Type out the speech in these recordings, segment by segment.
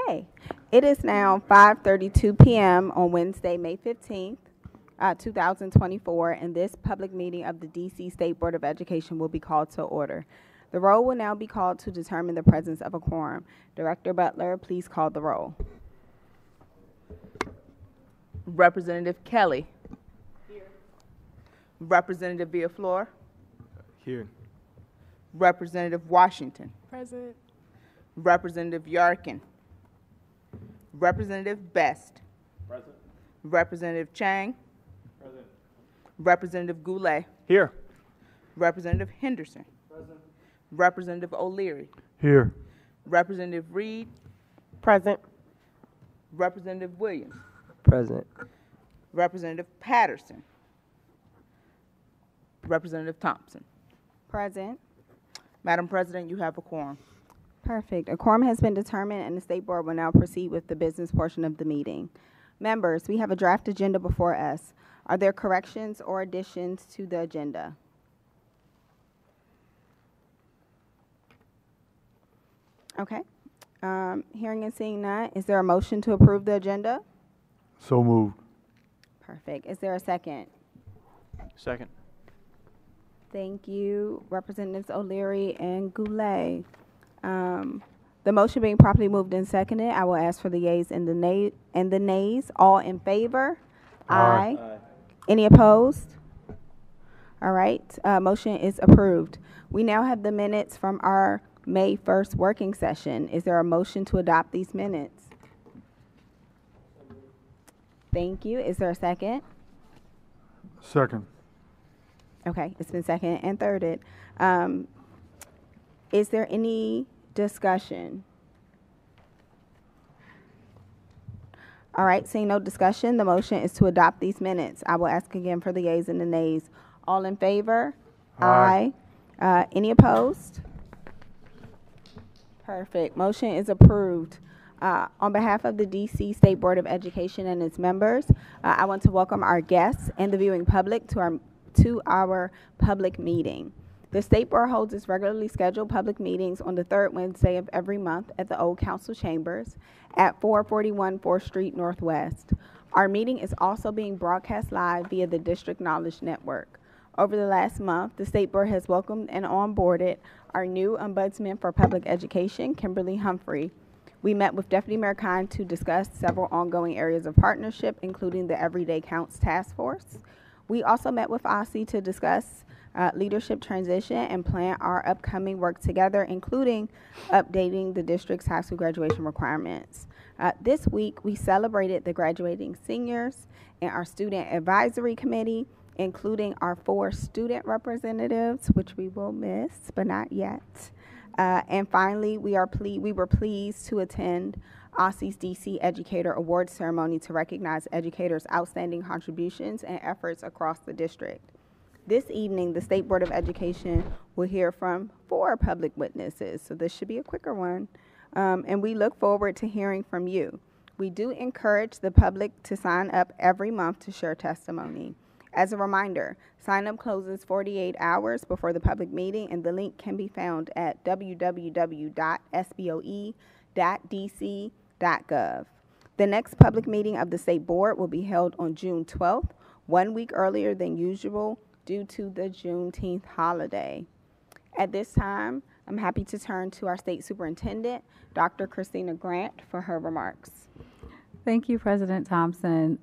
Okay, it is now 5:32 p.m. on Wednesday, May 15th, 2024, and this public meeting of the D.C. State Board of Education will be called to order. The roll will now be called to determine the presence of a quorum. Director Butler, please call the roll. Representative Kelly. Here. Representative Villaflor. Here. Representative Washington. Present. Representative Yarkin. Representative Best. Present. Representative Chang. Present. Representative Goulet. Here. Representative Henderson. Present. Representative O'Leary. Here. Representative Reed. Present. Representative Williams. Present. Representative Patterson. Representative Thompson. Present. Madam President, you have a quorum. Perfect. A quorum has been determined, and the State Board will now proceed with the business portion of the meeting. Members, we have a draft agenda before us. Are there corrections or additions to the agenda? Okay. Hearing and seeing none, is there a motion to approve the agenda? So moved. Perfect. Is there a second? Second. Thank you, Representatives O'Leary and Goulet. The motion being properly moved and seconded, I will ask for the yeas and the nays. All in favor? Aye. Aye. Any opposed? All right, motion is approved. We now have the minutes from our May 1st working session. Is there a motion to adopt these minutes? Thank you. Is there a second? Second. Okay, it's been seconded and thirded. Is there any discussion? All right, seeing no discussion, the motion is to adopt these minutes. I will ask again for the yeas and the nays. All in favor? Aye. Any opposed? Perfect. Motion is approved. On behalf of the D.C. State Board of Education and its members, I want to welcome our guests and the viewing public to our public meeting. The State Board holds its regularly scheduled public meetings on the third Wednesday of every month at the Old Council Chambers at 441 4th Street Northwest. Our meeting is also being broadcast live via the District Knowledge Network. Over the last month, the State Board has welcomed and onboarded our new Ombudsman for Public Education, Kimberly Humphrey. We met with Deputy Mayor Kine to discuss several ongoing areas of partnership, including the Everyday Counts Task Force. We also met with OSSI to discuss leadership transition and plan our upcoming work together, including updating the district's high school graduation requirements. This week, we celebrated the graduating seniors and our student advisory committee, including our 4 student representatives, which we will miss, but not yet. And finally, we were pleased to attend OSSI's DC Educator Awards ceremony to recognize educators' outstanding contributions and efforts across the district. This evening, the State Board of Education will hear from 4 public witnesses, so this should be a quicker one. And we look forward to hearing from you. We do encourage the public to sign up every month to share testimony. As a reminder, sign-up closes 48 hours before the public meeting, and the link can be found at www.sboe.dc.gov. The next public meeting of the State Board will be held on June 12th, 1 week earlier than usual due to the Juneteenth holiday. At this time, I'm happy to turn to our State Superintendent, Dr. Christina Grant, for her remarks. Thank you, President Thompson.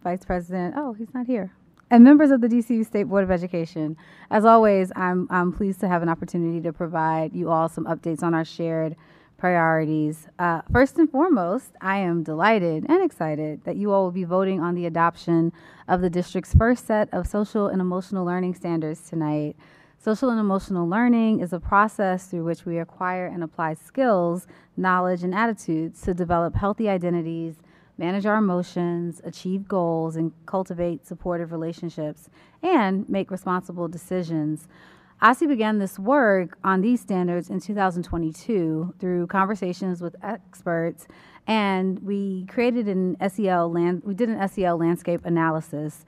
Vice President, he's not here. And members of the DC State Board of Education. As always, I'm pleased to have an opportunity to provide you all some updates on our shared priorities. First and foremost, I am delighted and excited that you all will be voting on the adoption of the district's first set of social and emotional learning standards tonight. Social and emotional learning is a process through which we acquire and apply skills, knowledge, and attitudes to develop healthy identities, manage our emotions, achieve goals, and cultivate supportive relationships, and make responsible decisions. OSSI began this work on these standards in 2022 through conversations with experts, and we created an SEL landscape analysis.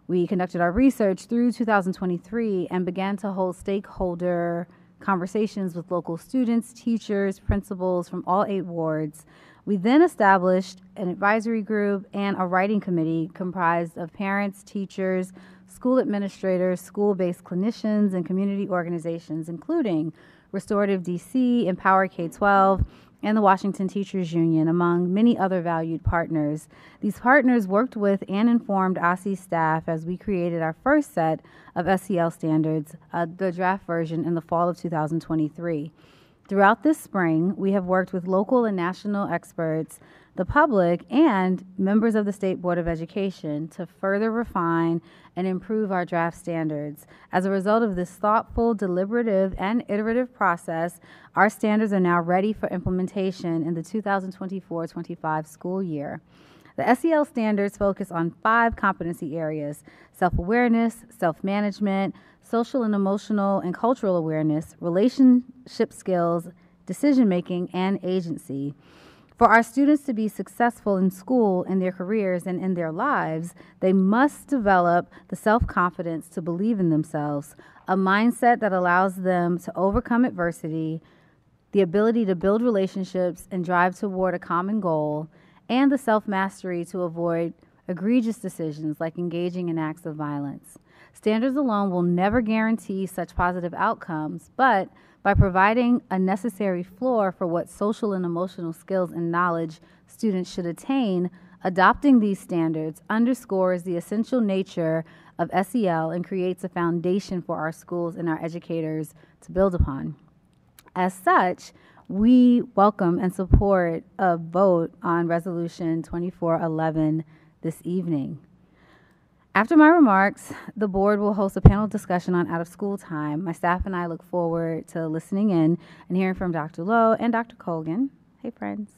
We conducted our research through 2023 and began to hold stakeholder conversations with local students, teachers, principals from all 8 wards. We then established an advisory group and a writing committee comprised of parents, teachers, school administrators, school-based clinicians, and community organizations, including Restorative DC, Empower K-12, and the Washington Teachers Union, among many other valued partners. These partners worked with and informed OSSI staff as we created our first set of SEL standards, the draft version, in the fall of 2023. Throughout this spring, we have worked with local and national experts, the public, and members of the State Board of Education to further refine and improve our draft standards. As a result of this thoughtful, deliberative, and iterative process, our standards are now ready for implementation in the 2024-25 school year. The SEL standards focus on 5 competency areas: self-awareness, self-management, social and emotional and cultural awareness, relationship skills, decision-making, and agency. For our students to be successful in school, in their careers, and in their lives, they must develop the self-confidence to believe in themselves, a mindset that allows them to overcome adversity, the ability to build relationships and drive toward a common goal, and the self-mastery to avoid egregious decisions like engaging in acts of violence. Standards alone will never guarantee such positive outcomes, but by providing a necessary floor for what social and emotional skills and knowledge students should attain, adopting these standards underscores the essential nature of SEL and creates a foundation for our schools and our educators to build upon. As such, we welcome and support a vote on Resolution 2411 this evening. After my remarks, the board will host a panel discussion on out-of-school time. My staff and I look forward to listening in and hearing from Dr. Lowe and Dr. Colgan, hey friends,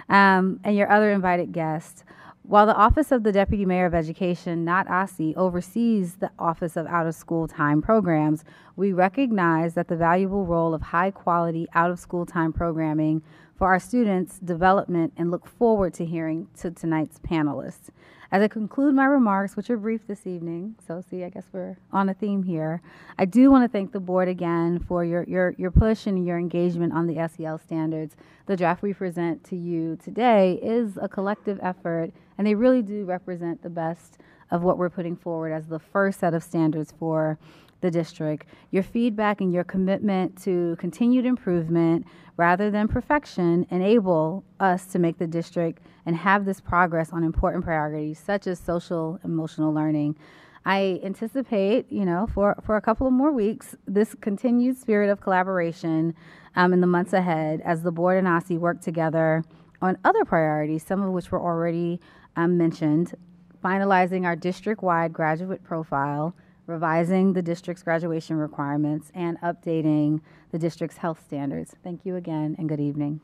and your other invited guests. While the Office of the Deputy Mayor of Education, not OSSI, oversees the Office of Out-of-School Time programs, we recognize that the valuable role of high-quality out-of-school time programming for our students' development and look forward to hearing to tonight's panelists. As I conclude my remarks, which are brief this evening, so see, I guess we're on a theme here, I do want to thank the board again for your push and your engagement on the SEL standards. The draft we present to you today is a collective effort, and they really do represent the best of what we're putting forward as the first set of standards for the district. Your feedback and your commitment to continued improvement rather than perfection enable us to make the district and have this progress on important priorities such as social emotional learning. I anticipate, for a couple of more weeks, this continued spirit of collaboration in the months ahead as the board and OSSI work together on other priorities, some of which were already mentioned, finalizing our district-wide graduate profile, revising the district's graduation requirements, and updating the district's health standards. Thank you again, and good evening.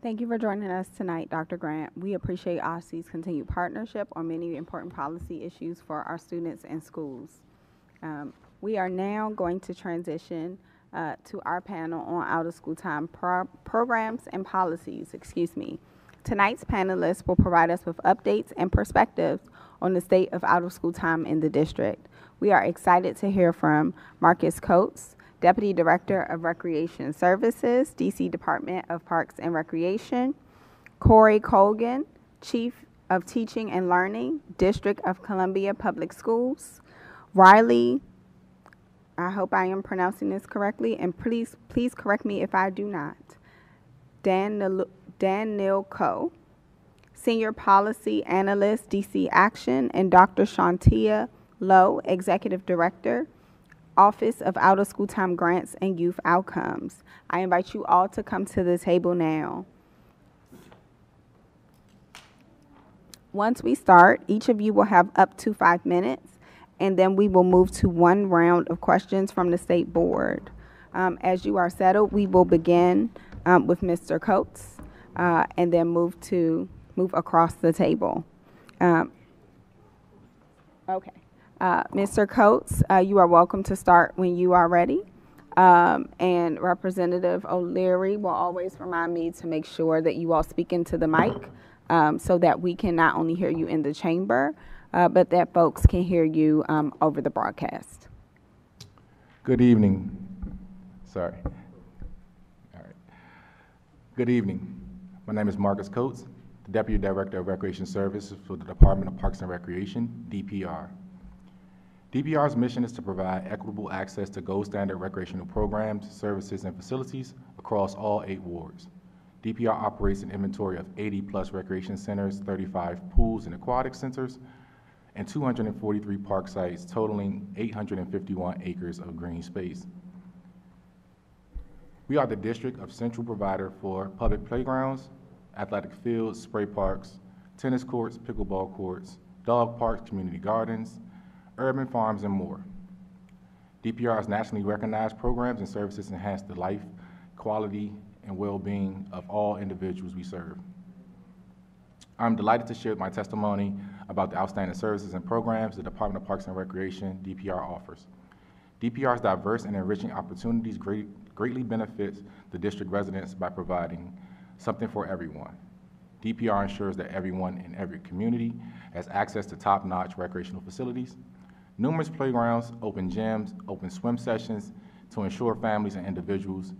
Thank you for joining us tonight, Dr. Grant. We appreciate OSSI's continued partnership on many important policy issues for our students and schools. We are now going to transition to our panel on out-of-school time programs and policies. Tonight's panelists will provide us with updates and perspectives on the state of out-of-school time in the district. We are excited to hear from Marcus Coates, Deputy Director of Recreation Services, DC Department of Parks and Recreation, Corey Colgan, Chief of Teaching and Learning, District of Columbia Public Schools, Riley, I hope I am pronouncing this correctly, and please correct me if I do not, Danilko, Senior Policy Analyst, DC Action, and Dr. Shantia Lowe, Executive Director, Office of Out-of-School Time Grants and Youth Outcomes. I invite you all to come to the table now. Once we start, each of you will have up to 5 minutes, and then we will move to one round of questions from the State Board. As you are settled, we will begin with Mr. Coates, and then move across the table. Okay. Mr. Coates, you are welcome to start when you are ready. And Representative O'Leary will always remind me to make sure that you all speak into the mic so that we can not only hear you in the chamber, but that folks can hear you over the broadcast. Good evening. Sorry. All right. Good evening. My name is Marcus Coates, the Deputy Director of Recreation Services for the Department of Parks and Recreation, DPR. DPR's mission is to provide equitable access to gold standard recreational programs, services, and facilities across all 8 wards. DPR operates an inventory of 80+ recreation centers, 35 pools and aquatic centers, and 243 park sites totaling 851 acres of green space. We are the district of central provider for public playgrounds, athletic fields, spray parks, tennis courts, pickleball courts, dog parks, community gardens, urban farms, and more. DPR's nationally recognized programs and services enhance the life, quality, and well-being of all individuals we serve. I'm delighted to share my testimony about the outstanding services and programs the Department of Parks and Recreation, DPR, offers. DPR's diverse and enriching opportunities greatly benefits the district residents by providing something for everyone. DPR ensures that everyone in every community has access to top-notch recreational facilities, numerous playgrounds, open gyms, open swim sessions to ensure families and individuals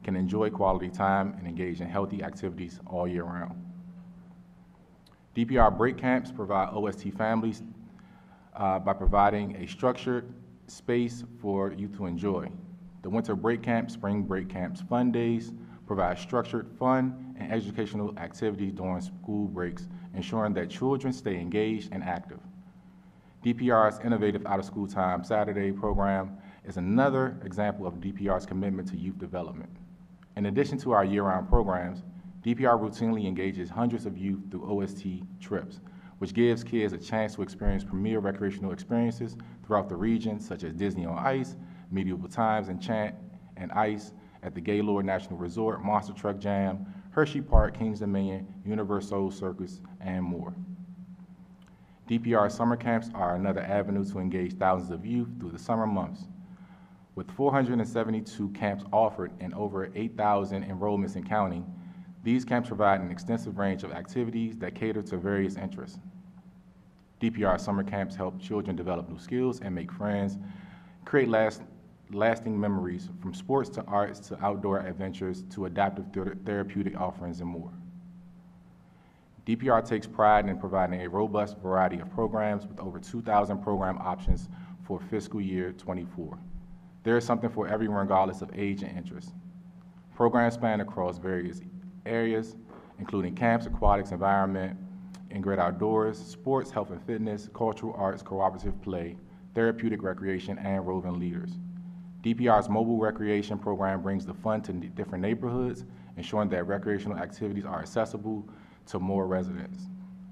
can enjoy quality time and engage in healthy activities all year round. DPR break camps provide OST families by providing a structured space for youth to enjoy. The winter break camps, spring break camps, fun days provide structured, fun, and educational activities during school breaks, ensuring that children stay engaged and active. DPR's innovative out-of-school time Saturday program is another example of DPR's commitment to youth development. In addition to our year-round programs, DPR routinely engages hundreds of youth through OST trips, which gives kids a chance to experience premier recreational experiences throughout the region, such as Disney on Ice, Medieval Times Enchant and Ice at the Gaylord National Resort, Monster Truck Jam, Hershey Park, Kings Dominion, Universal Circus, and more. DPR summer camps are another avenue to engage thousands of youth through the summer months. With 472 camps offered and over 8,000 enrollments and counting, these camps provide an extensive range of activities that cater to various interests. DPR summer camps help children develop new skills and make friends, create lasting memories, from sports to arts to outdoor adventures to adaptive therapeutic offerings and more. DPR takes pride in providing a robust variety of programs with over 2,000 program options for fiscal year '24. There is something for everyone regardless of age and interest. Programs span across various areas, including camps, aquatics, environment, and great outdoors, sports, health and fitness, cultural arts, cooperative play, therapeutic recreation, and roving leaders. DPR's mobile recreation program brings the fun to different neighborhoods, ensuring that recreational activities are accessible to more residents.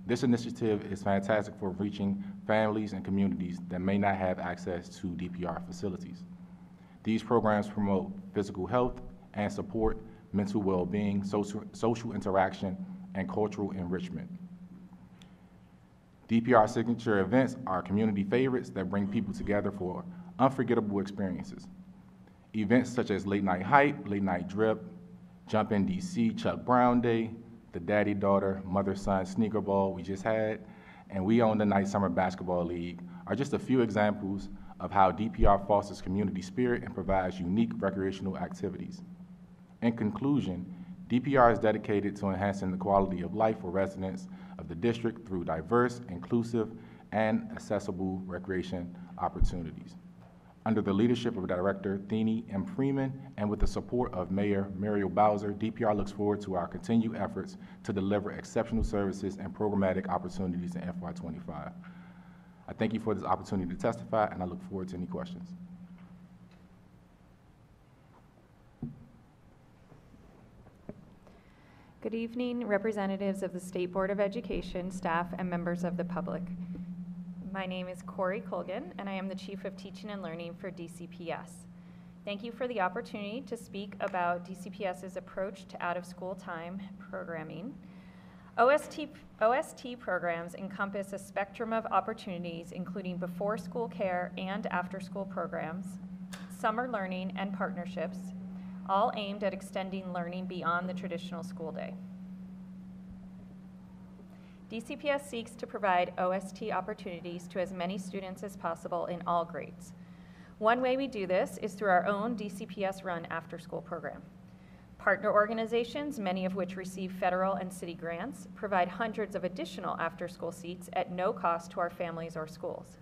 This initiative is fantastic for reaching families and communities that may not have access to DPR facilities. These programs promote physical health and support mental well-being, social interaction, and cultural enrichment. DPR signature events are community favorites that bring people together for unforgettable experiences. Events such as Late Night Hype, Late Night Drip, Jump in DC, Chuck Brown Day, the Daddy-Daughter, Mother-Son Sneaker Ball we just had, and We Own the Night Summer Basketball League are just a few examples of how DPR fosters community spirit and provides unique recreational activities. In conclusion, DPR is dedicated to enhancing the quality of life for residents of the district through diverse, inclusive, and accessible recreation opportunities. Under the leadership of Director Thenie M. Freeman and with the support of Mayor Muriel Bowser, DPR looks forward to our continued efforts to deliver exceptional services and programmatic opportunities in FY25. I thank you for this opportunity to testify, and I look forward to any questions. Good evening, representatives of the State Board of Education, staff, and members of the public. My name is Corey Colgan, and I am the Chief of Teaching and Learning for DCPS. Thank you for the opportunity to speak about DCPS's approach to out-of-school time programming. OST programs encompass a spectrum of opportunities, including before-school care and after-school programs, summer learning, and partnerships, all aimed at extending learning beyond the traditional school day. DCPS seeks to provide OST opportunities to as many students as possible in all grades. One way we do this is through our own DCPS-run after-school program. Partner organizations, many of which receive federal and city grants, provide hundreds of additional after-school seats at no cost to our families or schools.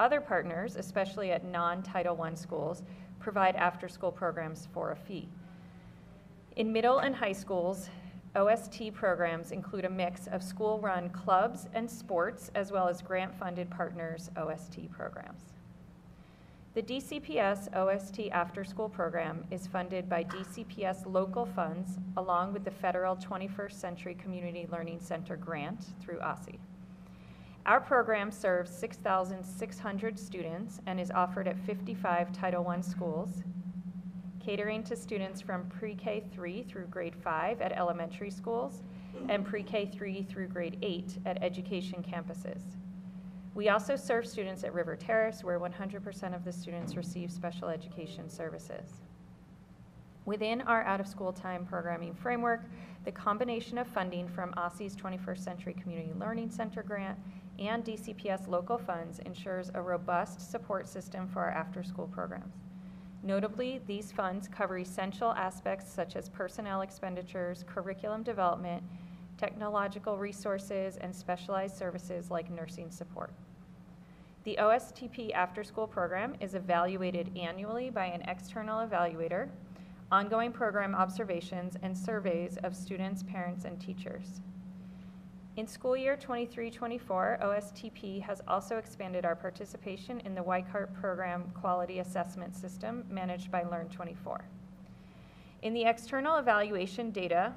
Other partners, especially at non-Title I schools, provide after-school programs for a fee. In middle and high schools, OST programs include a mix of school-run clubs and sports, as well as grant-funded partners' OST programs. The DCPS OST after-school program is funded by DCPS local funds along with the federal 21st Century Community Learning Center grant through OSSI. Our program serves 6,600 students and is offered at 55 Title I schools, catering to students from pre-K 3 through grade 5 at elementary schools and pre-K 3 through grade 8 at education campuses. We also serve students at River Terrace, where 100% of the students receive special education services. Within our out-of-school time programming framework, the combination of funding from OSSI's 21st Century Community Learning Center grant and DCPS local funds ensures a robust support system for our after-school programs. Notably, these funds cover essential aspects such as personnel expenditures, curriculum development, technological resources, and specialized services like nursing support. The OSTP after-school program is evaluated annually by an external evaluator, ongoing program observations, and surveys of students, parents, and teachers. In school year 23-24, OSTP has also expanded our participation in the Weikart Program Quality Assessment System managed by Learn24. In the external evaluation data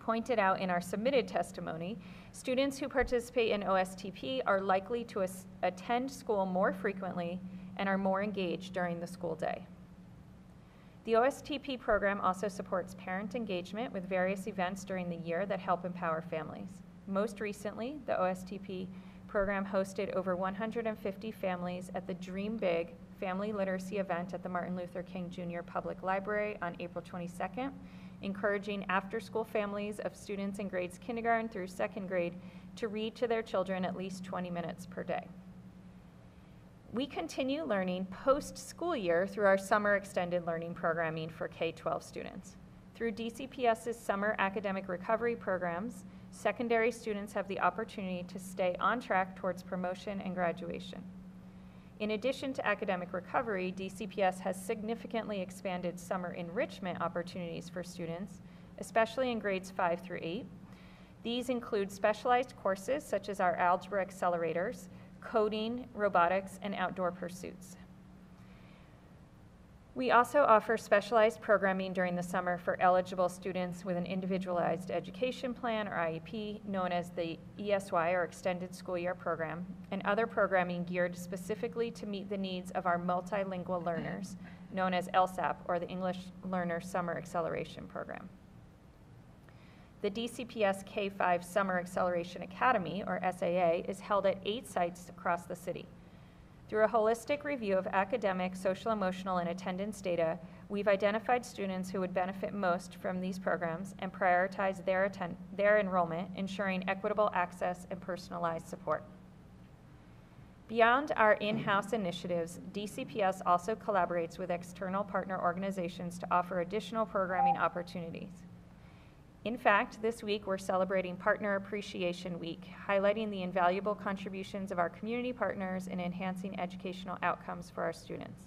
pointed out in our submitted testimony, students who participate in OSTP are likely to attend school more frequently and are more engaged during the school day. The OSTP program also supports parent engagement with various events during the year that help empower families. Most recently, the OSTP program hosted over 150 families at the Dream Big Family Literacy event at the Martin Luther King Jr. Public Library on April 22nd, encouraging after-school families of students in grades kindergarten through second grade to read to their children at least 20 minutes per day. We continue learning post-school year through our summer extended learning programming for K-12 students. Through DCPS's summer academic recovery programs, secondary students have the opportunity to stay on track towards promotion and graduation. In addition to academic recovery, DCPS has significantly expanded summer enrichment opportunities for students, especially in grades 5 through 8. These include specialized courses such as our algebra accelerators, coding, robotics, and outdoor pursuits. We also offer specialized programming during the summer for eligible students with an individualized education plan, or IEP, known as the ESY, or Extended School Year Program, and other programming geared specifically to meet the needs of our multilingual learners, known as LSAP, or the English Learner Summer Acceleration Program. The DCPS K-5 Summer Acceleration Academy, or SAA, is held at 8 sites across the city. Through a holistic review of academic, social, emotional, and attendance data, we've identified students who would benefit most from these programs and prioritize their enrollment, ensuring equitable access and personalized support. Beyond our in-house initiatives, DCPS also collaborates with external partner organizations to offer additional programming opportunities. In fact, this week we're celebrating Partner Appreciation Week, highlighting the invaluable contributions of our community partners in enhancing educational outcomes for our students.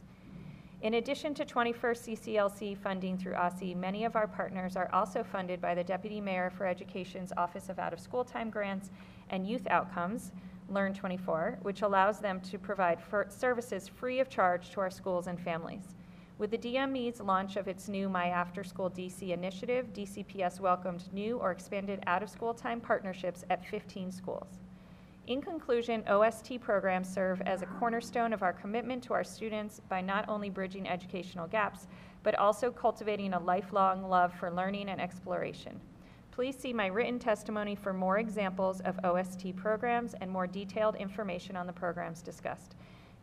In addition to 21st CCLC funding through OSSI, many of our partners are also funded by the Deputy Mayor for Education's Office of Out-of-School Time Grants and Youth Outcomes, Learn24, which allows them to provide services free of charge to our schools and families. With the DME's launch of its new My After School DC initiative, DCPS welcomed new or expanded out-of-school time partnerships at 15 schools. In conclusion, OST programs serve as a cornerstone of our commitment to our students by not only bridging educational gaps, but also cultivating a lifelong love for learning and exploration. Please see my written testimony for more examples of OST programs and more detailed information on the programs discussed.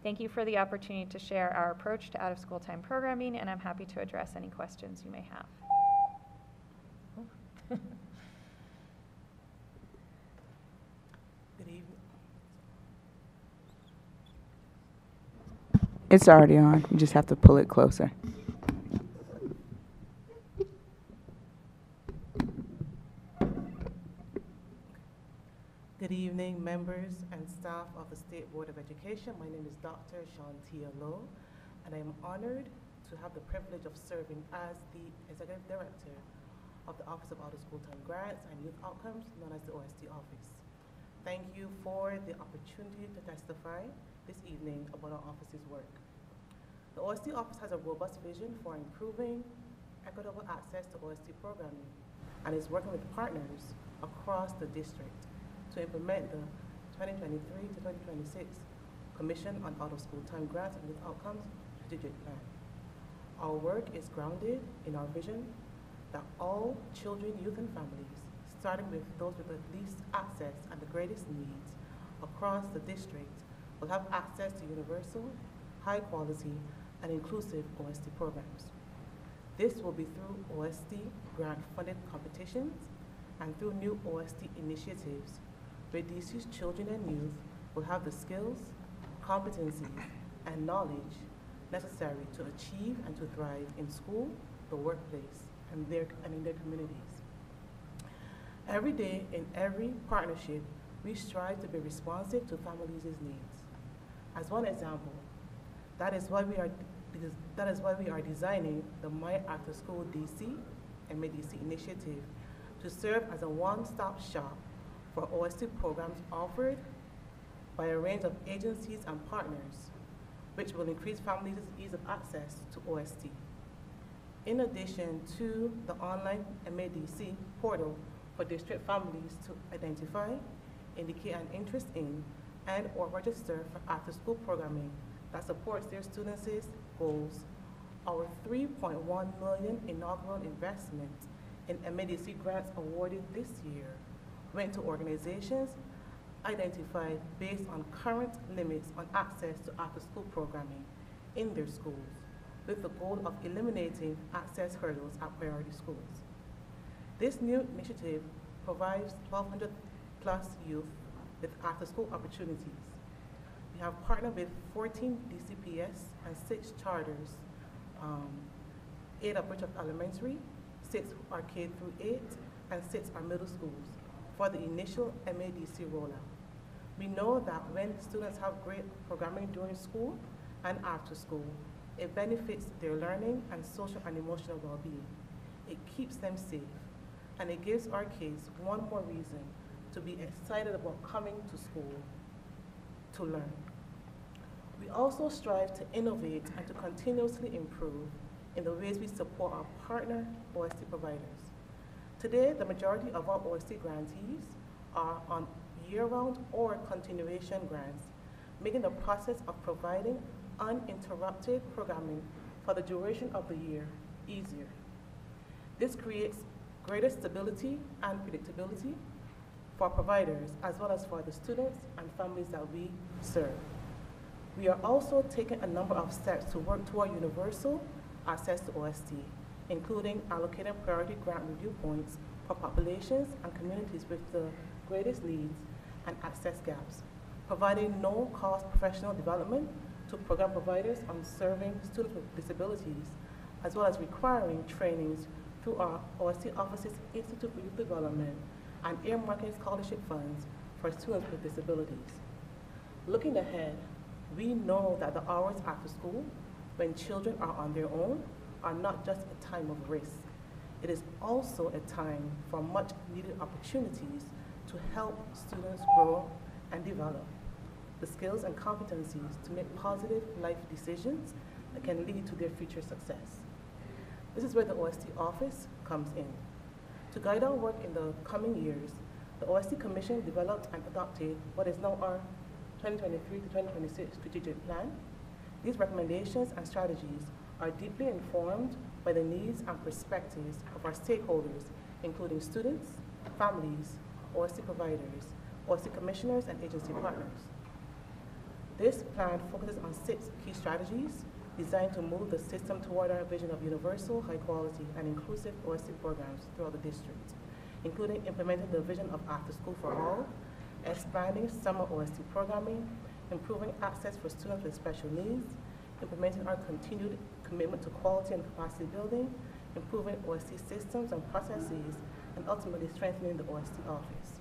Thank you for the opportunity to share our approach to out-of-school time programming, and I'm happy to address any questions you may have. Good evening. It's already on. You just have to pull it closer. Good evening, members and staff of the State Board of Education. My name is Dr. Shantia Lowe, and I am honored to have the privilege of serving as the Executive Director of the Office of Out-of-School Time Grants and Youth Outcomes, known as the OST Office. Thank you for the opportunity to testify this evening about our office's work. The OST Office has a robust vision for improving equitable access to OST programming and is working with partners across the district to implement the 2023 to 2026 Commission on Out-of-School Time Grants and Youth Outcomes strategic plan. Our work is grounded in our vision that all children, youth, and families, starting with those with the least access and the greatest needs across the district, will have access to universal, high quality, and inclusive OST programs. This will be through OST grant-funded competitions and through new OST initiatives where DC's children and youth will have the skills, competencies, and knowledge necessary to achieve and to thrive in school, the workplace, and in their communities. Every day, in every partnership, we strive to be responsive to families' needs. As one example, that is why we are designing the My After School DC and MDC initiative to serve as a one-stop shop for OST programs offered by a range of agencies and partners, which will increase families' ease of access to OST. In addition to the online MADC portal for district families to identify, indicate an interest in, and or register for after-school programming that supports their students' goals, our $3.1 million inaugural investment in MADC grants awarded this year went to organizations identified based on current limits on access to after-school programming in their schools, with the goal of eliminating access hurdles at priority schools. This new initiative provides 1,200 plus youth with after-school opportunities. We have partnered with 14 DCPS and 6 charters, 8 of which are elementary, 6 are K through 8, and 6 are middle schools for the initial MADC rollout. We know that when students have great programming during school and after school, it benefits their learning and social and emotional well-being. It keeps them safe, and it gives our kids one more reason to be excited about coming to school to learn. We also strive to innovate and to continuously improve in the ways we support our partner OST providers. Today, the majority of our OST grantees are on year-round or continuation grants, making the process of providing uninterrupted programming for the duration of the year easier. This creates greater stability and predictability for providers as well as for the students and families that we serve. We are also taking a number of steps to work toward universal access to OST, including allocating priority grant review points for populations and communities with the greatest needs and access gaps, providing no-cost professional development to program providers on serving students with disabilities, as well as requiring trainings through our OST Office's Institute for Youth Development and earmarking scholarship funds for students with disabilities. Looking ahead, we know that the hours after school, when children are on their own, are not just a time of risk. It is also a time for much needed opportunities to help students grow and develop the skills and competencies to make positive life decisions that can lead to their future success. This is where the OST office comes in. To guide our work in the coming years, the OST Commission developed and adopted what is now our 2023 to 2026 strategic plan. These recommendations and strategies are deeply informed by the needs and perspectives of our stakeholders, including students, families, OST providers, OST commissioners, and agency partners. This plan focuses on 6 key strategies designed to move the system toward our vision of universal, high quality, and inclusive OST programs throughout the district, including implementing the vision of after school for all, expanding summer OST programming, improving access for students with special needs, implementing our continued commitment to quality and capacity building, improving OST systems and processes, and ultimately strengthening the OST office.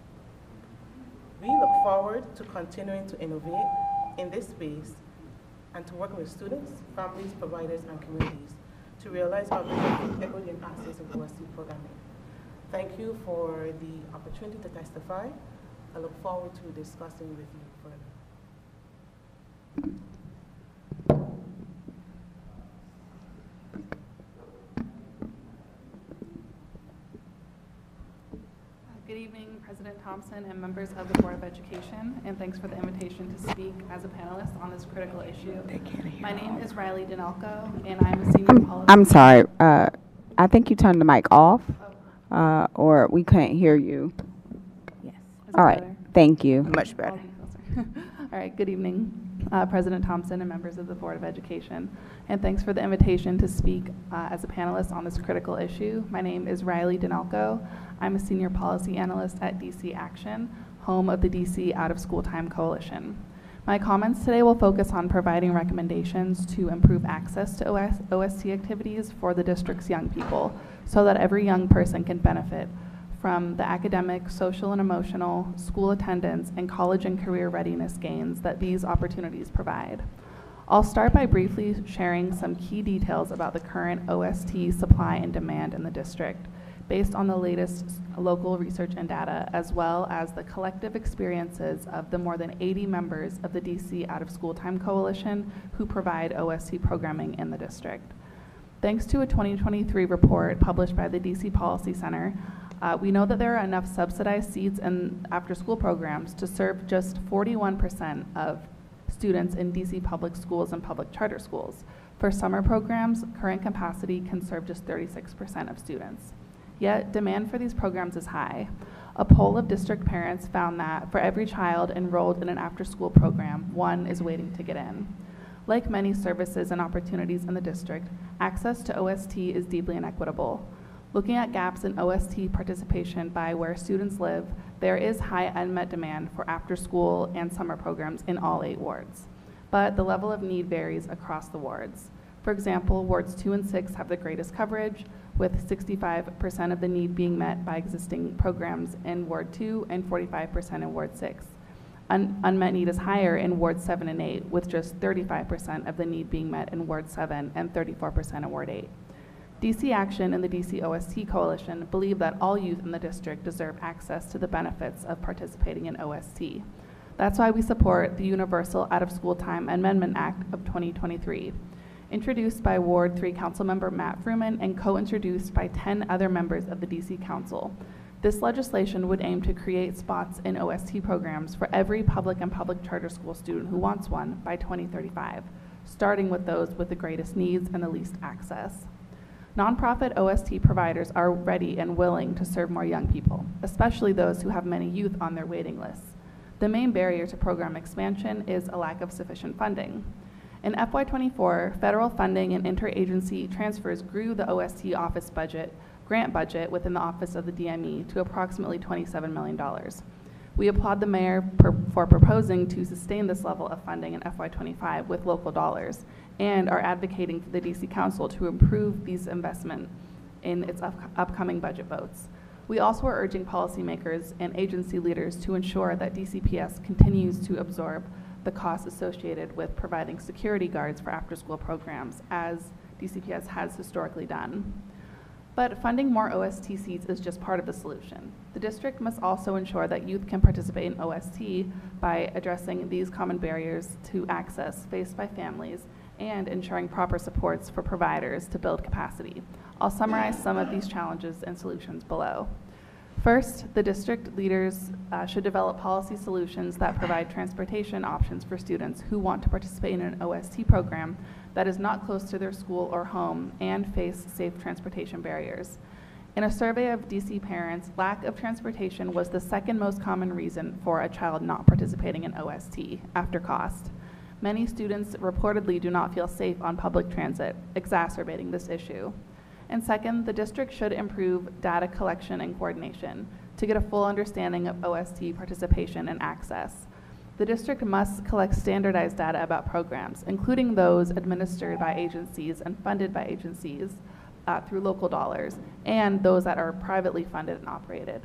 We look forward to continuing to innovate in this space and to working with students, families, providers, and communities to realize our vision of equity and access in OST programming. Thank you for the opportunity to testify. I look forward to discussing with you further. Good evening, President Thompson and members of the Board of Education, and thanks for the invitation to speak as a panelist on this critical issue. My name is Riley Denalco, and I'm a senior policy. I'm sorry. I think you turned the mic off, or we couldn't hear you. Yes. All right. Thank you. Much better. All right, good evening, President Thompson and members of the Board of Education, and thanks for the invitation to speak as a panelist on this critical issue. My name is Riley Denalco. I'm a senior policy analyst at DC Action, home of the DC Out of School Time Coalition. My comments today will focus on providing recommendations to improve access to OST activities for the district's young people so that every young person can benefit from the academic, social and emotional, school attendance, and college and career readiness gains that these opportunities provide. I'll start by briefly sharing some key details about the current OST supply and demand in the district, based on the latest local research and data, as well as the collective experiences of the more than 80 members of the DC Out of School Time Coalition who provide OST programming in the district. Thanks to a 2023 report published by the DC Policy Center, we know that there are enough subsidized seats in after-school programs to serve just 41% of students in DC public schools and public charter schools. For summer programs, current capacity can serve just 36% of students. Yet, demand for these programs is high. A poll of district parents found that for every child enrolled in an after-school program, one is waiting to get in. Like many services and opportunities in the district, access to OST is deeply inequitable. Looking at gaps in OST participation by where students live, there is high unmet demand for after-school and summer programs in all 8 wards. But the level of need varies across the wards. For example, wards 2 and 6 have the greatest coverage, with 65% of the need being met by existing programs in Ward 2 and 45% in Ward 6. Unmet need is higher in Ward 7 and 8, with just 35% of the need being met in Ward 7 and 34% in Ward 8. DC Action and the DC OST Coalition believe that all youth in the district deserve access to the benefits of participating in OST. That's why we support the Universal Out-of-School Time Amendment Act of 2023. Introduced by Ward 3 Councilmember Matt Fruman and co-introduced by 10 other members of the DC Council. This legislation would aim to create spots in OST programs for every public and public charter school student who wants one by 2035, starting with those with the greatest needs and the least access. Nonprofit OST providers are ready and willing to serve more young people, especially those who have many youth on their waiting lists. The main barrier to program expansion is a lack of sufficient funding. In FY24, federal funding and interagency transfers grew the OST office grant budget within the Office of the DME to approximately $27 million. We applaud the mayor for proposing to sustain this level of funding in FY25 with local dollars, and are advocating for the DC Council to improve these investments in its upcoming budget votes. We also are urging policymakers and agency leaders to ensure that DCPS continues to absorb the costs associated with providing security guards for after-school programs, as DCPS has historically done. But funding more OST seats is just part of the solution. The district must also ensure that youth can participate in OST by addressing these common barriers to access faced by families and ensuring proper supports for providers to build capacity. I'll summarize some of these challenges and solutions below. First, the district leaders should develop policy solutions that provide transportation options for students who want to participate in an OST program that is not close to their school or home and face safe transportation barriers. In a survey of DC parents, lack of transportation was the second most common reason for a child not participating in OST after cost. Many students reportedly do not feel safe on public transit, exacerbating this issue. And second, the district should improve data collection and coordination to get a full understanding of OST participation and access. The district must collect standardized data about programs, including those administered by agencies and funded by agencies through local dollars, and those that are privately funded and operated.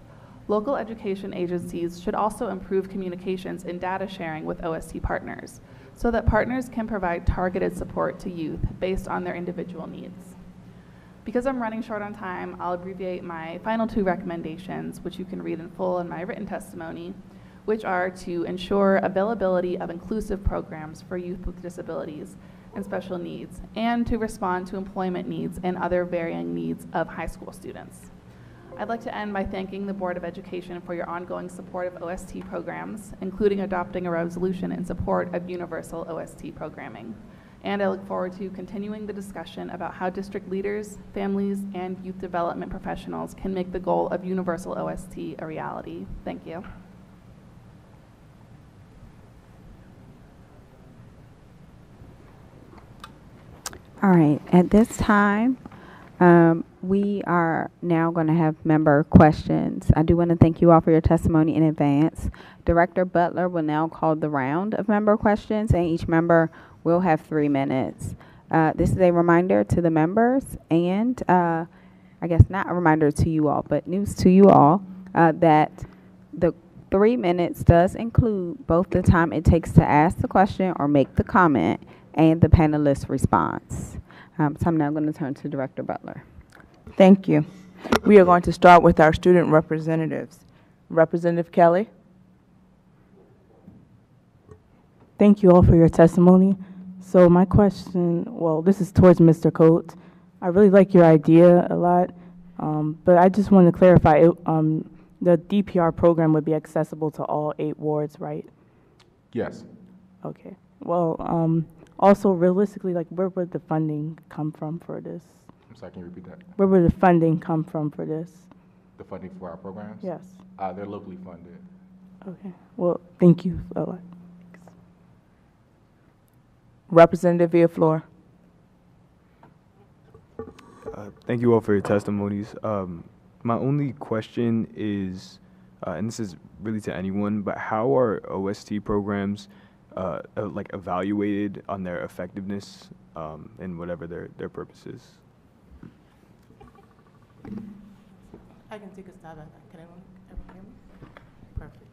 Local education agencies should also improve communications and data sharing with OST partners, so that partners can provide targeted support to youth based on their individual needs. Because I'm running short on time, I'll abbreviate my final two recommendations, which you can read in full in my written testimony, which are to ensure availability of inclusive programs for youth with disabilities and special needs, and to respond to employment needs and other varying needs of high school students. I'd like to end by thanking the Board of Education for your ongoing support of OST programs, including adopting a resolution in support of universal OST programming. And I look forward to continuing the discussion about how district leaders, families, and youth development professionals can make the goal of universal OST a reality. Thank you. All right, at this time, we are now going to have member questions. I do want to thank you all for your testimony in advance. Director Butler will now call the round of member questions, and each member will have 3 minutes. This is a reminder to the members, and I guess not a reminder to you all, but news to you all, that the 3 minutes does include both the time it takes to ask the question or make the comment and the panelist response. So I'm now going to turn to Director Butler. Thank you. We are going to start with our student representatives. Representative Kelly. Thank you all for your testimony. So my question, well, this is towards Mr. Coates. I really like your idea a lot, but I just want to clarify, the DPR program would be accessible to all 8 wards, right? Yes. Okay. Well, also realistically, like, where would the funding come from for this? I'm sorry, can you repeat that? Where would the funding come from for this? The funding for our programs? Yes. They're locally funded. Okay. Well, thank you a lot. Representative Villaflor. Thank you all for your testimonies. My only question is, and this is really to anyone, but how are OST programs like evaluated on their effectiveness and whatever their purpose is? I can take a stab at that. Can everyone hear me? Perfect.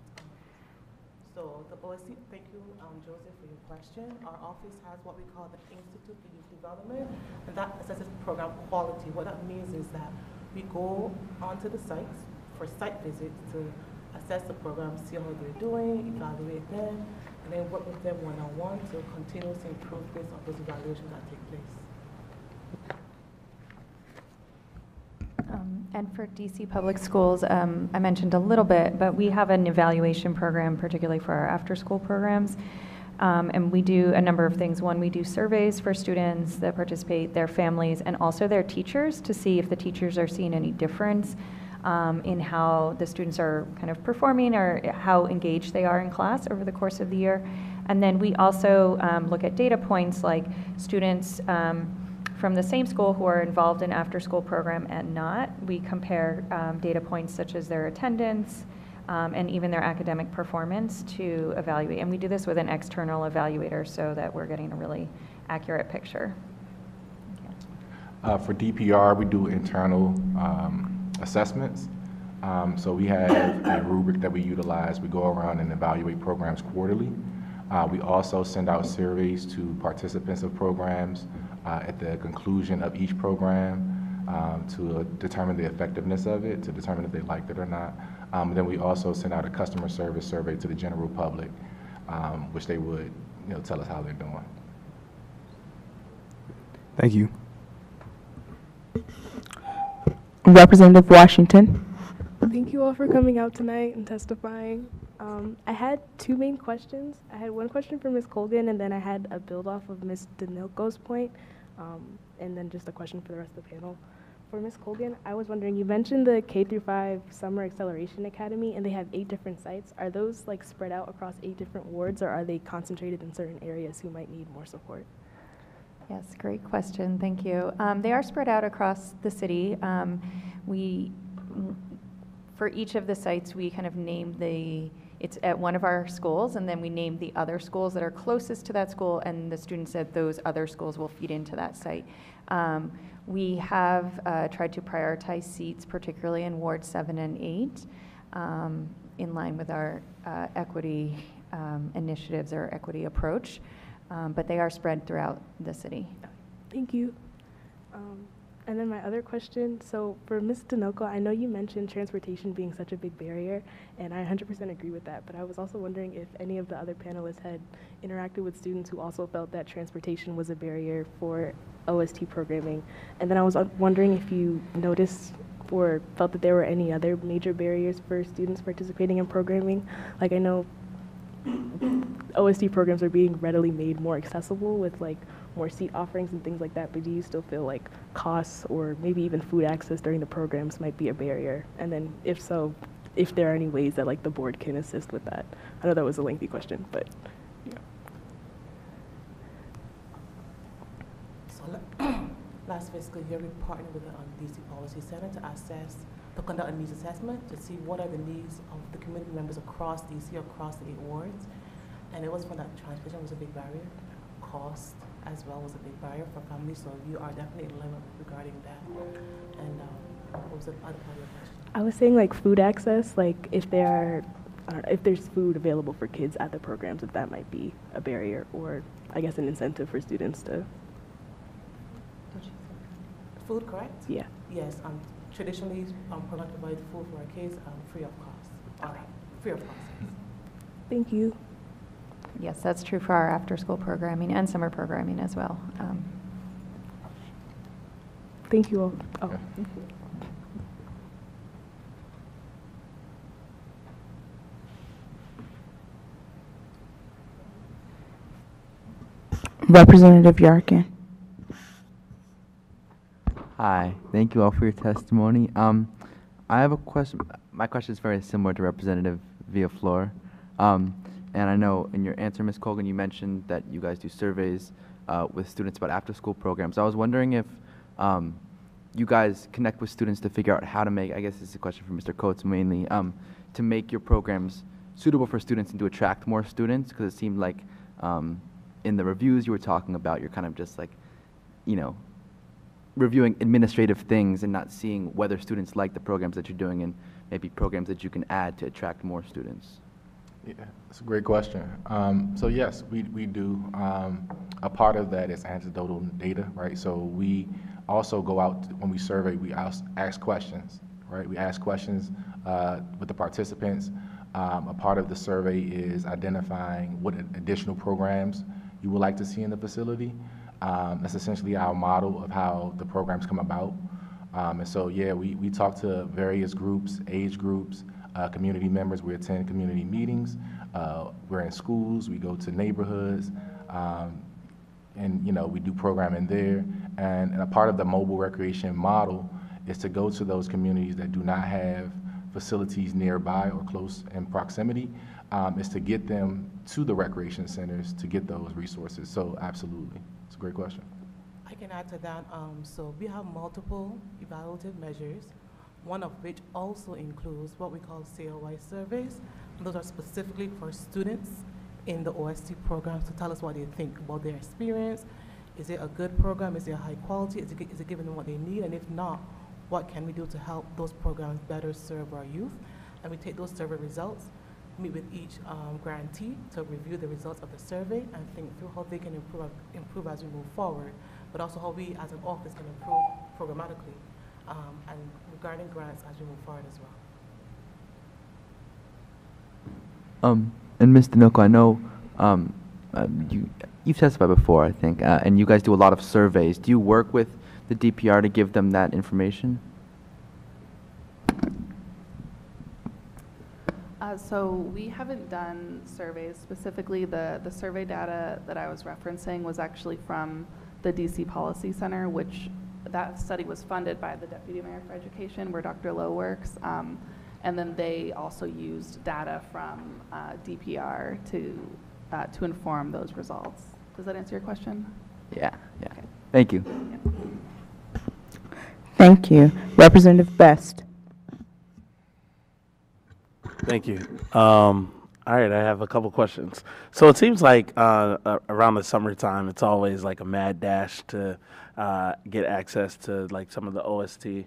So the OST, thank you, Joseph, for your question. Our office has what we call the Institute for Youth Development, and that assesses program quality. What that means is that we go onto the sites for site visits to assess the program, see how they're doing, evaluate them, and then work with them one-on-one to continuously improve based on those evaluations that take place. And for DC Public Schools, I mentioned a little bit, but we have an evaluation program, particularly for our after-school programs. And we do a number of things. One, we do surveys for students that participate, their families, and also their teachers to see if the teachers are seeing any difference in how the students are kind of performing or how engaged they are in class over the course of the year. And then we also look at data points like students from the same school who are involved in after-school program and not. We compare data points such as their attendance and even their academic performance to evaluate. And we do this with an external evaluator so that we're getting a really accurate picture. For DPR, we do internal assessments. So we have a rubric that we utilize. We go around and evaluate programs quarterly. We also send out surveys to participants of programs at the conclusion of each program to determine the effectiveness of it, to determine if they liked it or not. Then we also send out a customer service survey to the general public, which they would tell us how they're doing. Thank you. Representative Washington. Thank you all for coming out tonight and testifying. I had 2 main questions. I had one question for Ms. Colgan, and then I had a build off of Ms. Danilko's point, and then just a question for the rest of the panel. For Ms. Colgan, I was wondering, you mentioned the K-5 Summer Acceleration Academy, and they have 8 different sites. Are those like spread out across 8 different wards, or are they concentrated in certain areas who might need more support? Yes, great question. Thank you. They are spread out across the city. For each of the sites, we kind of name the It's at one of our schools, and then we name the other schools that are closest to that school, and the students at those other schools will feed into that site. We have tried to prioritize seats, particularly in Ward 7 and 8, in line with our equity initiatives or equity approach, but they are spread throughout the city. Thank you. And then my other question, so for Ms. Dinoco, I know you mentioned transportation being such a big barrier, and I 100% agree with that, but I was also wondering if any of the other panelists had interacted with students who also felt that transportation was a barrier for OST programming. And then I was wondering if you noticed or felt that there were any other major barriers for students participating in programming. Like, I know OST programs are being readily made more accessible with like more seat offerings and things like that, but do you still feel like costs or maybe even food access during the programs might be a barrier? And then if so, if there are any ways that like the board can assist with that? I know that was a lengthy question, but yeah. So last fiscal year, we partnered with the DC Policy Center to conduct a needs assessment to see what are the needs of the community members across DC, across the 8 wards. And it was found that transportation was a big barrier. Cost as well was a big barrier for families, so you are definitely in limit regarding that. And what was the other part of your question? I was saying like food access, like if there are, if there's food available for kids at the programs, if that might be a barrier or I guess an incentive for students to. Food, correct? Yeah. Yes, traditionally programs provide food for our kids free of cost. Free of cost. Thank you. Yes, that's true for our after-school programming and summer programming as well. Thank you all. Oh. Representative Yarkin. Hi, thank you all for your testimony. I have a question. My question is very similar to Representative Villaflor. And I know in your answer, Ms. Colgan, you mentioned that you guys do surveys with students about after-school programs. I was wondering if you guys connect with students to figure out how to make, I guess this is a question for Mr. Coates mainly, to make your programs suitable for students and to attract more students, because it seemed like in the reviews you were talking about, you're kind of just like, you know, reviewing administrative things and not seeing whether students like the programs that you're doing and maybe programs that you can add to attract more students. Yeah, that's a great question. So yes, we do. A part of that is anecdotal data, right? So we also go out, when we survey, we ask questions, right? We ask questions with the participants. A part of the survey is identifying what additional programs you would like to see in the facility. That's essentially our model of how the programs come about. And so, yeah, we talk to various groups, age groups, community members. We attend community meetings. We're in schools. We go to neighborhoods. And, you know, we do programming there. And a part of the mobile recreation model is to go to those communities that do not have facilities nearby or close in proximity, is to get them to the recreation centers to get those resources. So absolutely, it's a great question. I can add to that. So we have multiple evaluative measures, one of which also includes what we call COI surveys. Those are specifically for students in the OST programs to tell us what they think about their experience. Is it a good program? Is it high quality? Is it giving them what they need? And if not, what can we do to help those programs better serve our youth? And we take those survey results, meet with each grantee to review the results of the survey and think through how they can improve as we move forward, but also how we as an office can improve programmatically and regarding grants as we move forward as well. And Ms. Dinoco, I know you've testified before, I think, and you guys do a lot of surveys. Do you work with the DPR to give them that information? So we haven't done surveys. Specifically, the survey data that I was referencing was actually from the DC Policy Center, which that study was funded by the Deputy Mayor for Education, where Dr. Lowe works. And then they also used data from DPR to inform those results. Does that answer your question? Yeah. Okay. Thank you. Yeah. Thank you. Representative Best. Thank you. All right, I have a couple questions. So it seems like around the summertime, it's always like a mad dash to get access to like some of the OST,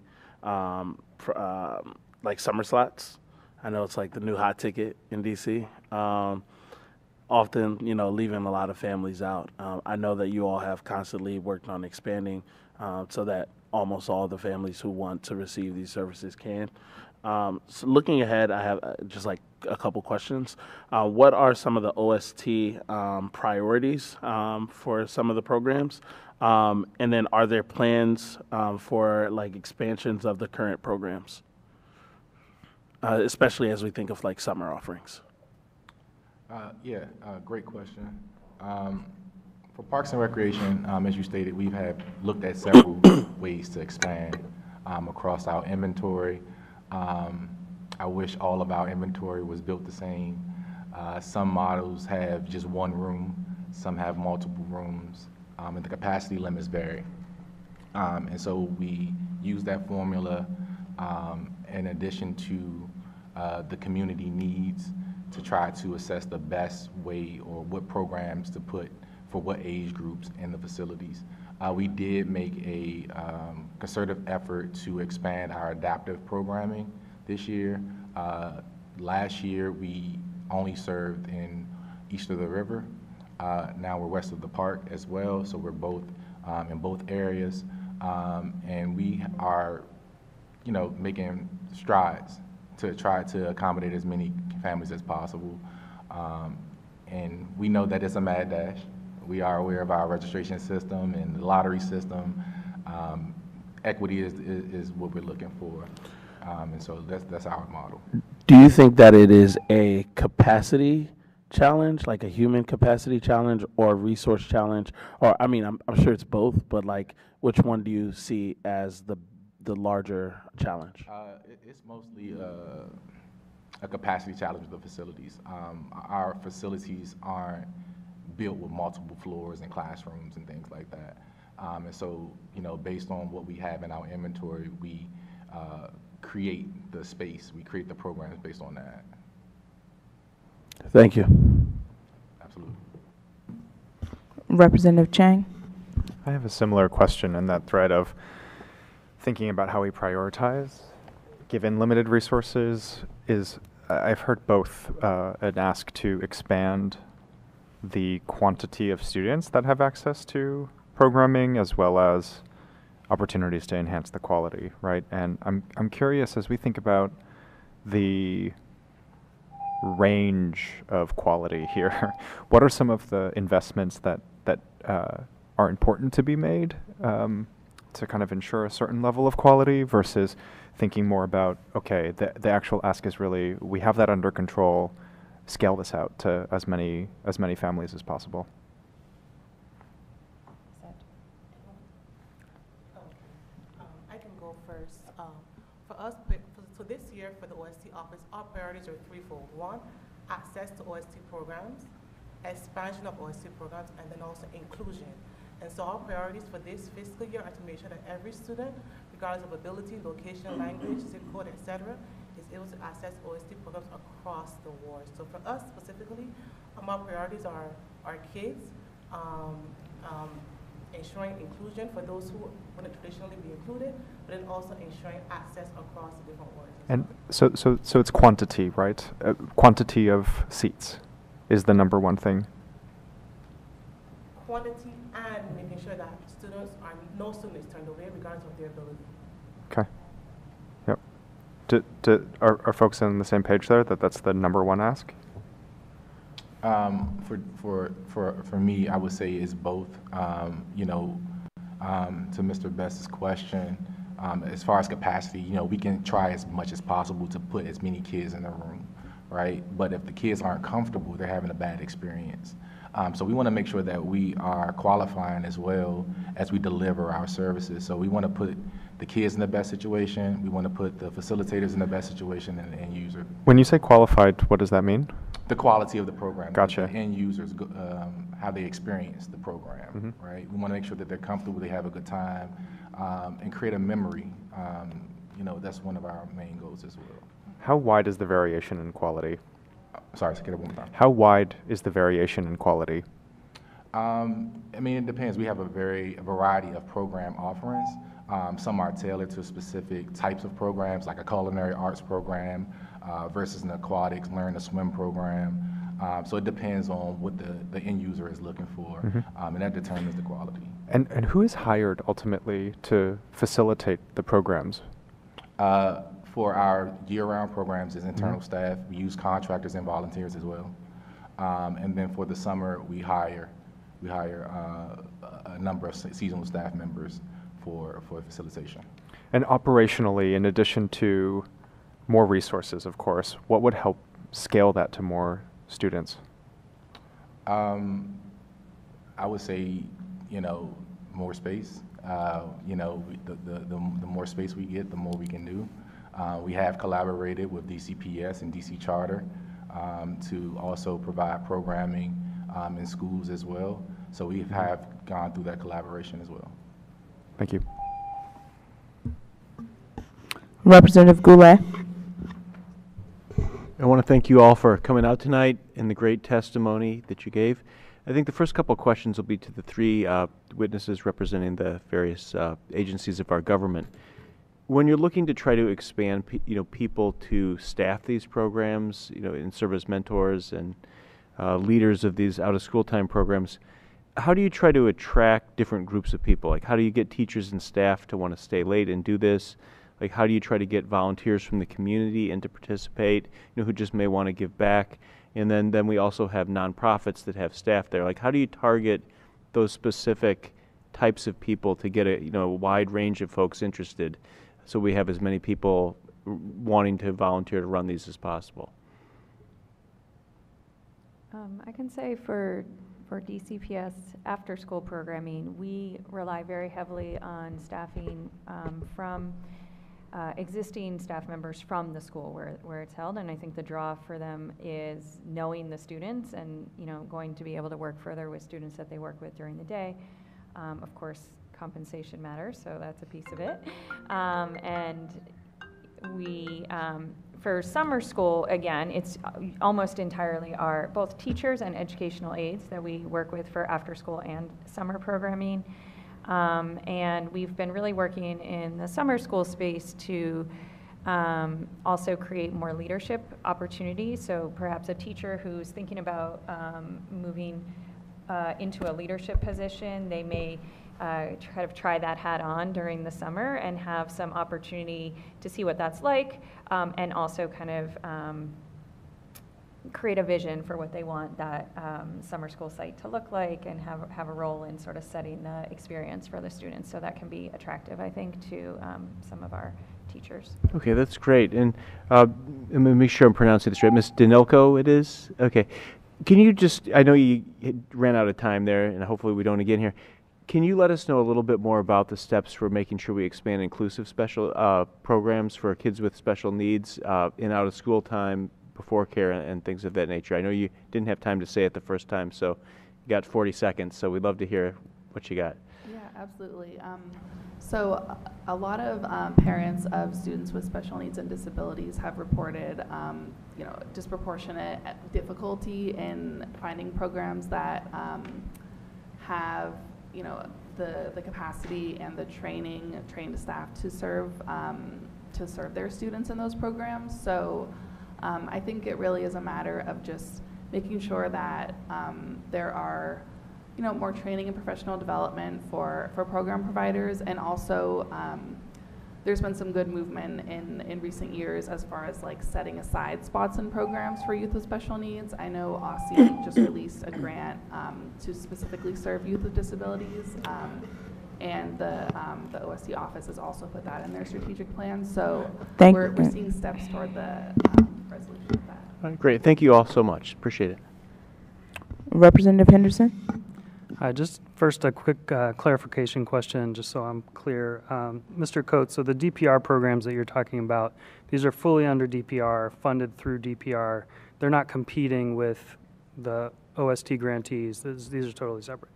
like summer slots. I know it's like the new hot ticket in DC. Often, leaving a lot of families out. I know that you all have constantly worked on expanding so that almost all the families who want to receive these services can. So looking ahead, I have just like a couple questions. What are some of the OST priorities for some of the programs? And then are there plans for like expansions of the current programs, especially as we think of like summer offerings? Great question. For Parks and Recreation, as you stated, we have looked at several ways to expand across our inventory. I wish all of our inventory was built the same. Some models have just one room, some have multiple rooms, and the capacity limits vary. And so we use that formula in addition to the community needs to try to assess the best way or what programs to put for what age groups in the facilities. We did make a concerted effort to expand our adaptive programming this year. Last year, we only served in east of the river. Now we're west of the park as well, so we're both in both areas. And we are, making strides to try to accommodate as many families as possible. And we know that it's a mad dash. We are aware of our registration system and the lottery system. Equity is what we're looking for. And so that's our model. Do you think that it is a capacity challenge, like a human capacity challenge, or a resource challenge? Or, I mean, I'm sure it's both, but like, which one do you see as the larger challenge? It's mostly a capacity challenge with the facilities. Our facilities aren't built with multiple floors and classrooms and things like that. And so, based on what we have in our inventory, we create the space, we create the programs based on that. Thank you. Absolutely. Representative Chang. I have a similar question in that thread of thinking about how we prioritize given limited resources. I've heard both an ask to expand the quantity of students that have access to programming as well as opportunities to enhance the quality, right? And I'm curious, as we think about the range of quality here, what are some of the investments that are important to be made to kind of ensure a certain level of quality versus thinking more about, okay, the actual ask is really, we have that under control, scale this out to as many families as possible. I can go first. For us, so this year for the OST office, our priorities are threefold. One, access to OST programs, expansion of OST programs, and then also inclusion. And so our priorities for this fiscal year are to make sure that every student, regardless of ability, location, language, zip code, etc., is able to access OST programs across the board. So for us specifically, our priorities are our kids, ensuring inclusion for those who wouldn't traditionally be included, but then also ensuring access across the different wards. And so it's quantity, right? Quantity of seats is the number one thing. Quantity and making sure that no student is turned away regardless of their ability. Okay. Yep. Are folks on the same page there that that's the number one ask? For me, I would say it's both. To Mr. Best's question, as far as capacity, we can try as much as possible to put as many kids in the room, right? But if the kids aren't comfortable, they're having a bad experience. So we want to make sure that we are qualifying as well as we deliver our services. So we want to put the kids in the best situation. We want to put the facilitators in the best situation and the end user. When you say qualified, what does that mean? The quality of the program. Gotcha. The end users, how they experience the program, right? We want to make sure that they're comfortable, they have a good time, and create a memory. That's one of our main goals as well. How wide is the variation in quality? Sorry, say it one more time. How wide is the variation in quality? I mean, it depends. We have a variety of program offerings. Some are tailored to specific types of programs, like a culinary arts program versus an aquatics learn to swim program. So it depends on what the end user is looking for, and that determines the quality. And who is hired ultimately to facilitate the programs? For our year-round programs is internal staff. We use contractors and volunteers as well. And then for the summer, we hire a number of seasonal staff members for facilitation. And operationally, in addition to more resources, of course, what would help scale that to more students? I would say, more space. The more space we get, the more we can do. We have collaborated with DCPS and DC Charter to also provide programming in schools as well. So we have gone through that collaboration as well. Thank you. Representative Goulet. I want to thank you all for coming out tonight and the great testimony that you gave. I think the first couple of questions will be to the three witnesses representing the various agencies of our government. When you're looking to try to expand, people to staff these programs, and serve as mentors and leaders of these out-of-school time programs, how do you try to attract different groups of people? Like, how do you get teachers and staff to want to stay late and do this? Like, how do you try to get volunteers from the community in to participate, who just may want to give back? And then we also have nonprofits that have staff there. Like, how do you target those specific types of people to get a wide range of folks interested, so we have as many people wanting to volunteer to run these as possible? I can say for DCPS after-school programming, we rely very heavily on staffing from existing staff members from the school where it's held, and I think the draw for them is knowing the students and going to be able to work further with students that they work with during the day. Of course, compensation matters, so that's a piece of it. And we, for summer school, again, it's almost entirely our both teachers and educational aides that we work with for after school and summer programming. And we've been really working in the summer school space to also create more leadership opportunities. So perhaps a teacher who's thinking about moving into a leadership position, they may kind of try that hat on during the summer and have some opportunity to see what that's like, and also kind of create a vision for what they want that summer school site to look like, and have a role in sort of setting the experience for the students. So that can be attractive, I think, to some of our teachers. Okay, that's great. And let me make sure I'm pronouncing this right. Ms. Danilko, it is? Okay. Can you just, I know you ran out of time there, and hopefully we don't again here. Can you let us know a little bit more about the steps for making sure we expand inclusive special programs for kids with special needs in out-of-school time, before care, and things of that nature? I know you didn't have time to say it the first time, so you got 40 seconds, so we'd love to hear what you got. Yeah, absolutely. So a lot of parents of students with special needs and disabilities have reported disproportionate difficulty in finding programs that have the capacity and the trained staff to serve their students in those programs. So I think it really is a matter of just making sure that there are more training and professional development for program providers, and also there's been some good movement in recent years as far as like setting aside spots in programs for youth with special needs. I know OSSI just released a grant to specifically serve youth with disabilities, and the OSC office has also put that in their strategic plan. So we're seeing steps toward the resolution of that. All right, great. Thank you all so much. Appreciate it. Representative Henderson. Just first a quick clarification question, just so I'm clear. Mr. Coates, so the DPR programs that you're talking about, these are fully under DPR, funded through DPR. They're not competing with the OST grantees. These are totally separate.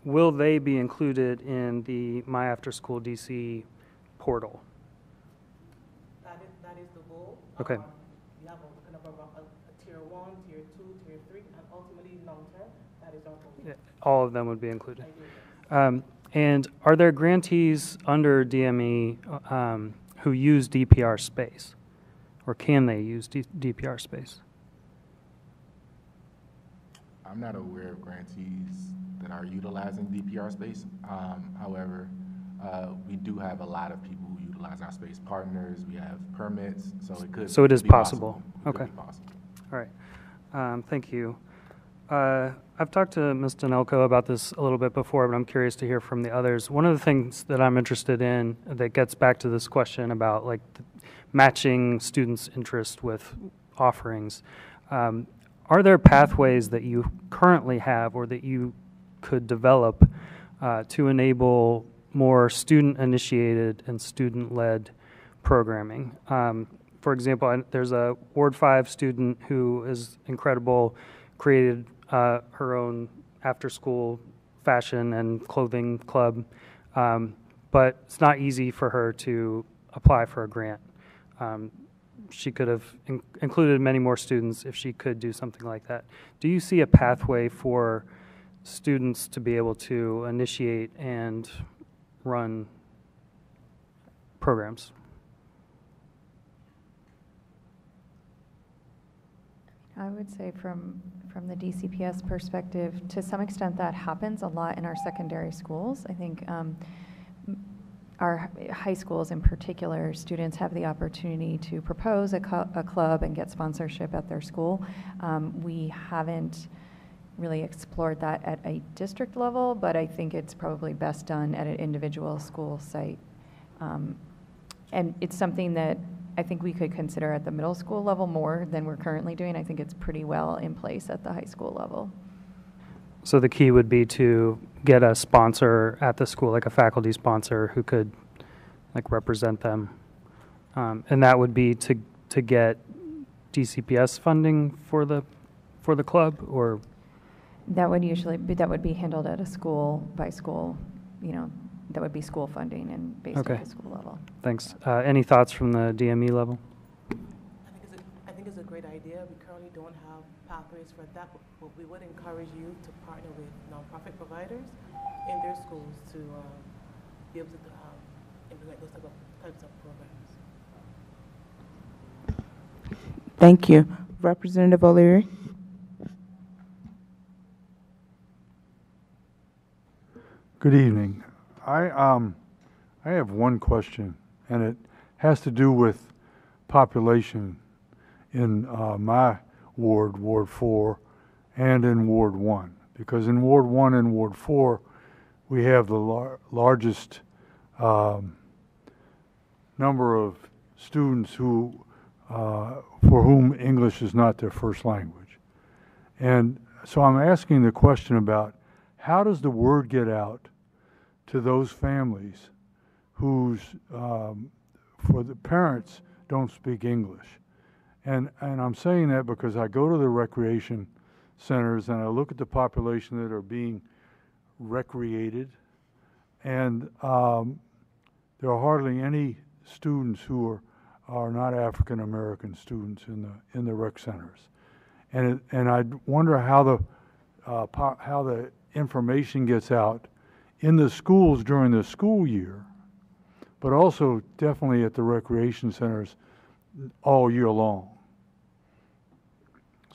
Will they be included in the My After School DC portal? That is the goal. Okay. We have a kind of a tier 1 All of them would be included. And are there grantees under DME who use DPR space? Or can they use DPR space? I'm not aware of grantees that are utilizing DPR space. However, we do have a lot of people who utilize our space partners. We have permits, so it could. So it is be possible. It could Okay. be possible. All right. Thank you. I've talked to Ms. Danelko about this a little bit before, but I'm curious to hear from the others. One of the things that I'm interested in that gets back to this question about like matching students' interest with offerings. Are there pathways that you currently have or that you could develop to enable more student-initiated and student-led programming? For example, there's a Ward 5 student who is incredible, created her own after-school fashion and clothing club, but it's not easy for her to apply for a grant. She could have included many more students if she could do something like that. Do you see a pathway for students to be able to initiate and run programs? I would say from the DCPS perspective, to some extent that happens a lot in our secondary schools. I think our high schools in particular, students have the opportunity to propose a club and get sponsorship at their school. We haven't really explored that at a district level, but I think it's probably best done at an individual school site. And it's something that I think we could consider at the middle school level more than we're currently doing. I think it's pretty well in place at the high school level. So the key would be to get a sponsor at the school, like a faculty sponsor who could like represent them. And that would be to get DCPS funding for the club, or? That would usually be handled at a school by school, that would be school funding and based Okay. at the school level. Thanks. Any thoughts from the DME level? I think it's a great idea. We currently don't have pathways for that, but we would encourage you to partner with nonprofit providers in their schools to be able to implement those types of programs. Thank you. Representative O'Leary. Good evening. I have one question, and it has to do with population in my ward, Ward 4, and in Ward 1. Because in Ward 1 and Ward 4, we have the largest number of students who, for whom English is not their first language. And so I'm asking the question about how does the word get out to those families whose, for the parents, don't speak English. And I'm saying that because I go to the recreation centers and I look at the population that are being recreated, and there are hardly any students who are not African American students in the rec centers. And I wonder how the information gets out in the schools during the school year, but also definitely at the recreation centers all year long.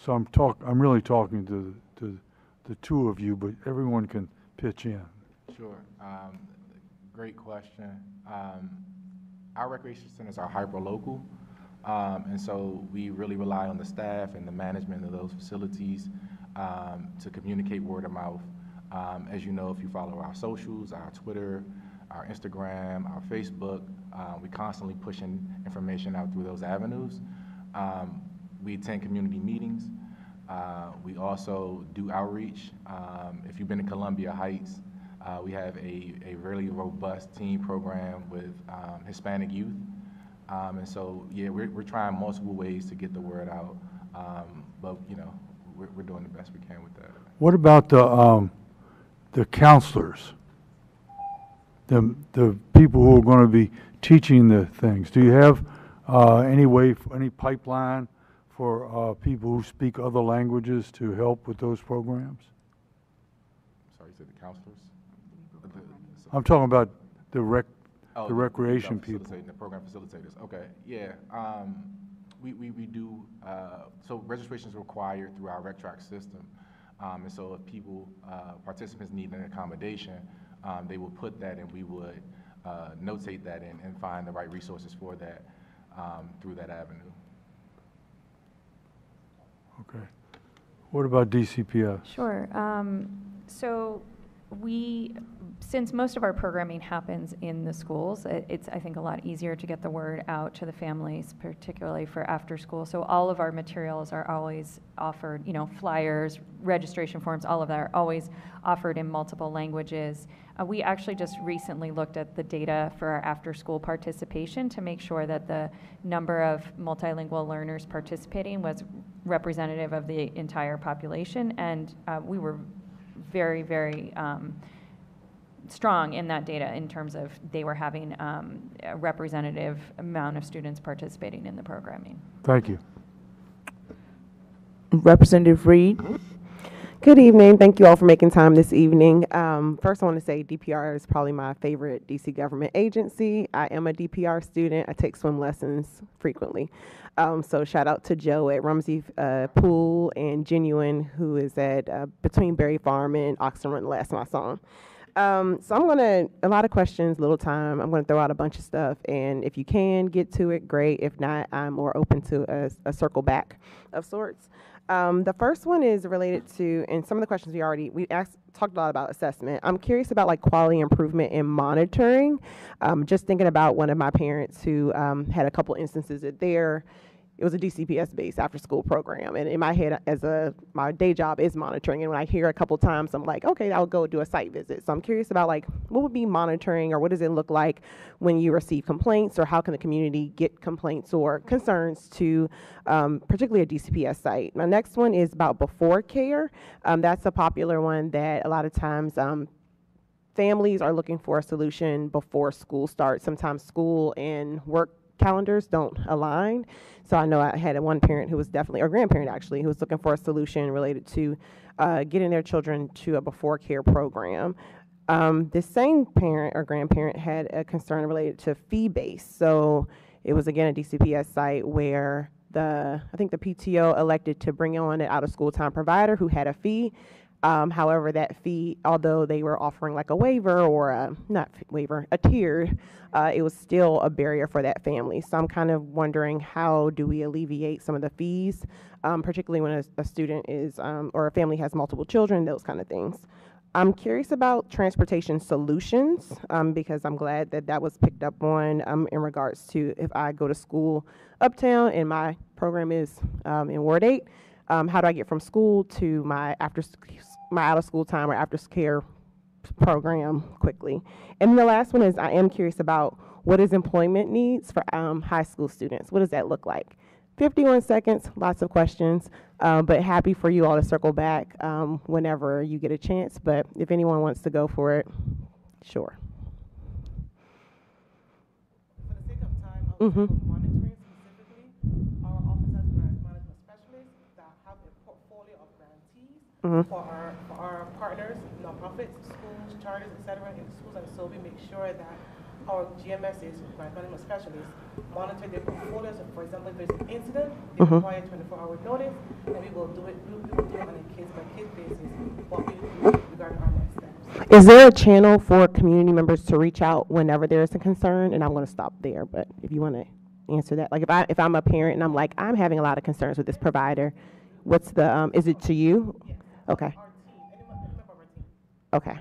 So I'm really talking to the two of you, but everyone can pitch in. Sure. Great question. Our recreation centers are hyper-local, and so we really rely on the staff and the management of those facilities to communicate word of mouth. As you know, if you follow our socials, our Twitter, our Instagram, our Facebook, we constantly pushing information out through those avenues. We attend community meetings. We also do outreach. If you've been to Columbia Heights, we have a really robust teen program with Hispanic youth. And so, yeah, we're trying multiple ways to get the word out. But, we're doing the best we can with that. What about the counselors, the people who are going to be teaching the things? Do you have any pipeline for people who speak other languages to help with those programs? you say the counselors? I'm talking about the Oh, the recreation people. The program facilitators. Okay, yeah. We do, so registration is required through our rec track system. And so if people, participants need an accommodation, they will put that and we would notate that and find the right resources for that through that avenue. Okay. What about DCPS? Sure. So since most of our programming happens in the schools, it's, I think, a lot easier to get the word out to the families, particularly for after school. So all of our materials are always offered, flyers, registration forms, all of that are always offered in multiple languages. We actually just recently looked at the data for our after-school participation to make sure that the number of multilingual learners participating was representative of the entire population, and we were very, very strong in that data in terms of they were having a representative amount of students participating in the programming. Thank you. Representative Reed. Good evening. Thank you all for making time this evening. First, I want to say DPR is probably my favorite DC government agency. I am a DPR student. I take swim lessons frequently. So shout out to Joe at Rumsey Pool and Genuine, who is at between Berry Farm and Oxen Run, the last time I saw him. So I'm going to, a lot of questions, little time. I'm going to throw out a bunch of stuff. And if you can get to it, great. If not, I'm more open to a circle back of sorts. The first one is related to, and some of the questions we talked a lot about assessment. I'm curious about like quality improvement in monitoring. Just thinking about one of my parents who had a couple instances at it was a DCPS-based after-school program, and in my head, my day job is monitoring, and when I hear a couple times, I'm like, okay, I'll go do a site visit. So I'm curious about like, what would be monitoring, or what does it look like when you receive complaints, or how can the community get complaints or concerns to particularly a DCPS site? My next one is about before care. That's a popular one that a lot of times families are looking for a solution before school starts. Sometimes school and work calendars don't align. So I know I had one parent who was definitely, or grandparent actually, who was looking for a solution related to getting their children to a before care program. This same parent or grandparent had a concern related to fee-based. So it was again a DCPS site where I think the PTO elected to bring on an out-of-school time provider who had a fee. However, that fee, although they were offering like a waiver or a tiered, it was still a barrier for that family. So I'm kind of wondering, how do we alleviate some of the fees, particularly when a student is, or a family has multiple children, those kind of things. I'm curious about transportation solutions, because I'm glad that was picked up on in regards to if I go to school uptown and my program is in Ward 8, how do I get from school to my out-of-school time or after-care program quickly? And the last one is, I am curious about what is employment needs for high school students. What does that look like? 51 seconds, lots of questions, but happy for you all to circle back whenever you get a chance. But if anyone wants to go for it, sure. For the sake of time, I'll monitoring specifically. Our office has grant management specialists that have a portfolio of grantees for our partners, nonprofits, schools, charters, etc. in schools, and so we make sure that our GMSs, grant management specialists, monitor their portfolios. For example, if there's an incident, they require 24-hour notice, and we will do it on a case-by-case basis, what we do regarding our next steps. Is there a channel for community members to reach out whenever there is a concern? And I'm going to stop there, but if you want to answer that. Like if I'm a parent and I'm like, I'm having a lot of concerns with this provider, what's the, is it to you? Yes. Okay. Our team, any member of our team. Okay.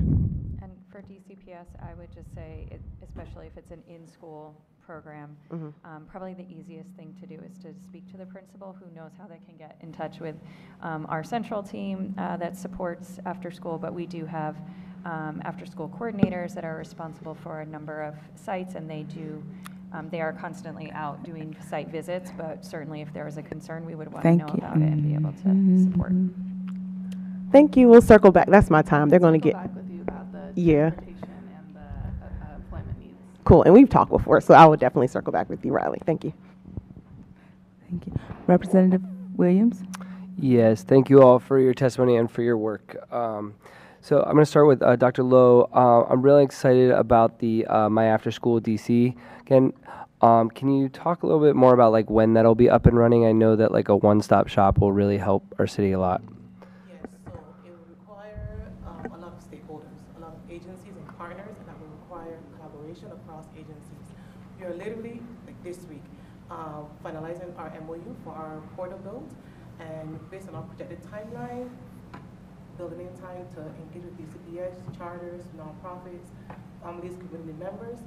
And for DCPS, I would just say, especially if it's an in-school program, probably the easiest thing to do is to speak to the principal, who knows how they can get in touch with our central team that supports after school, but we do have after-school coordinators that are responsible for a number of sites, and they are constantly out doing site visits, but certainly if there was a concern, we would want to know about it and be able to support. Thank you. We'll circle back. That's my time. They're going to get back with you about the transportation and the employment needs. Cool. And we've talked before, so I will definitely circle back with you, Riley. Thank you. Thank you. Representative Williams. Yes, thank you all for your testimony and for your work. So I'm going to start with Dr. Lowe. I'm really excited about the My After School DC. Again, can you talk a little bit more about like when that'll be up and running? I know that like a one-stop shop will really help our city a lot. Yes, so it will require a lot of stakeholders, a lot of agencies and partners, and that will require collaboration across agencies. We are literally, like this week, finalizing our MOU for our portal build, and based on our projected timeline, building in time to engage with DCPS, charters, nonprofits, families, community members.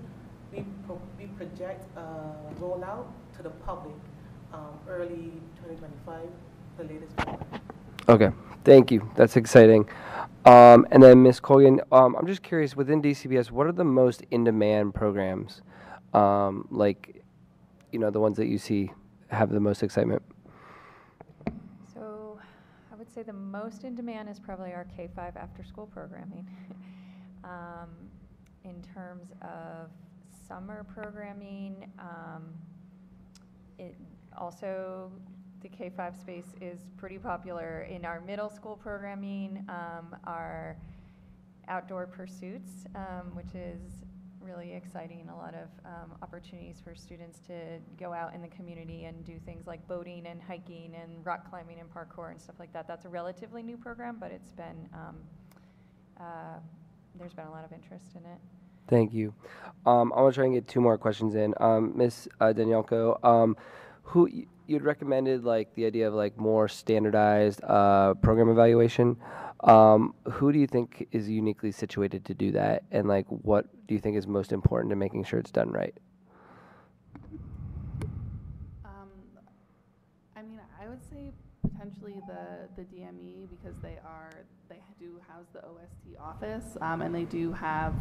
We project a rollout to the public early 2025, the latest February. Okay, thank you. That's exciting. And then Ms. Colgan, I'm just curious, within DCPS, what are the most in-demand programs? Like, you know, the ones that you see have the most excitement? So I would say the most in demand is probably our K-5 after-school programming. In terms of summer programming, it also the K-5 space is pretty popular. In our middle school programming, our outdoor pursuits, which is really exciting, a lot of opportunities for students to go out in the community and do things like boating and hiking and rock climbing and parkour and stuff like that. That's a relatively new program, but it's been, there's been a lot of interest in it. Thank you. I want to try and get two more questions in. Ms. Danielko, who you'd recommended like the idea of like more standardized program evaluation. Who do you think is uniquely situated to do that, and like what do you think is most important to making sure it's done right? I mean, I would say potentially the DME, because they do house the OST office, and they do have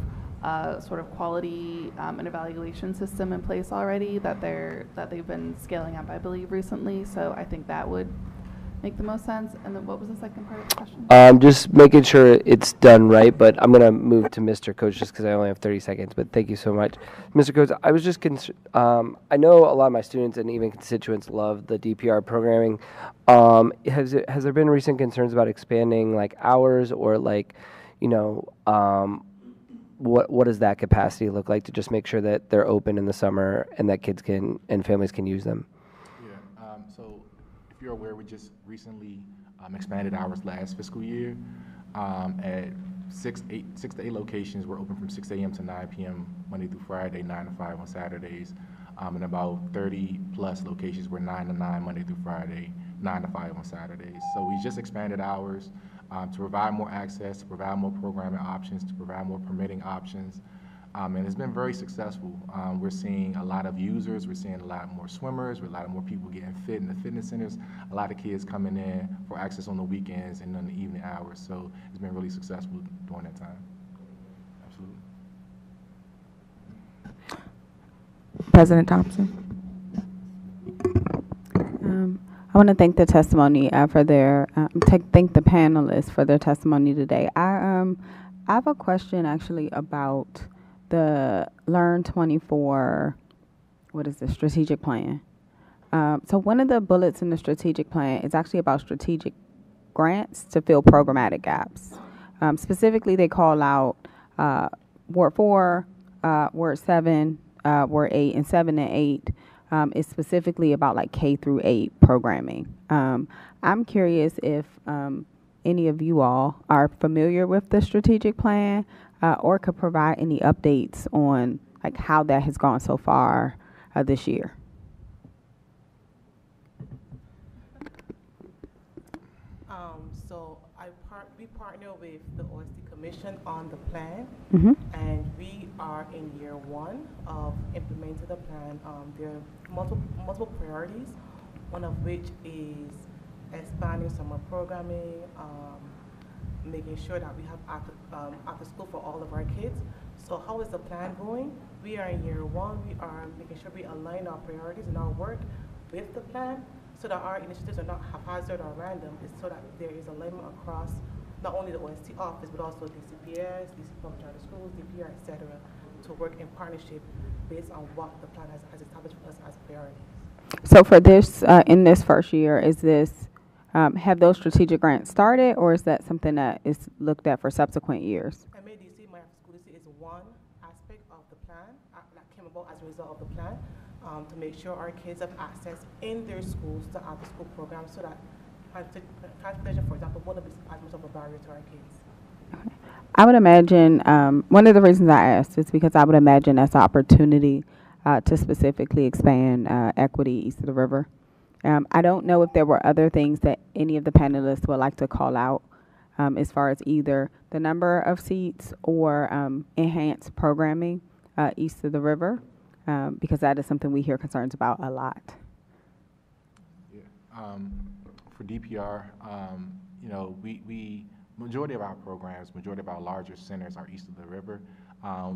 a sort of quality and evaluation system in place already that they've been scaling up, I believe, recently. So I think that would make the most sense. And then what was the second part of the question? Just making sure it's done right, but I'm going to move to Mr. Coach just because I only have 30 seconds, but thank you so much. Mr. Coach, I was just I know a lot of my students and even constituents love the DPR programming. Has there been recent concerns about expanding like hours or like, you know, what does that capacity look like to just make sure that they're open in the summer and that kids can and families can use them? Yeah, so if you're aware, we just recently expanded hours last fiscal year. At 6 to 8 locations, we're open from 6 a.m. to 9 p.m. Monday through Friday, 9 to 5 on Saturdays. And about 30 plus locations, we're 9 to 9 Monday through Friday, 9 to 5 on Saturdays. So we just expanded hours to provide more access, to provide more programming options, to provide more permitting options. And it's been very successful. We're seeing a lot of users, we're seeing a lot more swimmers, a lot of more people getting fit in the fitness centers, a lot of kids coming in for access on the weekends and on the evening hours. So it's been really successful during that time. Absolutely. President Thompson. I want to thank the testimony for their, thank the panelists for their testimony today. I have a question actually about the Learn 24, what is the strategic plan? So one of the bullets in the strategic plan is actually about strategic grants to fill programmatic gaps. Specifically, they call out Ward 4, Ward 7, Ward 8, and 7 and 8 is specifically about like K through 8 programming. I'm curious if any of you all are familiar with the strategic plan or could provide any updates on like how that has gone so far this year. So we partner with the OST Commission on the plan, and we are in year 1 of implementing the plan. There are multiple priorities, one of which is expanding summer programming, making sure that we have after school for all of our kids. So how is the plan going? We are in year 1. We are making sure we align our priorities and our work with the plan so that our initiatives are not haphazard or random. It's so that there is alignment across not only the OST office, but also DCPS, DC Public Charter Schools, DPR, etc., to work in partnership based on what the plan has established for us as priorities. So for this, in this first year, is this Have those strategic grants started, or is that something that is looked at for subsequent years? MADC, My After School DC, is one aspect of the plan that came about as a result of the plan to make sure our kids have access in their schools to after-school programs so that transportation, for example, won't be as much of a barrier to our kids. I would imagine, one of the reasons I asked is because I would imagine that's an opportunity to specifically expand equity east of the river. I don't know if there were other things that any of the panelists would like to call out as far as either the number of seats or enhanced programming east of the river, because that is something we hear concerns about a lot. Yeah. For DPR, you know, majority of our programs, majority of our larger centers are east of the river,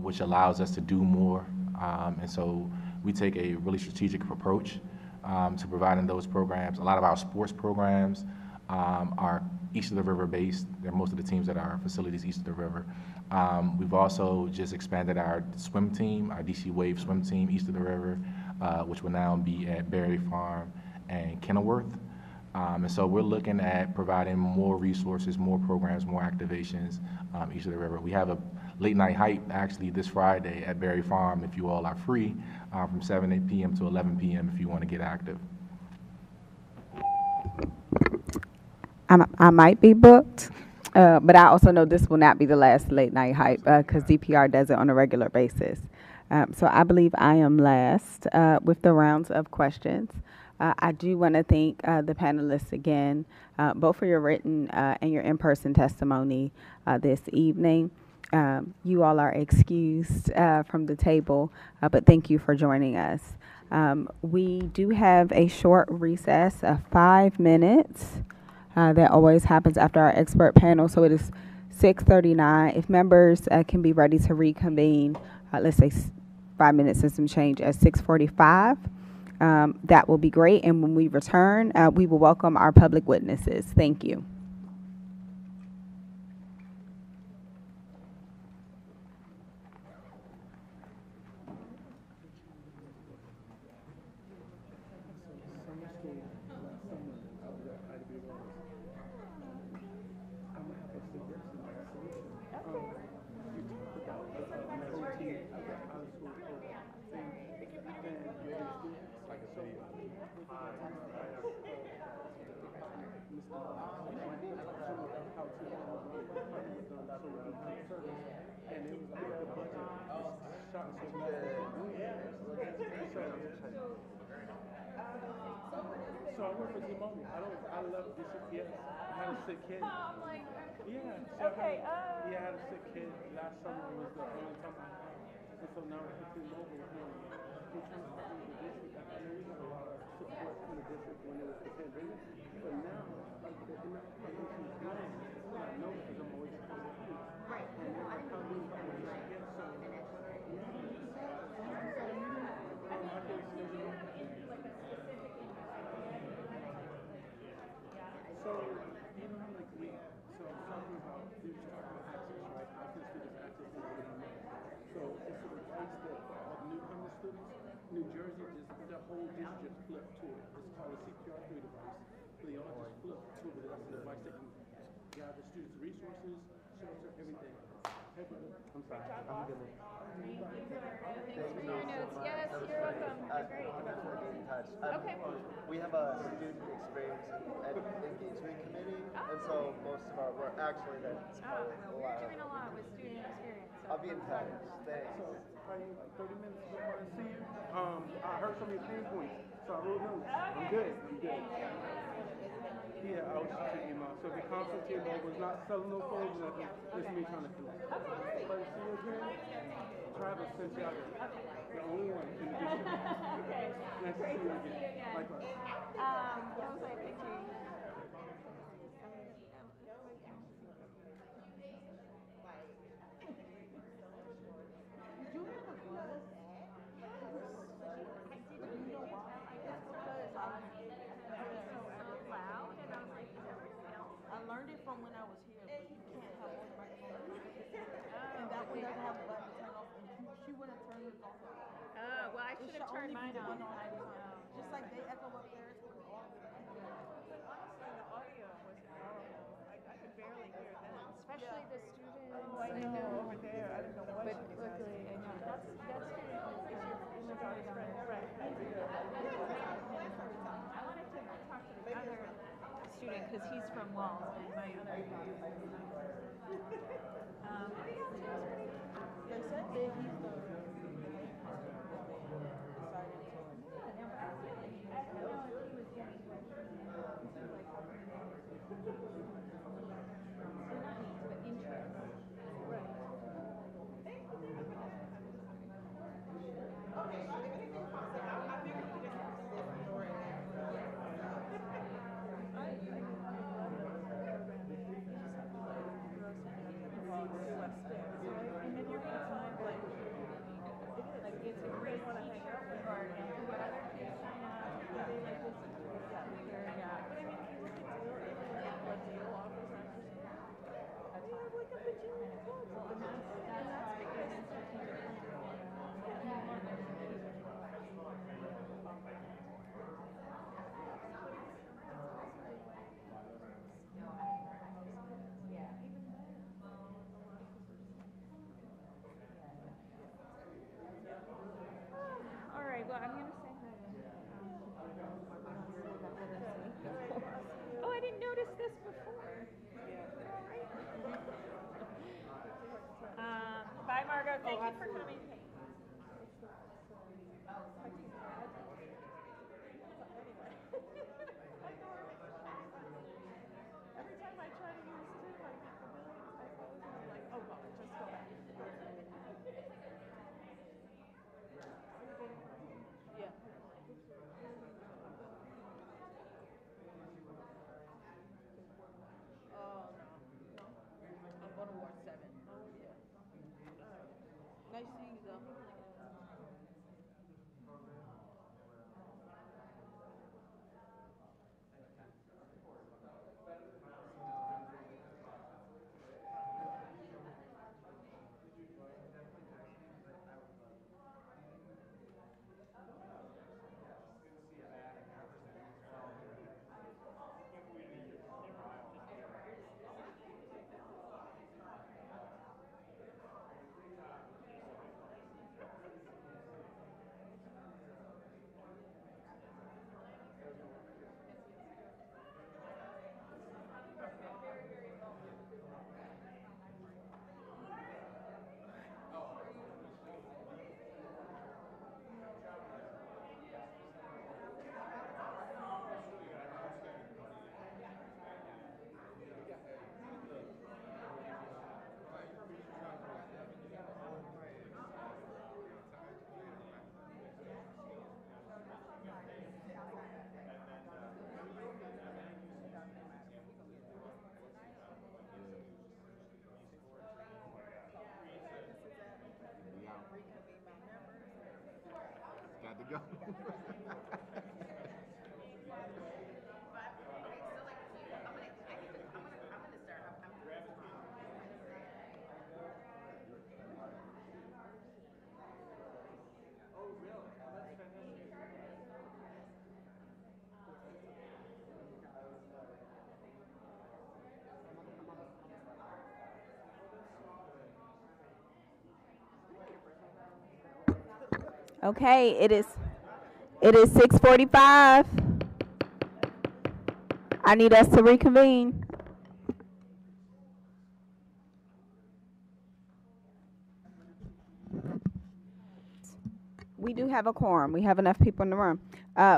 which allows us to do more. And so we take a really strategic approach to providing those programs. A lot of our sports programs are east of the river based. They're most of the teams that are facilities east of the river. We've also just expanded our swim team, our DC Wave swim team east of the river, which will now be at Berry Farm and Kenilworth. And so we're looking at providing more resources, more programs, more activations east of the river. We have a late night hype actually this Friday at Berry Farm if you all are free from 7 p.m. to 11 p.m. if you want to get active. I might be booked, but I also know this will not be the last late night hype because DPR does it on a regular basis. So I believe I am last with the rounds of questions. I do want to thank the panelists again, both for your written and your in-person testimony this evening. You all are excused from the table, but thank you for joining us. We do have a short recess of 5 minutes. That always happens after our expert panel, so it is 6:39. If members can be ready to reconvene, let's say 5 minutes and some change at 6:45, that will be great. And when we return, we will welcome our public witnesses. Thank you. So I work for T-Mobile. I love DCPS. I had a sick kid. Oh, I'm like, yeah. So okay. I had a sick kid. Last summer was the only time I had. And so now with T-Mobile, we're trying to partner with the district. I know we had a lot of support from the district when it was the pandemic, but now, like, the partnership is growing. I know because I'm always at home. Right. And then I come in with DCPS. So, So, you know how, like, so I'm talking about, you were talking about access, right? How can students access the internet? So, it's the case that newcomer students, New Jersey, just the whole district flipped to it. It's called a CPR3 device. They all just flip to it. That's a device that can gather students' resources, shelter, everything. I'm sorry. I'm good. Thanks for your notes. Yes, you're welcome. Great. Okay. We have a student experience and engagement committee, and so most of our work actually that's We're doing a lot with student experience. So. I'll be in touch. Thanks. So, are you 30 minutes before I see you? I heard some of your pain points, so I wrote notes. I'm good. Yeah, I was just checking them out. So if your constant T-Mobile was not selling no phones, it's me trying to connect. But see you again? Travis sent you out there. The only one in the district. Okay. Nice to see you again. Likewise. What was I thinking? I learned it from when I was here, but you can't have one microphone. And that one doesn't have a button to turn off. And she wouldn't turn hers off. Oh, well, I should have turned mine on. Just like they echo up theirs, but all of it. because he's from Walls, and my other boss. They said that he's the All right, well, I'm going to say oh, I didn't notice this before. Bye, Margot. Thank you for coming. Every time I try to use Zoom, I make a million typos, and I'm like, oh, God, just go back. Yeah. Oh, no. I'm going to Ward 7. Oh, yeah. All right. Nice seeing you, though. Got to go. Okay, it is 6:45. I need us to reconvene. We do have a quorum. We have enough people in the room.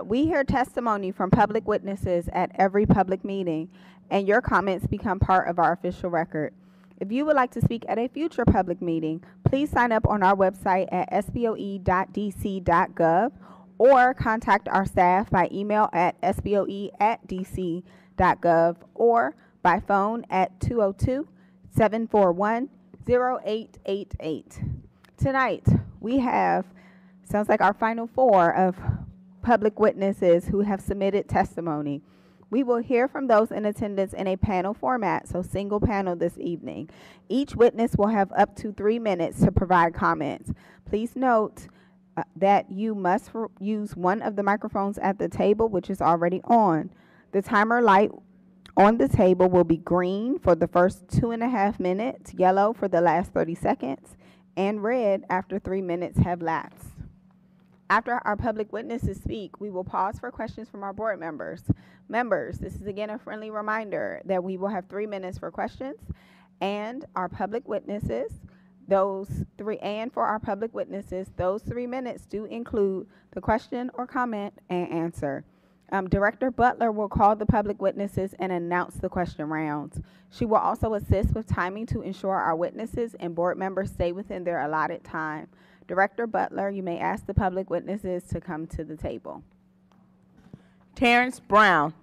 We hear testimony from public witnesses at every public meeting, and your comments become part of our official record. If you would like to speak at a future public meeting, please sign up on our website at sboe.dc.gov or contact our staff by email at sboe@dc.gov or by phone at 202-741-0888. Tonight, we have, sounds like our final four of public witnesses who have submitted testimony. We will hear from those in attendance in a panel format, so single panel this evening. Each witness will have up to 3 minutes to provide comments. Please note that you must use one of the microphones at the table, which is already on. The timer light on the table will be green for the first 2.5 minutes, yellow for the last 30 seconds, and red after 3 minutes have lapsed. After our public witnesses speak, we will pause for questions from our board members. Members, this is again a friendly reminder that we will have 3 minutes for questions, and our public witnesses, those 3 minutes do include the question or comment and answer. Director Butler will call the public witnesses and announce the question rounds. She will also assist with timing to ensure our witnesses and board members stay within their allotted time. Director Butler, you may ask the public witnesses to come to the table. Terrence Brown.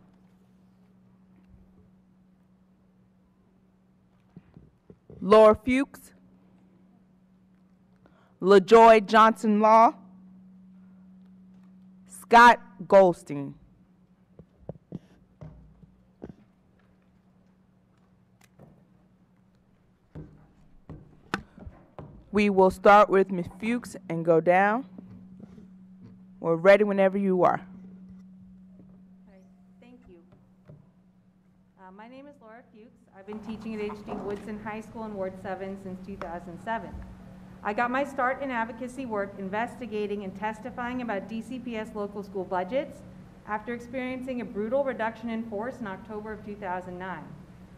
Laura Fuchs. LaJoy Johnson Law. Scott Goldstein. We will start with Ms. Fuchs and go down. We're ready whenever you are. Okay, thank you. My name is Laura Fuchs. I've been teaching at H.D. Woodson High School in Ward 7 since 2007. I got my start in advocacy work investigating and testifying about DCPS local school budgets after experiencing a brutal reduction in force in October of 2009.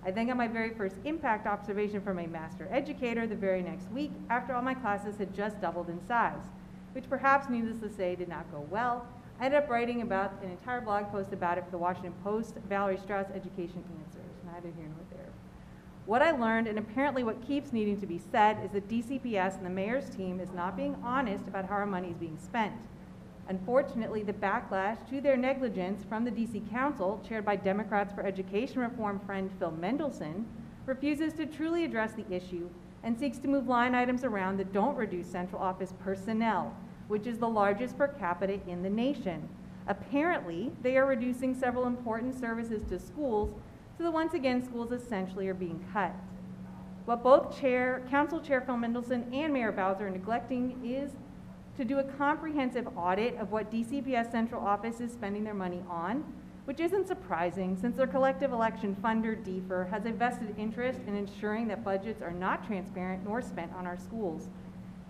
I then got my very first impact observation from a master educator the very next week after all my classes had just doubled in size, which perhaps, needless to say, did not go well. I ended up writing about an entire blog post about it for the Washington Post, Valerie Strauss Education Answers, neither here nor there. What I learned, and apparently what keeps needing to be said, is that DCPS and the mayor's team is not being honest about how our money is being spent. Unfortunately, the backlash to their negligence from the DC Council, chaired by Democrats for Education Reform friend Phil Mendelson, refuses to truly address the issue and seeks to move line items around that don't reduce central office personnel, which is the largest per capita in the nation. Apparently, they are reducing several important services to schools, so that once again, schools essentially are being cut. What both Council Chair Phil Mendelson and Mayor Bowser are neglecting is to do a comprehensive audit of what DCPS central office is spending their money on, which isn't surprising since their collective election funder, DFER, has a vested interest in ensuring that budgets are not transparent nor spent on our schools.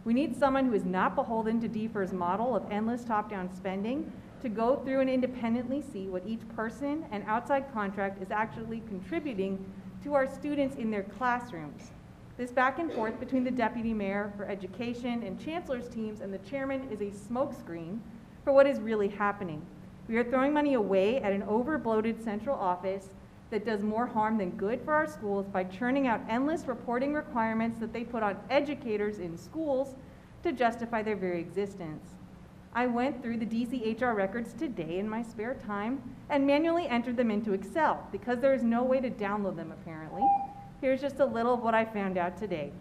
We need someone who is not beholden to DFER's model of endless top-down spending to go through and independently see what each person and outside contract is actually contributing to our students in their classrooms. This back and forth between the Deputy Mayor for Education and Chancellor's teams and the Chairman is a smokescreen for what is really happening. We are throwing money away at an over-bloated central office that does more harm than good for our schools by churning out endless reporting requirements that they put on educators in schools to justify their very existence. I went through the DC HR records today in my spare time and manually entered them into Excel because there is no way to download them apparently. Here's just a little of what I found out today.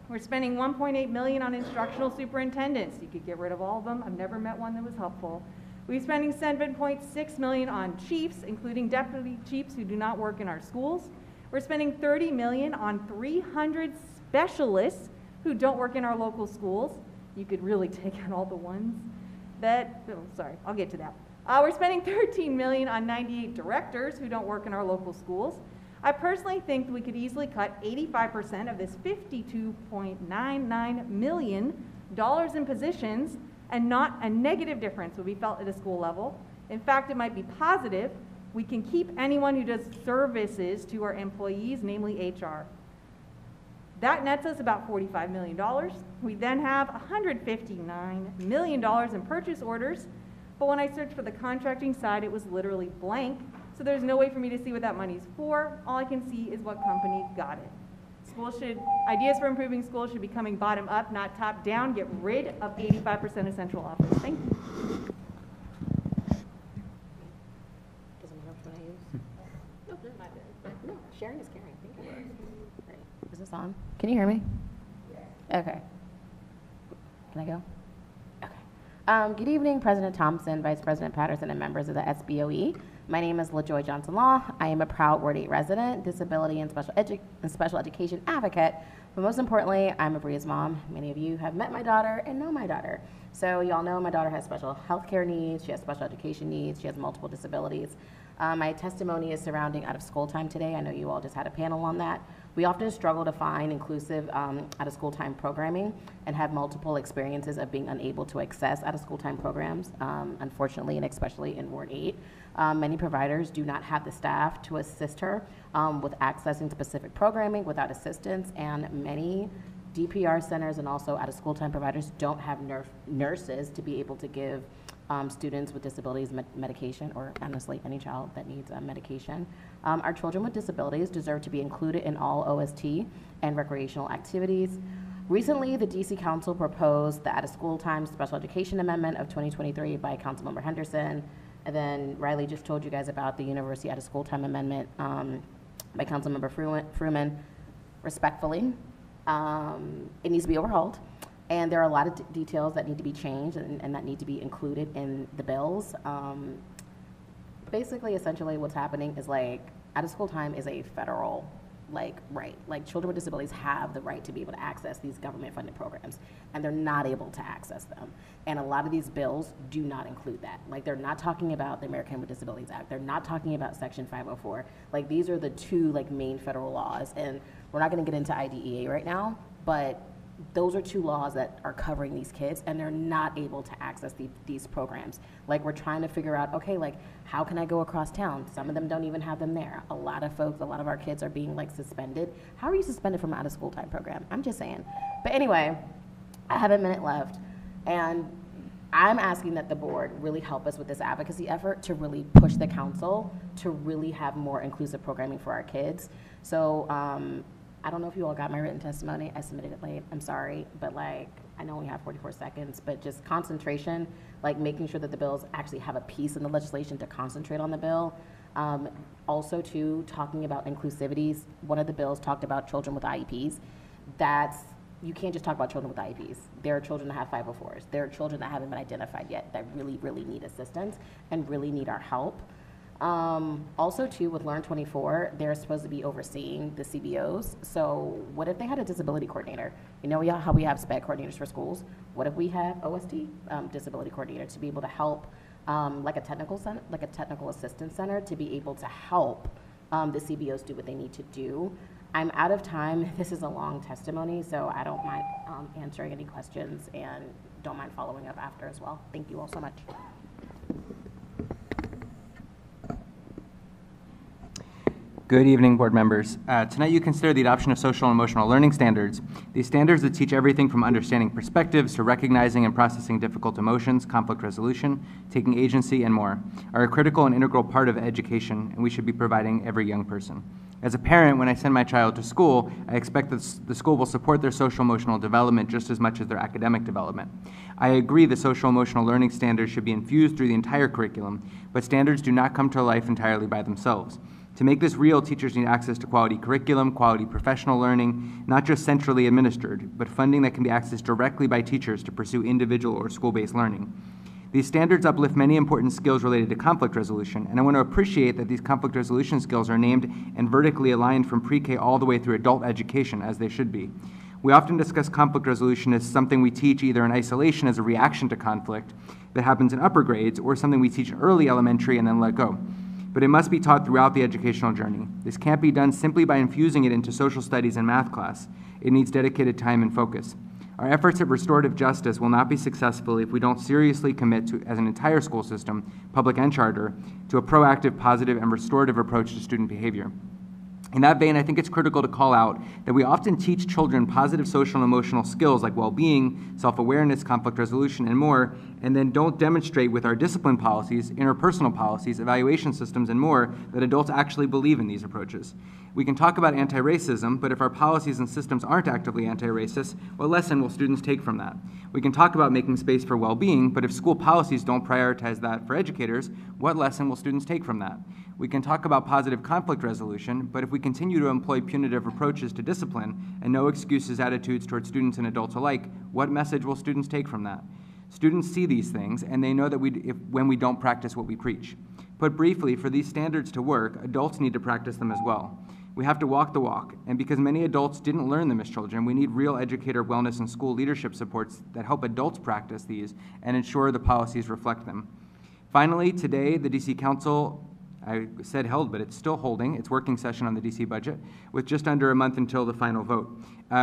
We're spending $1.8 million on instructional superintendents. You could get rid of all of them. I've never met one that was helpful. We're spending $7.6 million on chiefs, including deputy chiefs who do not work in our schools. We're spending $30 million on 300 specialists who don't work in our local schools. You could really take out all the ones that, sorry, I'll get to that. We're spending $13 million on 98 directors who don't work in our local schools. I personally think that we could easily cut 85% of this $52.99 million in positions, and not a negative difference would be felt at a school level. In fact, it might be positive. We can keep anyone who does services to our employees, namely HR. That nets us about $45 million. We then have $159 million in purchase orders, but when I searched for the contracting side, it was literally blank. So there's no way for me to see what that money's for. All I can see is what company got it. Ideas for improving schools should be coming bottom up, not top down. Get rid of 85% of central office. Thank you. Doesn't matter which one I use. No, my bad. No, sharing is caring. Thank you. Right. Is this on? Can you hear me? Okay. Can I go? Okay. Good evening, President Thompson, Vice President Patterson, and members of the SBOE. My name is LaJoy Johnson Law. I am a proud Ward 8 resident, disability and special education advocate, but most importantly, I'm a Bria's mom. Many of you have met my daughter and know my daughter. So y'all know my daughter has special health care needs, she has special education needs, she has multiple disabilities. My testimony is surrounding out of school time today. I know you all just had a panel on that. We often struggle to find inclusive out-of-school time programming and have multiple experiences of being unable to access out-of-school time programs, unfortunately, and especially in Ward 8. Many providers do not have the staff to assist her with accessing specific programming without assistance, and many DPR centers and also out-of-school time providers don't have nurses to be able to give students with disabilities medication, or honestly any child that needs medication. Our children with disabilities deserve to be included in all OST and recreational activities. Recently, the DC Council proposed the out-of-school time special education amendment of 2023 by Councilmember Henderson. And then Riley just told you guys about the University out-of-school time amendment by Councilmember Fruman. Respectfully, it needs to be overhauled. And there are a lot of details that need to be changed and that need to be included in the bills. Basically, essentially what's happening is like out-of-school time is a federal right. Like children with disabilities have the right to be able to access these government funded programs, and they're not able to access them. And a lot of these bills do not include that. Like they're not talking about the American with Disabilities Act. They're not talking about Section 504. Like these are the two like main federal laws, and we're not gonna get into IDEA right now, but those are two laws that are covering these kids, and they're not able to access these programs. Like we're trying to figure out, okay, like how can I go across town? Some of them don't even have them there. A lot of our kids are being like suspended. How are you suspended from an out-of-school time program? I'm just saying. But anyway, I have a minute left, and I'm asking that the board really help us with this advocacy effort to really push the council to really have more inclusive programming for our kids. So I don't know if you all got my written testimony. I submitted it late. I'm sorry, but like I know we have 44 seconds, but just concentration, like making sure that the bills actually have a piece in the legislation to concentrate on the bill. Also, too, talking about inclusivities. One of the bills talked about children with IEPs. You can't just talk about children with IEPs. There are children that have 504s. There are children that haven't been identified yet that really, really need assistance and really need our help. Also, too, with Learn 24, they're supposed to be overseeing the CBOs. So what if they had a disability coordinator? You know how we have SPED coordinators for schools? What if we have OST disability coordinator to be able to help, like a technical assistance center to be able to help the CBOs do what they need to do? I'm out of time. This is a long testimony, so I don't mind answering any questions and don't mind following up after as well. Thank you all so much. Good evening, board members. Tonight you consider the adoption of social and emotional learning standards. These standards that teach everything from understanding perspectives to recognizing and processing difficult emotions, conflict resolution, taking agency, and more, are a critical and integral part of education, and we should be providing every young person. As a parent, when I send my child to school, I expect that the school will support their social-emotional development just as much as their academic development. I agree the social-emotional learning standards should be infused through the entire curriculum, but standards do not come to life entirely by themselves. To make this real, teachers need access to quality curriculum, quality professional learning, not just centrally administered, but funding that can be accessed directly by teachers to pursue individual or school-based learning. These standards uplift many important skills related to conflict resolution, and I want to appreciate that these conflict resolution skills are named and vertically aligned from pre-K all the way through adult education, as they should be. We often discuss conflict resolution as something we teach either in isolation as a reaction to conflict that happens in upper grades, or something we teach in early elementary and then let go. But it must be taught throughout the educational journey. This can't be done simply by infusing it into social studies and math class. It needs dedicated time and focus. Our efforts at restorative justice will not be successful if we don't seriously commit to, as an entire school system, public and charter, to a proactive, positive, and restorative approach to student behavior. In that vein, I think it's critical to call out that we often teach children positive social and emotional skills like well-being, self-awareness, conflict resolution, and more, and then don't demonstrate with our discipline policies, interpersonal policies, evaluation systems, and more that adults actually believe in these approaches. We can talk about anti-racism, but if our policies and systems aren't actively anti-racist, what lesson will students take from that? We can talk about making space for well-being, but if school policies don't prioritize that for educators, what lesson will students take from that? We can talk about positive conflict resolution, but if we continue to employ punitive approaches to discipline and no excuses attitudes towards students and adults alike, what message will students take from that? Students see these things, and they know that when we don't practice what we preach. Put briefly, for these standards to work, adults need to practice them as well. We have to walk the walk, and because many adults didn't learn them as children, we need real educator wellness and school leadership supports that help adults practice these and ensure the policies reflect them. Finally, today, the DC Council I said held, but it's still holding its working session on the DC budget with just under a month until the final vote.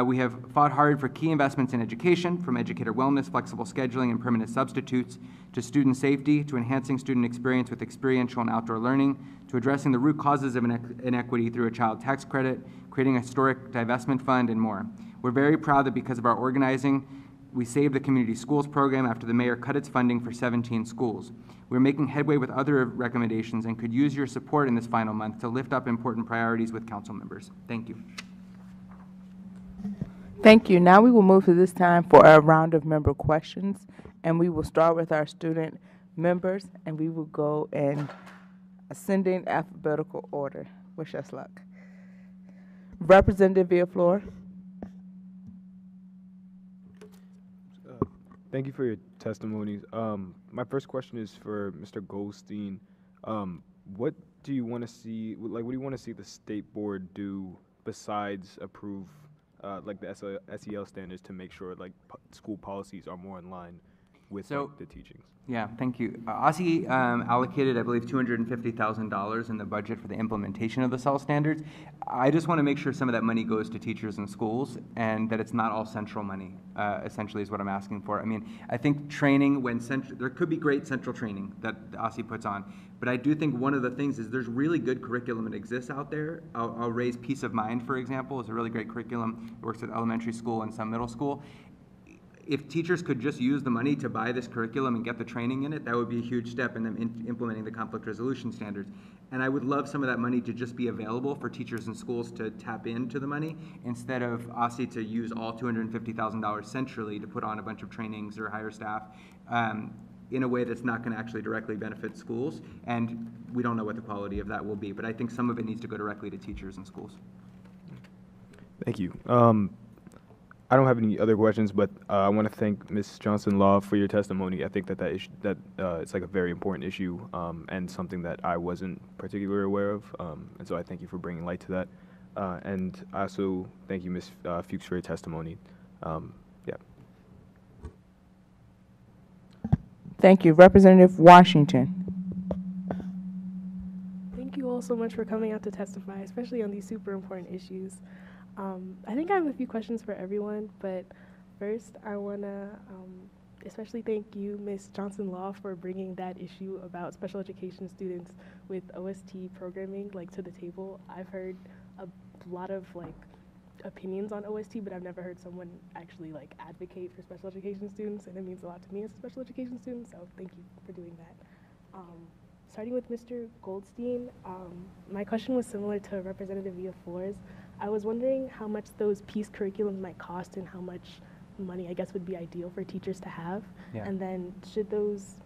We have fought hard for key investments in education, from educator wellness, flexible scheduling, and permanent substitutes, to student safety, to enhancing student experience with experiential and outdoor learning, to addressing the root causes of inequity through a child tax credit, creating a historic divestment fund, and more. We're very proud that because of our organizing, we saved the community schools program after the mayor cut its funding for 17 schools. We're making headway with other recommendations and could use your support in this final month to lift up important priorities with council members. Thank you. Thank you. Now we will move to this time for a round of member questions, and we will start with our student members, and we will go in ascending alphabetical order. Wish us luck. Representative Villaflor. Thank you for your testimonies. My first question is for Mr. Goldstein. What do you want to see? Like, what do you want to see the state board do besides approve, like the SEL standards to make sure like school policies are more in line with like, the teachings? Yeah, thank you. OSSE allocated, I believe, $250,000 in the budget for the implementation of the SEL standards. I just want to make sure some of that money goes to teachers and schools and that it's not all central money, essentially is what I'm asking for. I mean, I think training, there could be great central training that the OSSE puts on, but I do think one of the things is there's really good curriculum that exists out there. I'll raise Peace of Mind, for example. It's a really great curriculum. It works at elementary school and some middle school. If teachers could just use the money to buy this curriculum and get the training in it, that would be a huge step in them implementing the conflict resolution standards. And I would love some of that money to just be available for teachers and schools to tap into the money instead of OSSE to use all $250,000 centrally to put on a bunch of trainings or hire staff in a way that's not going to actually directly benefit schools. And we don't know what the quality of that will be, but I think some of it needs to go directly to teachers and schools. Thank you. I don't have any other questions, but I want to thank Ms. Johnson-Law for your testimony. I think that it's like a very important issue and something that I wasn't particularly aware of, and so I thank you for bringing light to that. And I also thank you, Ms. Fuchs, for your testimony. Yeah. Thank you. Representative Washington. Thank you all so much for coming out to testify, especially on these super important issues. I think I have a few questions for everyone, but first I want to especially thank you, Ms. Johnson-Law, for bringing that issue about special education students with OST programming to the table. I've heard a lot of opinions on OST, but I've never heard someone actually advocate for special education students, and it means a lot to me as a special education student, so thank you for doing that. Starting with Mr. Goldstein, my question was similar to Representative Villaflor's. I was wondering how much those peace curriculums might cost and how much money I guess would be ideal for teachers to have. Yeah. And then should those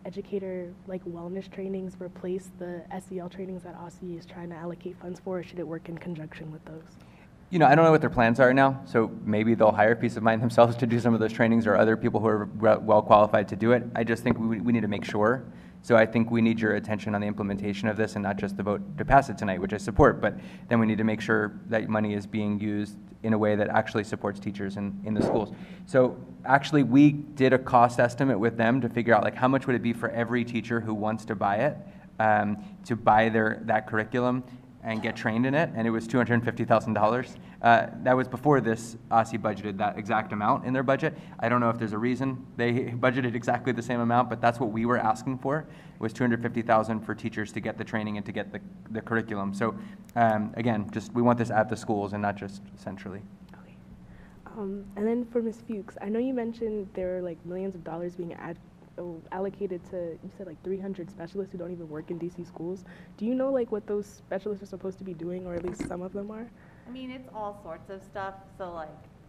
educator wellness trainings replace the SEL trainings that OSSE is trying to allocate funds for, or should it work in conjunction with those? You know, I don't know what their plans are now, so maybe they'll hire Peace of Mind themselves to do some of those trainings or other people who are well qualified to do it. I just think we need to make sure. So I think we need your attention on the implementation of this and not just the vote to pass it tonight, which I support, but then we need to make sure that money is being used in a way that actually supports teachers in the schools. So actually we did a cost estimate with them to figure out how much would it be for every teacher who wants to buy it, to buy that curriculum and get trained in it, and it was $250,000. That was before this OSSE budgeted that exact amount in their budget. I don't know if there's a reason they budgeted exactly the same amount, but that's what we were asking for, was $250,000 for teachers to get the training and to get the curriculum. So again, we want this at the schools and not just centrally. Okay. And then for Ms. Fuchs, I know you mentioned there are millions of dollars being allocated to, you said 300 specialists who don't even work in DC schools. Do you know what those specialists are supposed to be doing, or at least some of them are? I mean, it's all sorts of stuff. So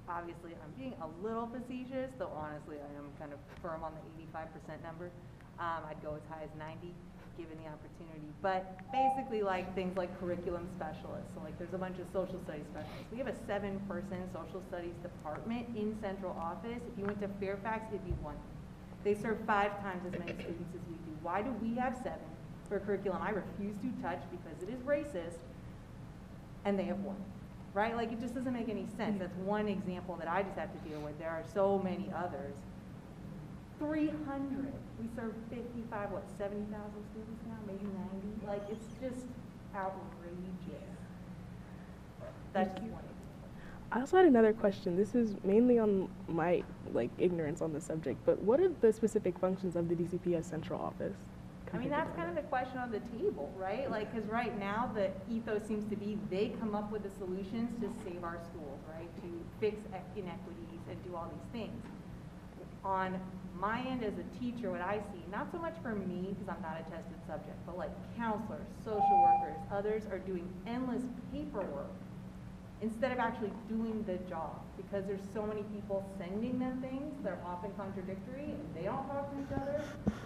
obviously I'm being a little facetious, though honestly I am kind of firm on the 85% number. I'd go as high as 90 given the opportunity. But basically things like curriculum specialists. So there's a bunch of social studies specialists. We have a 7-person social studies department in central office. If you went to Fairfax, it'd be 1. They serve 5 times as many students as we do. Why do we have 7 for a curriculum I refuse to touch because it is racist, and they have 1, right? It just doesn't make any sense. That's one example that I just have to deal with. There are so many others. 300. We serve 55, 70,000 students now, maybe 90. Like, it's just outrageous. That's just one. I also had another question. This is mainly on my ignorance on the subject, but what are the specific functions of the DCPS central office? I mean, that's kind of the question on the table, right? Like, because right now the ethos seems to be they come up with the solutions to save our schools, right? To fix inequities and do all these things. On my end as a teacher, what I see, not so much for me because I'm not a tested subject, but like counselors, social workers, others are doing endless paperwork instead of actually doing the job, because there's so many people sending them things that are often contradictory and they don't talk to each other.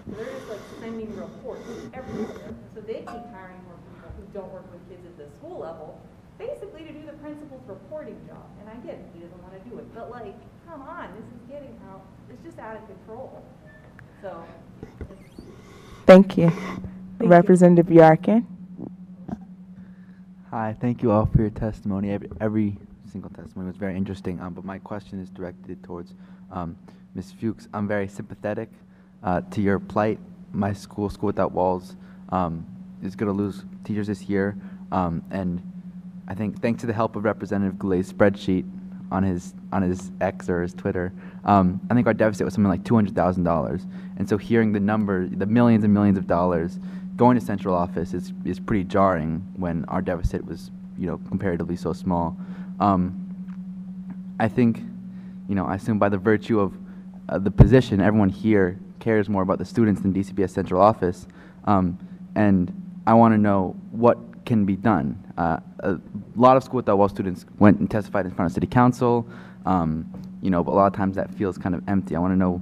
So they're just like sending reports everywhere. So they keep hiring more people who don't work with kids at the school level, basically to do the principal's reporting job. And I get it, he doesn't want to do it, but like, come on, this is getting out, it's just out of control. So, Thank you. Representative Yarkin. Hi, thank you all for your testimony. Every single testimony was very interesting, but my question is directed towards Ms. Fuchs. I'm very sympathetic to your plight. My school, School Without Walls, is going to lose teachers this year, and I think thanks to the help of Representative Goulet's spreadsheet on his X or his Twitter, I think our deficit was something like $200,000. And so hearing the number, the millions and millions of dollars going to central office is pretty jarring when our deficit was, comparatively so small. I think, I assume by the virtue of the position, everyone here cares more about the students than DCPS central office, and I want to know what can be done. A lot of School Without Walls students went and testified in front of City Council, but a lot of times that feels kind of empty. I want to know,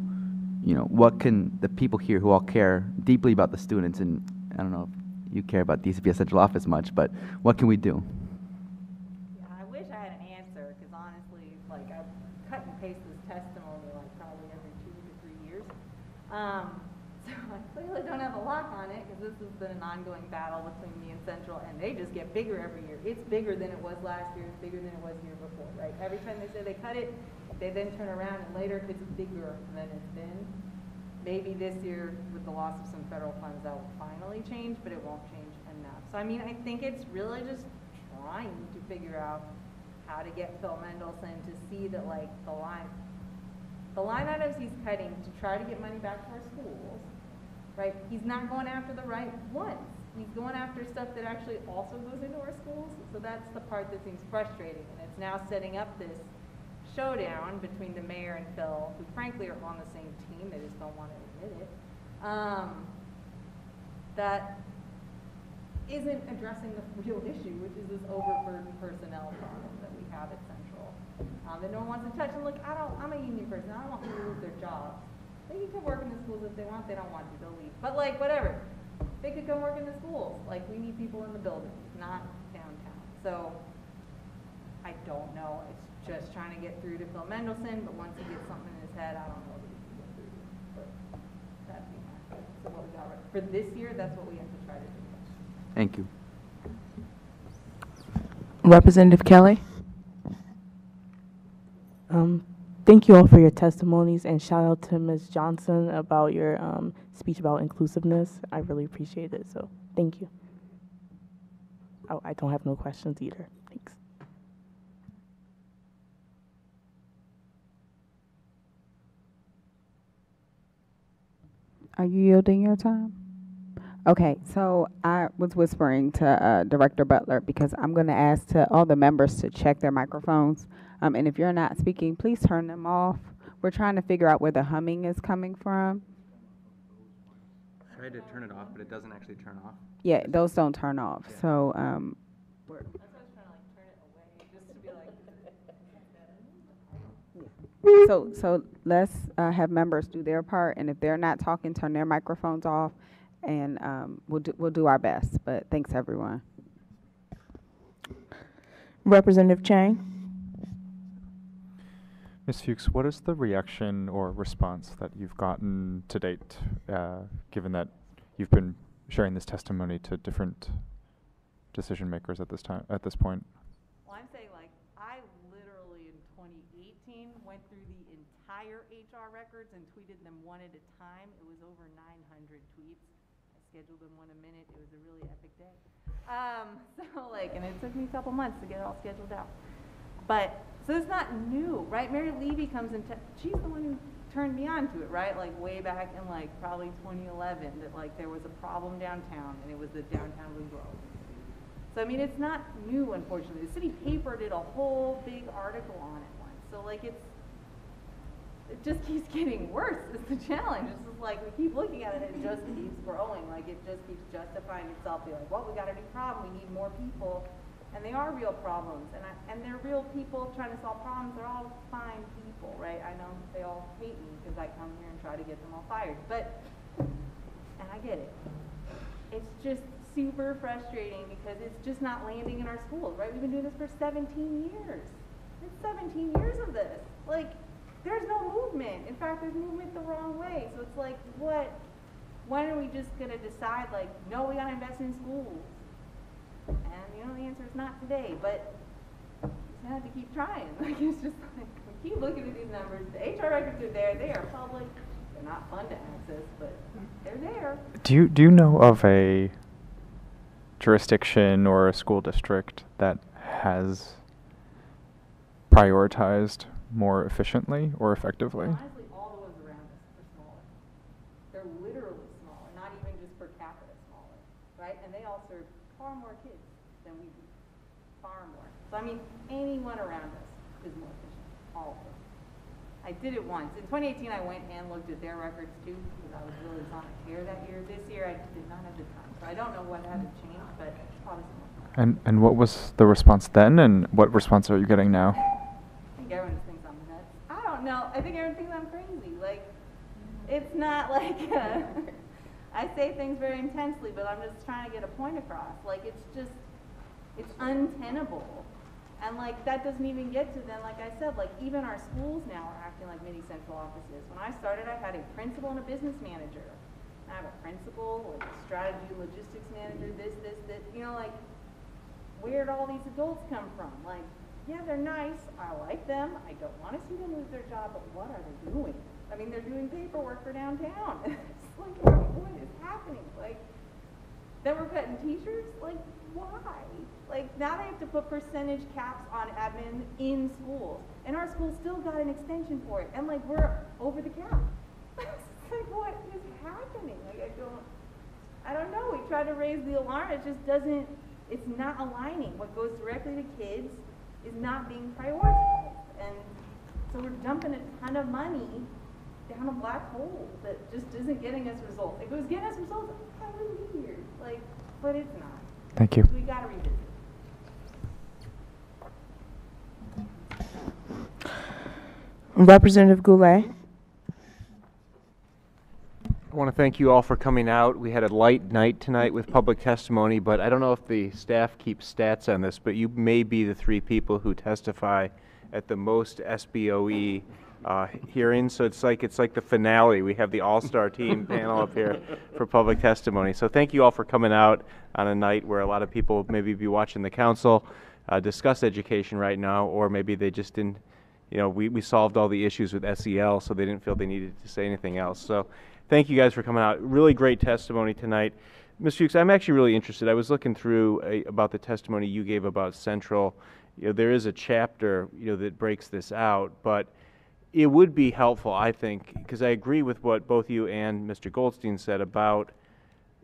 what can the people here who all care deeply about the students, and I don't know if you care about DCPS central office much, but what can we do? yeah, I wish I had an answer, because honestly, like, I cut and paste this testimony like probably every 2 to 3 years. So I clearly don't have a lock on it, because this has been an ongoing battle between me and Central, and they just get bigger every year. It's bigger than it was last year, it's bigger than it was the year before, right? Every time they say they cut it, they then turn around and later it's bigger than it's been. Maybe this year, with the loss of some federal funds, that will finally change, but it won't change enough. So I mean, I think it's really just trying to figure out how to get Phil Mendelson to see that, like, the line items he's cutting to try to get money back to our schools, right? He's not going after the right ones. He's going after stuff that actually also goes into our schools. So that's the part that seems frustrating, and it's now setting up this showdown between the mayor and Phil, who frankly are on the same team, they just don't want to admit it, that isn't addressing the real issue, which is this overburdened personnel problem that we have at Central, that no one wants to touch. And look, I'm a union person, I don't want people to lose their jobs. They can come work in the schools if they want, they don't want to, they'll leave. But like, whatever, they could come work in the schools. Like, we need people in the buildings, not downtown. So, I don't know, it's just trying to get through to Phil Mendelson, but once he gets something in his head, I don't know that he can get through. But that'd be my, so what we got right. For this year, that's what we have to try to do. Thank you. Representative Kelly. Thank you all for your testimonies, and shout out to Ms. Johnson about your speech about inclusiveness. I really appreciate it, so thank you. I don't have no questions either. Thanks. Are you yielding your time? Okay, so I was whispering to Director Butler because I'm going to ask to all the members to check their microphones. And if you're not speaking, please turn them off. We're trying to figure out where the humming is coming from. I tried to turn it off, but it doesn't actually turn off. Yeah, those don't turn off. Yeah. So, That's why I was trying to like turn it away, just to be like. so let's have members do their part, and if they're not talking, turn their microphones off, and we'll do our best. But thanks, everyone. Representative Chang. Ms. Fuchs, what is the reaction or response that you've gotten to date, given that you've been sharing this testimony to different decision makers at this point? Well, I'm saying, like, I literally in 2018 went through the entire HR records and tweeted them one at a time. It was over 900 tweets. I scheduled them one a minute. It was a really epic day. And it took me a couple months to get it all scheduled out. But, so it's not new, right? Mary Levy comes and she's the one who turned me on to it, right? Like way back in like probably 2011 that like there was a problem downtown and it was the downtown Blue Grove. So I mean, it's not new, unfortunately. The city paper did a whole big article on it once. So like it just keeps getting worse is the challenge. It's just like we keep looking at it and it just keeps growing. Like it just keeps justifying itself. Be like, well, we got a new problem. We need more people. And they are real problems. And they're real people trying to solve problems. They're all fine people, right? I know they all hate me because I come here and try to get them all fired. But, and I get it. It's just super frustrating because it's just not landing in our schools, right? We've been doing this for 17 years. It's 17 years of this. Like, there's no movement. In fact, there's movement the wrong way. So it's like, what? When are we just going to decide, like, no, we got to invest in schools? And, you know, the answer is not today, but you just have to keep trying. Like, it's just like, we keep looking at these numbers. The HR records are there. They are public. They're not fun to access, but they're there. Do you know of a jurisdiction or a school district that has prioritized more efficiently or effectively? Honestly, all the ones around us are smaller. They're literally smaller, not even just per capita smaller, right? And they all serve far more kids than we do, far more. So I mean, anyone around us is more efficient, all of them. I did it once. In 2018, I went and looked at their records too, because I was really on care that year. This year, I did not have the time. So I don't know what had to change, but probably some. And what was the response then, and what response are you getting now? I think everyone just thinks I'm nuts. I don't know. I think everyone thinks I'm crazy. Like, it's not like I say things very intensely, but I'm just trying to get a point across. Like, it's untenable. And like, that doesn't even get to then, like I said, like even our schools now are acting like mini central offices. When I started, I had a principal and a business manager. I have a principal, like a strategy and logistics manager, this, you know, like, where'd all these adults come from? Like, yeah, they're nice, I like them, I don't want to see them lose their job, but what are they doing? I mean, they're doing paperwork for downtown. It's like, what is happening? Like, then we're cutting t-shirts? Like, why? Like, now they have to put percentage caps on admin in schools. And our school still got an extension for it. And, like, we're over the cap. It's like, what is happening? Like, I don't know. We try to raise the alarm. It just doesn't, it's not aligning. What goes directly to kids is not being prioritized. And so we're dumping a ton of money down a black hole that just isn't getting us results. If it was getting us results, I would be here. Like, but it's not. Thank you. We got to revisit. Representative Goulet. I want to thank you all for coming out. We had a light night tonight with public testimony, but I don't know if the staff keeps stats on this, but you may be the 3 people who testify at the most SBOE hearings. So it's like the finale. We have the all-star team panel up here for public testimony. So thank you all for coming out on a night where a lot of people maybe be watching the council discuss education right now, or maybe they just didn't, you know, we solved all the issues with SEL, so they didn't feel they needed to say anything else. So thank you guys for coming out. Really great testimony tonight. Ms. Fuchs, I'm actually really interested. I was looking through about the testimony you gave about Central. You know, there is a chapter, you know, that breaks this out, but it would be helpful, I think, because I agree with what both you and Mr. Goldstein said about,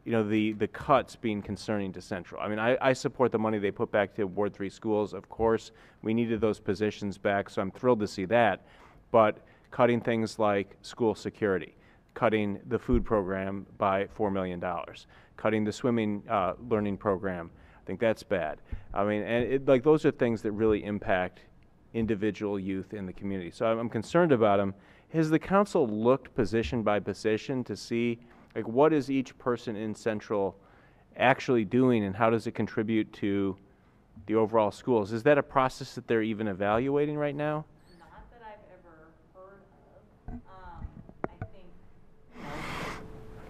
you know, the cuts being concerning to Central. I mean, I support the money they put back to Ward 3 schools. Of course, we needed those positions back, so I'm thrilled to see that. But cutting things like school security, cutting the food program by $4 million, cutting the swimming learning program, I think that's bad. I mean, and like those are things that really impact individual youth in the community. So I'm concerned about them. Has the council looked position by position to see, like, what is each person in Central actually doing, and how does it contribute to the overall schools? Is that a process that they're even evaluating right now? Not that I've ever heard of. I think, you know,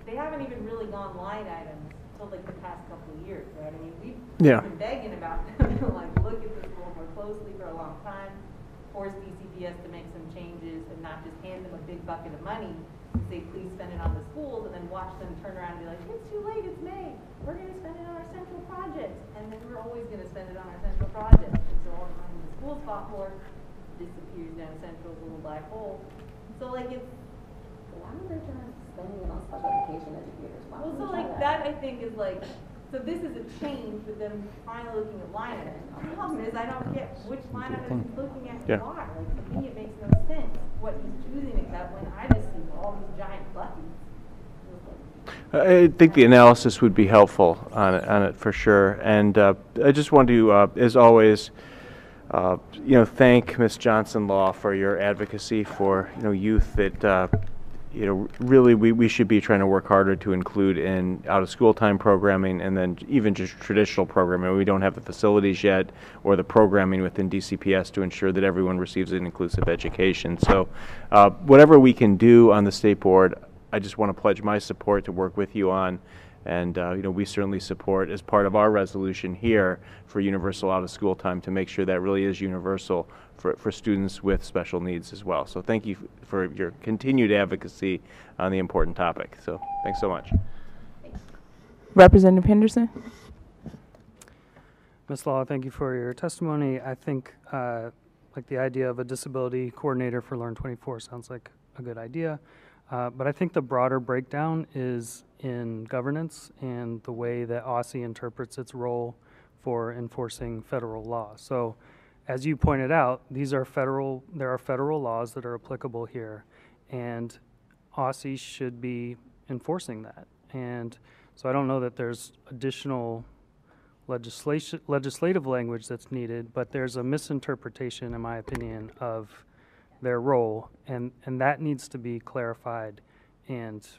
they haven't even really gone line items until like the past couple of years, right? I mean, we've been begging about them to like look at the school more closely for a long time, force DCPS to make some changes and not just hand big bucket of money and say, please spend it on the schools, and then watch them turn around and be like, it's too late, it's May. We're going to spend it on our central project. And then we're always going to spend it on our central project. And so all the money the schools fought for disappears down Central's little black hole. So like it's, why are they trying to spend it on special education educators? Why well, would so we try like that I think is like, so this is a change, but then finally looking at line items. The problem is I don't get which line items he's looking at Yeah. why. Like to me it makes no sense what he's choosing except when I just see all these giant buckets. I think the analysis would be helpful on it for sure. And I just want to, as always, thank Ms. Johnson Law for your advocacy for youth that really we should be trying to work harder to include in out of school time programming, and then even just traditional programming. We don't have the facilities yet or the programming within DCPS to ensure that everyone receives an inclusive education. So whatever we can do on the state board, I just want to pledge my support to work with you on, and we certainly support as part of our resolution here for universal out of school time to make sure that really is universal for students with special needs as well. So thank you for your continued advocacy on the important topic. So thanks so much. Representative Henderson. Ms. Law, thank you for your testimony. I think like the idea of a disability coordinator for Learn 24 sounds like a good idea. But I think the broader breakdown is in governance and the way that OSSI interprets its role for enforcing federal law. So as you pointed out, there are federal laws that are applicable here, and OSSI should be enforcing that. And so I don't know that there's additional legislative language that's needed, but there's a misinterpretation, in my opinion, of their role, and that needs to be clarified and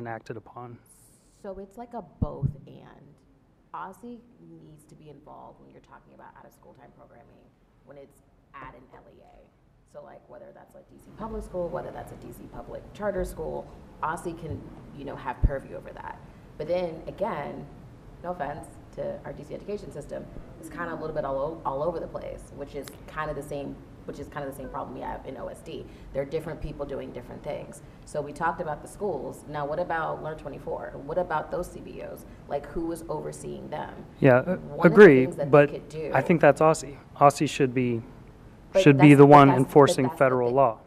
acted upon. So it's like a both and. OSSI needs to be involved when you're talking about out-of-school time programming when it's at an LEA. So like whether that's like DC public school, whether that's a DC public charter school, OSSI can have purview over that. But then again, no offense to our DC education system, it's kind of a little bit all over the place, which is kind of the same problem we have in OSD. There are different people doing different things. So we talked about the schools. Now what about Learn 24? What about those CBOs? Like who is overseeing them? Yeah, agree, but I think that's OSSI. OSSI should be the one enforcing federal law.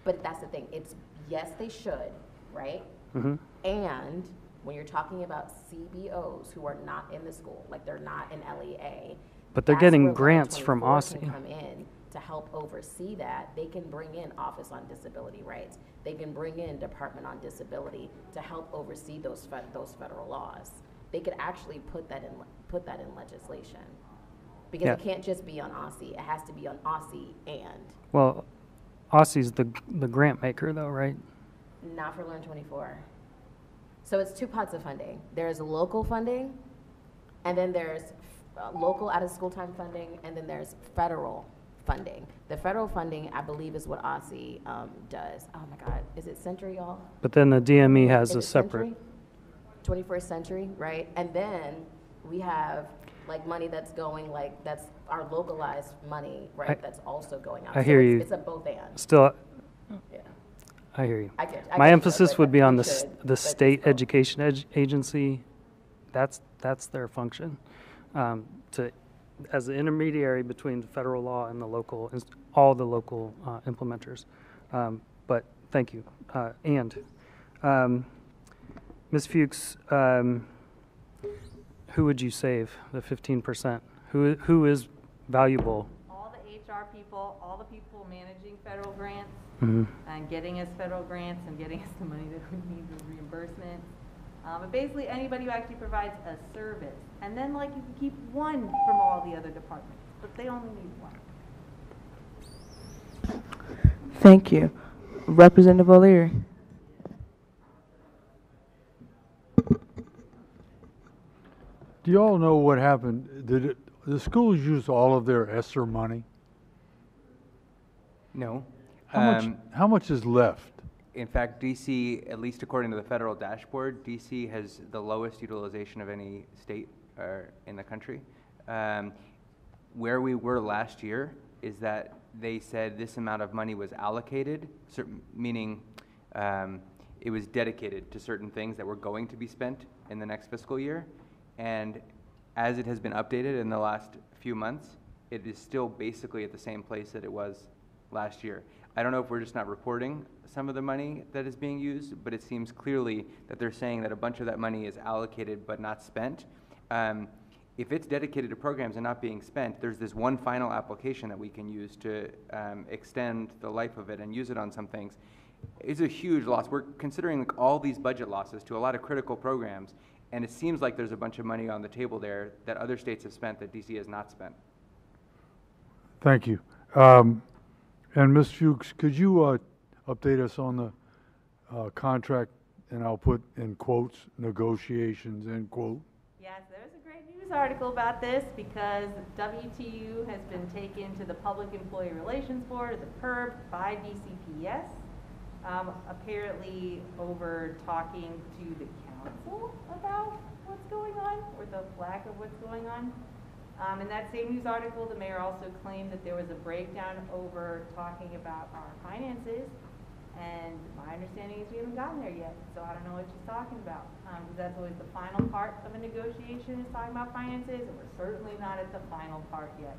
But that's the thing. It's, yes, they should, right? Mm-hmm. And when you're talking about CBOs who are not in the school, like they're not an LEA, but they're getting grants from OSSI. Can come in to help oversee that. They can bring in Office on Disability Rights. They can bring in Department on Disability to help oversee those federal laws. They could actually put that in legislation, because it can't just be on OSSI. It has to be on OSSI and. Well, OSSI's the grant maker, though, right? Not for Learn 24. So it's two pots of funding. There's local funding, and then there's local out-of-school time funding, and then there's federal funding. The federal funding, I believe, is what OSSI does. Oh my God, is it Century, y'all? But then the DME has a separate. 21st Century, right? And then we have like money that's going, like that's our localized money, right? That's also going out. I hear you. It's a both and. Still. Yeah. I hear you. I My get emphasis you, would be on the state education agency. That's their function, as the intermediary between the federal law and the local, all the local implementers. But thank you. Ms. Fuchs, who would you save the 15%? Who is valuable? All the HR people, all the people managing federal grants, Mm-hmm. and getting us federal grants and getting us the money that we need for reimbursement. But basically anybody who actually provides a service. And then like you can keep one from all the other departments, but they only need one. Thank you. Representative O'Leary. Do you all know what happened? Did the schools use all of their ESSER money? No. How much is left? In fact, DC, at least according to the federal dashboard, DC has the lowest utilization of any state in the country. Where we were last year is that they said this amount of money was allocated, meaning it was dedicated to certain things that were going to be spent in the next fiscal year. And as it has been updated in the last few months, it is still basically at the same place that it was last year. I don't know if we're just not reporting some of the money that is being used, but it seems clearly that they're saying that a bunch of that money is allocated but not spent. If it's dedicated to programs and not being spent, there's this one final application that we can use to extend the life of it and use it on some things. It's a huge loss. We're considering like all these budget losses to a lot of critical programs, and it seems like there's a bunch of money on the table there that other states have spent that DC has not spent. Thank you. And Ms. Fuchs, could you update us on the contract, and I'll put in quotes, negotiations, end quote? Yes, there's a great news article about this because WTU has been taken to the Public Employee Relations Board, the PERB, by DCPS, apparently over talking to the council about what's going on, or the lack of what's going on. In that same news article, the mayor also claimed that there was a breakdown over talking about our finances, and my understanding is we haven't gotten there yet, so I don't know what she's talking about, because that's always the final part of a negotiation is talking about finances, and we're certainly not at the final part yet.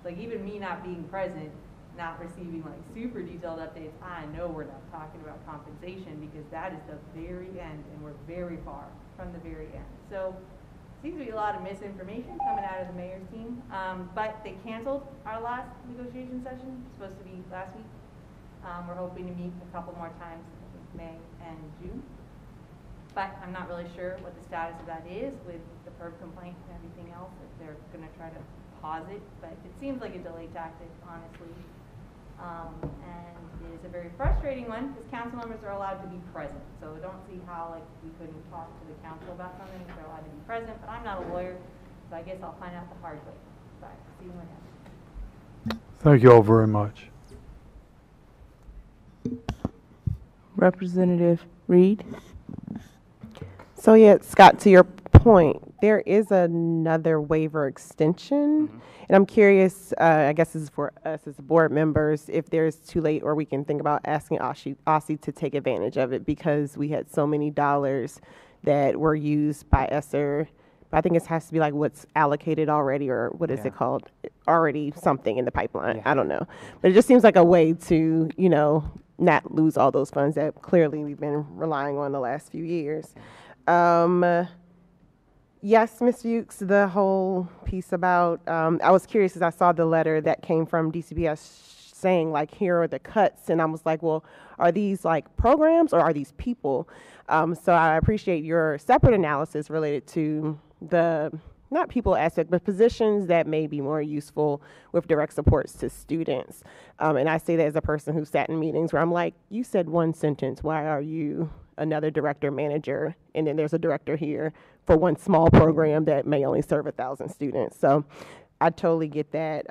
Like even me not being present, not receiving like super detailed updates, I know we're not talking about compensation because that is the very end, and we're very far from the very end. So seems to be a lot of misinformation coming out of the mayor's team, but they canceled our last negotiation session, supposed to be last week. We're hoping to meet a couple more times, I think May and June. But I'm not really sure what the status of that is with the PERB complaint and everything else, if they're going to try to pause it, but it seems like a delay tactic, honestly. And it is a very frustrating one because council members are allowed to be present. So I don't see how like we couldn't talk to the council about something if they're allowed to be present, but I'm not a lawyer, so I guess I'll find out the hard way. But see what happens. Thank you all very much. Representative Reed. So yeah, Scott, to your point, there is another waiver extension. And I'm curious, I guess this is for us as board members, if there's too late or we can think about asking OSSI to take advantage of it because we had so many dollars that were used by ESSER. But I think it has to be like what's allocated already, or what is it called? Already something in the pipeline. I don't know. But it just seems like a way to, you know, not lose all those funds that clearly we've been relying on the last few years. Yes, Ms. Fuchs, the whole piece about, I was curious as I saw the letter that came from DCPS saying like, here are the cuts. And I was like, well, are these like programs or are these people? So I appreciate your separate analysis related to the, not people aspect, but positions that may be more useful with direct supports to students. And I say that as a person who sat in meetings where I'm like, you said one sentence, why are you another director manager? And then there's a director here for one small program that may only serve 1,000 students. So I totally get that.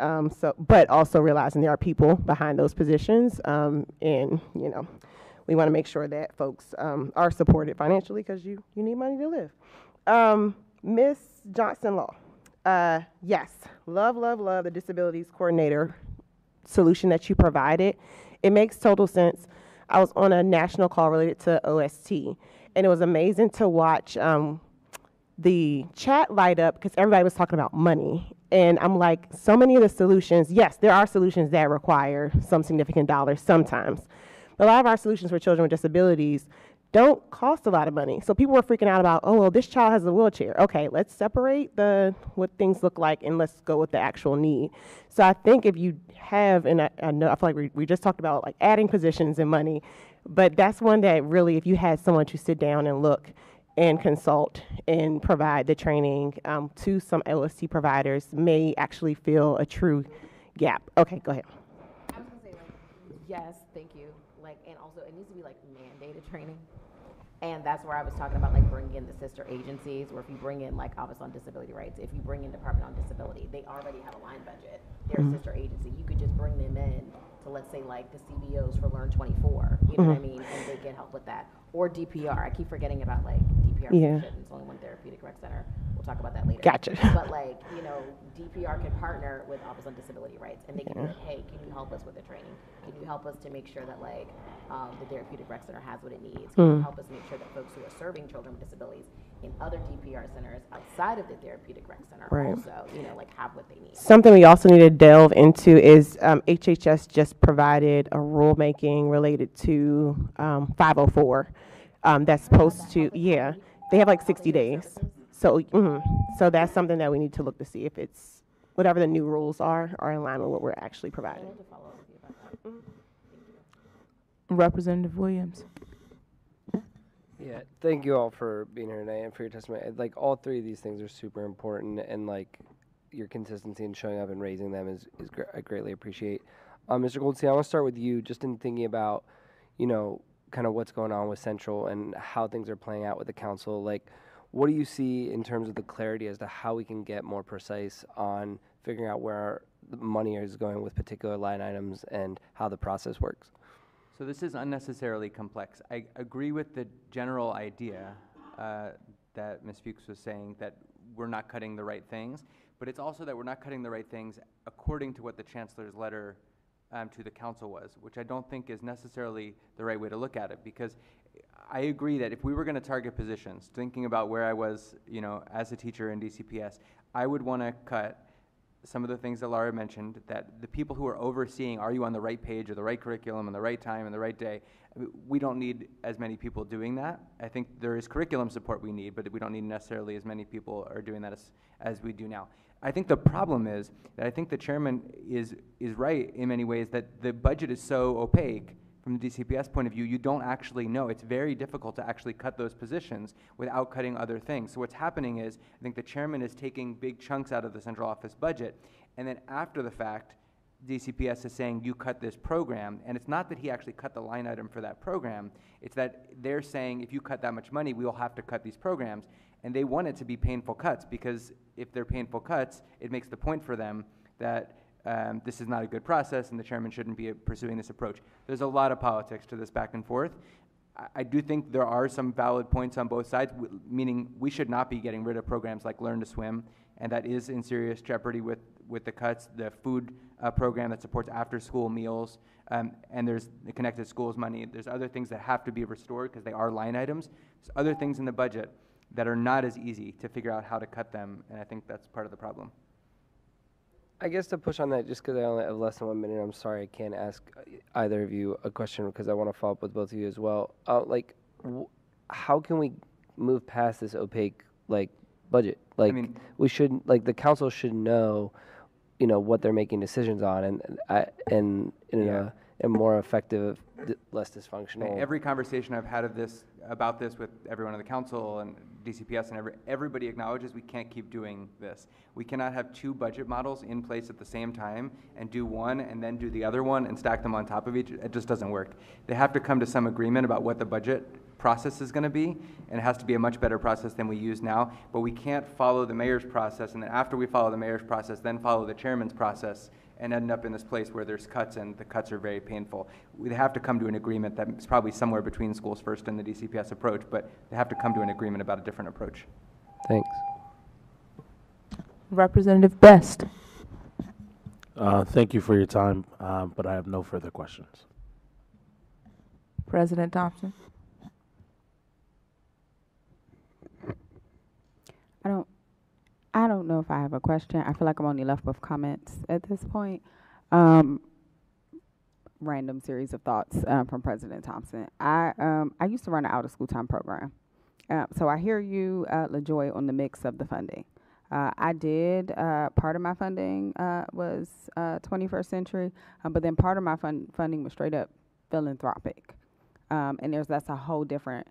But also realizing there are people behind those positions. And, you know, we want to make sure that folks are supported financially because you need money to live. Ms. Johnson-Law, yes, love the disabilities coordinator solution that you provided. It makes total sense. I was on a national call related to OST, and it was amazing to watch the chat light up because everybody was talking about money. And I'm like, so many of the solutions, yes, there are solutions that require some significant dollars sometimes. But a lot of our solutions for children with disabilities don't cost a lot of money. So people were freaking out about, oh, well, this child has a wheelchair. Okay, let's separate what things look like and let's go with the actual need. So I think if you have, and I know, I feel like we just talked about like adding positions and money, but that's one that really, if you had someone to sit down and look and consult and provide the training to some LST providers may actually fill a true gap. Okay, go ahead. I was gonna say like, yes, thank you. Like, and also it needs to be like mandated training. And that's where I was talking about like bringing in the sister agencies, or if you bring in like Office on Disability Rights, if you bring in Department on Disability, they already have a line budget. They're a sister agency. You could just bring them in to, let's say, like the CBOs for Learn 24, you know what I mean? And they can help with that. Or DPR. I keep forgetting about like DPR. It's only one therapeutic rec center. we'll talk about that later. Gotcha. But like, you know, DPR can partner with Office on Disability Rights, and they can be like, hey, can you help us with the training? Can you help us to make sure that like the Therapeutic Rec Center has what it needs? Can you help us make sure that folks who are serving children with disabilities in other DPR centers outside of the Therapeutic Rec Center also, you know, like have what they need? Something we also need to delve into is HHS just provided a rulemaking related to 504. That's supposed to, yeah, they have like 60 days. So, so that's something that we need to look to see if it's whatever the new rules are in line with what we're actually providing. Representative Williams. Yeah, thank you all for being here tonight and for your testimony. Like, all three of these things are super important, and like your consistency in showing up and raising them is I greatly appreciate. Mr. Goldstein, I want to start with you, just in thinking about, you know, kind of what's going on with Central and how things are playing out with the council. Like, what do you see in terms of the clarity as to how we can get more precise on figuring out where the money is going with particular line items and how the process works? So this is unnecessarily complex. I agree with the general idea that Ms. Fuchs was saying, that we're not cutting the right things, but it's also that we're not cutting the right things according to what the Chancellor's letter to the council was, which I don't think is necessarily the right way to look at it, because I agree that if we were going to target positions, thinking about where I was, you know, as a teacher in DCPS, I would want to cut some of the things that Laura mentioned, that the people who are overseeing, are you on the right page or the right curriculum and the right time and the right day? We don't need as many people doing that. I think there is curriculum support we need, but we don't need necessarily as many people are doing that as we do now. I think the problem is that I think the chairman is right in many ways, that the budget is so opaque from the DCPS point of view. You don't actually know. It's very difficult to actually cut those positions without cutting other things. So what's happening is, I think the chairman is taking big chunks out of the central office budget, and then after the fact, DCPS is saying, you cut this program, and it's not that he actually cut the line item for that program, it's that they're saying, if you cut that much money, we will have to cut these programs, and they want it to be painful cuts, because if they're painful cuts, it makes the point for them that this is not a good process and the chairman shouldn't be pursuing this approach. There's a lot of politics to this back and forth. I do think there are some valid points on both sides, meaning we should not be getting rid of programs like Learn to Swim, and that is in serious jeopardy with the cuts, the food program that supports after-school meals, and there's the Connected Schools money. There's other things that have to be restored because they are line items. There's other things in the budget that are not as easy to figure out how to cut them, and I think that's part of the problem. I guess to push on that, just because I only have less than 1 minute, I'm sorry I can't ask either of you a question because I want to follow up with both of you as well. How can we move past this opaque budget? Like, I mean, we should, like, the council should know, you know, what they're making decisions on, and in a more effective, less dysfunctional. Every conversation I've had about this with everyone on the council and DCPS and everybody acknowledges we can't keep doing this. We cannot have two budget models in place at the same time and do one and then do the other one and stack them on top of each. It just doesn't work. They have to come to some agreement about what the budget process is going to be, and it has to be a much better process than we use now. But we can't follow the mayor's process, and then after we follow the mayor's process, then follow the chairman's process and end up in this place where there's cuts, and the cuts are very painful. We have to come to an agreement that's probably somewhere between Schools First and the DCPS approach, but they have to come to an agreement about a different approach. Thanks. Representative Best. Thank you for your time, but I have no further questions. President Thompson. I don't know if I have a question. I feel like I'm only left with comments at this point. Random series of thoughts from President Thompson. I used to run an out-of-school time program. So I hear you, LaJoy, on the mix of the funding. I did, part of my funding was 21st century, but then part of my funding was straight up philanthropic. And that's a whole different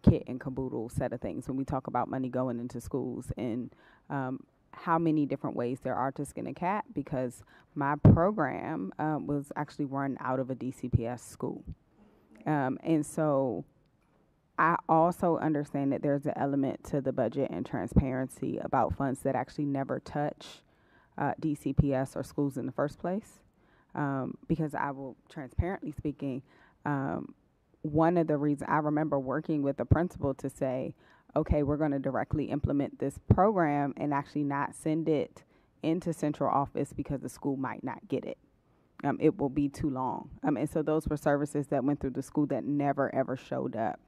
kit and caboodle set of things when we talk about money going into schools and how many different ways there are to skin a cat, because my program was actually run out of a DCPS school. And so I also understand that there's an element to the budget and transparency about funds that actually never touch DCPS or schools in the first place. Because I will, transparently speaking, one of the reasons I remember working with the principal to say, okay, we're going to directly implement this program and actually not send it into central office because the school might not get it. It will be too long. And so those were services that went through the school that never, ever showed up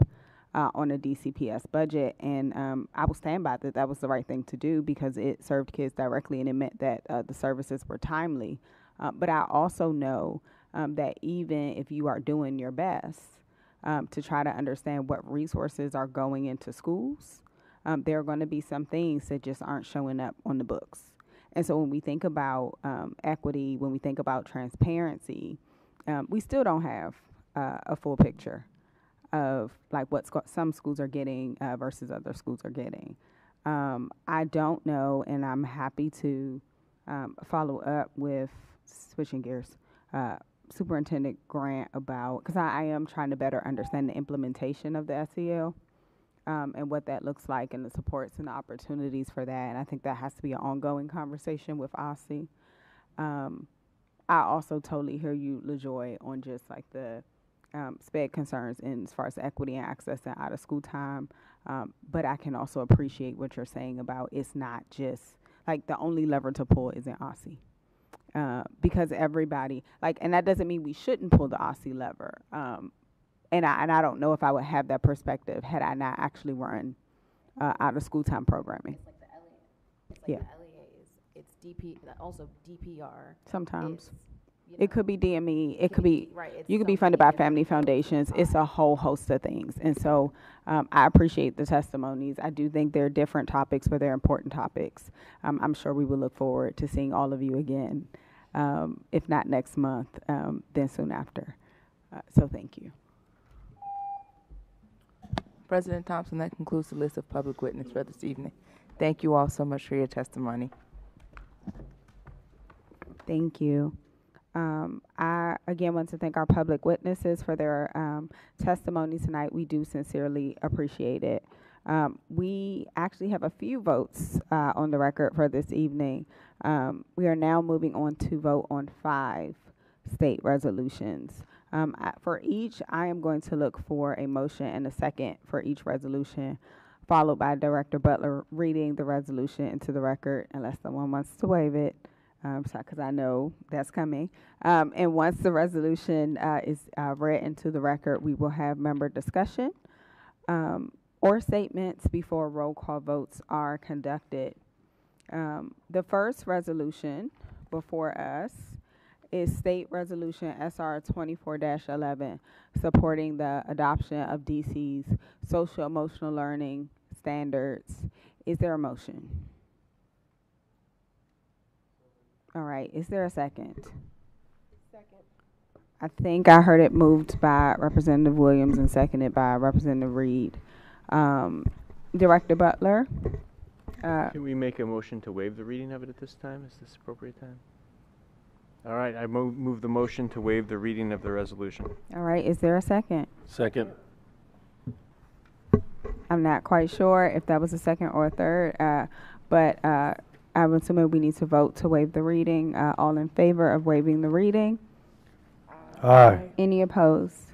on a DCPS budget. And I will stand by that. That was the right thing to do because it served kids directly and it meant that the services were timely. But I also know that even if you are doing your best to try to understand what resources are going into schools, there are going to be some things that just aren't showing up on the books. And so when we think about equity, when we think about transparency, we still don't have a full picture of like what some schools are getting versus other schools are getting. I don't know, and I'm happy to follow up with, switching gears, Superintendent Grant about, because I am trying to better understand the implementation of the SEL. And what that looks like and the supports and the opportunities for that. And I think that has to be an ongoing conversation with OSSI. I also totally hear you, LaJoy, on just like the SPED concerns in as far as equity and access and out of school time. But I can also appreciate what you're saying about it's not just like the only lever to pull isn't OSSI. Because everybody, like, and that doesn't mean we shouldn't pull the OSSI lever. And I don't know if I would have that perspective had I not actually run out of school time programming. It's like the LEA. It's like Yeah. the LEA it's DP, also DPR. Sometimes. You It could be DME. It could be, right, it's you could be so funded many by family different foundations. It's a whole host of things. And so I appreciate the testimonies. I do think they're different topics, but they're important topics. I'm sure we will look forward to seeing all of you again, if not next month, then soon after. So thank you. President Thompson, that concludes the list of public witness for this evening. Thank you all so much for your testimony. Thank you. I again want to thank our public witnesses for their testimony tonight. We do sincerely appreciate it. We actually have a few votes on the record for this evening. We are now moving on to vote on 5 state resolutions. For each, I am going to look for a motion and a second for each resolution, followed by Director Butler reading the resolution into the record, unless someone wants to waive it, because I know that's coming. And once the resolution is read into the record, we will have member discussion or statements before roll call votes are conducted. The first resolution before us is State Resolution SR 24-11, supporting the adoption of DC's social emotional learning standards. Is there a motion? All right, is there a second? Second. I think I heard it moved by Representative Williams and seconded by Representative Reed. Director Butler? Can we make a motion to waive the reading of it at this time? Is this appropriate time? All right, I move the motion to waive the reading of the resolution. All right, is there a second? Second. I'm not quite sure if that was a second or a third, but I'm assuming we need to vote to waive the reading. All in favor of waiving the reading? Aye. Any opposed?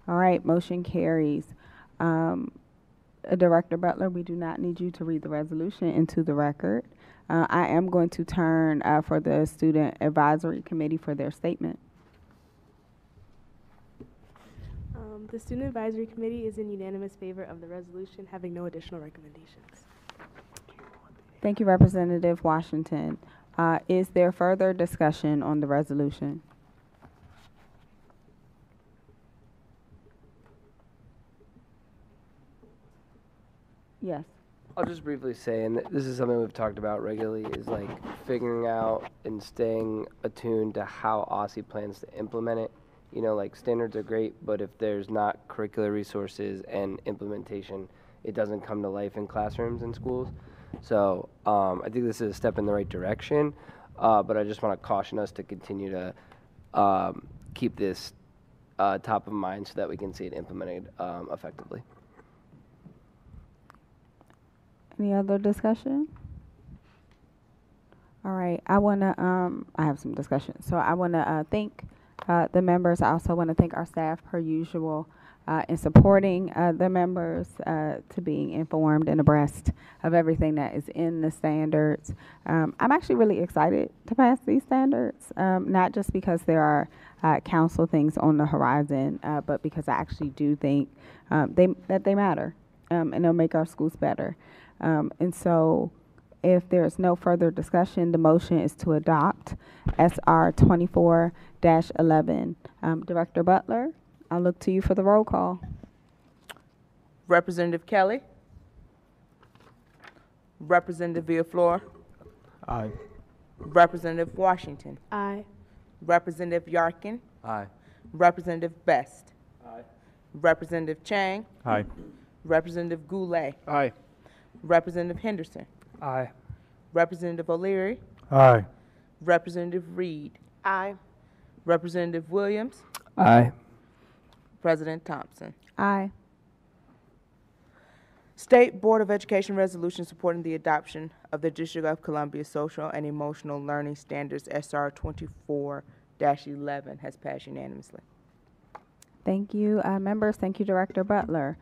All right, motion carries. Director Butler, we do not need you to read the resolution into the record. I am going to turn for the Student Advisory Committee for their statement. The Student Advisory Committee is in unanimous favor of the resolution, having no additional recommendations. Thank you, Representative Washington. Is there further discussion on the resolution? Yes. I'll just briefly say, and this is something we've talked about regularly, is like figuring out and staying attuned to how OSSI plans to implement it. You know, like standards are great, but if there's not curricular resources and implementation, it doesn't come to life in classrooms and schools. So I think this is a step in the right direction, but I just want to caution us to continue to keep this top of mind so that we can see it implemented effectively. Any other discussion? All right, I want to, I have some discussion. So I want to thank the members. I also want to thank our staff per usual. in supporting the members, to being informed and abreast of everything that is in the standards. I'm actually really excited to pass these standards, not just because there are council things on the horizon, but because I actually do think that they matter, and they'll make our schools better. And so if there's no further discussion, the motion is to adopt SR 24-11. Director Butler, I'll look to you for the roll call. Representative Kelly. Representative Villaflor. Aye. Representative Washington. Aye. Representative Yarkin. Aye. Representative Best. Aye. Representative Chang. Aye. Representative Goulet. Aye. Representative Henderson. Aye. Representative O'Leary. Aye. Representative Reed. Aye. Representative Williams. Aye. President Thompson. Aye. State Board of Education resolution supporting the adoption of the District of Columbia Social and Emotional Learning Standards SR 24-11 has passed unanimously. Thank you, members. Thank you, Director Butler.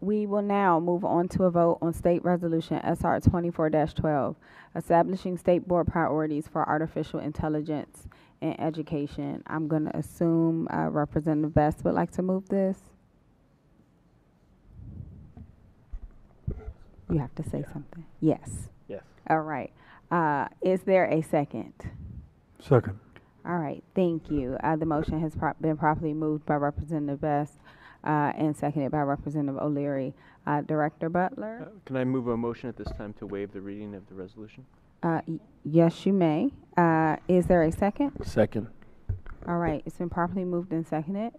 We will now move on to a vote on State Resolution SR 24-12, establishing state board priorities for artificial intelligence in education. I'm going to assume Representative Best would like to move this. You have to say something. Yes. Yes. All right. Is there a second? Second. All right. Thank you. The motion has been properly moved by Representative Best and seconded by Representative O'Leary. Director Butler? Can I move a motion at this time to waive the reading of the resolution? Yes, you may. Is there a second? Second. All right. It's been properly moved and seconded.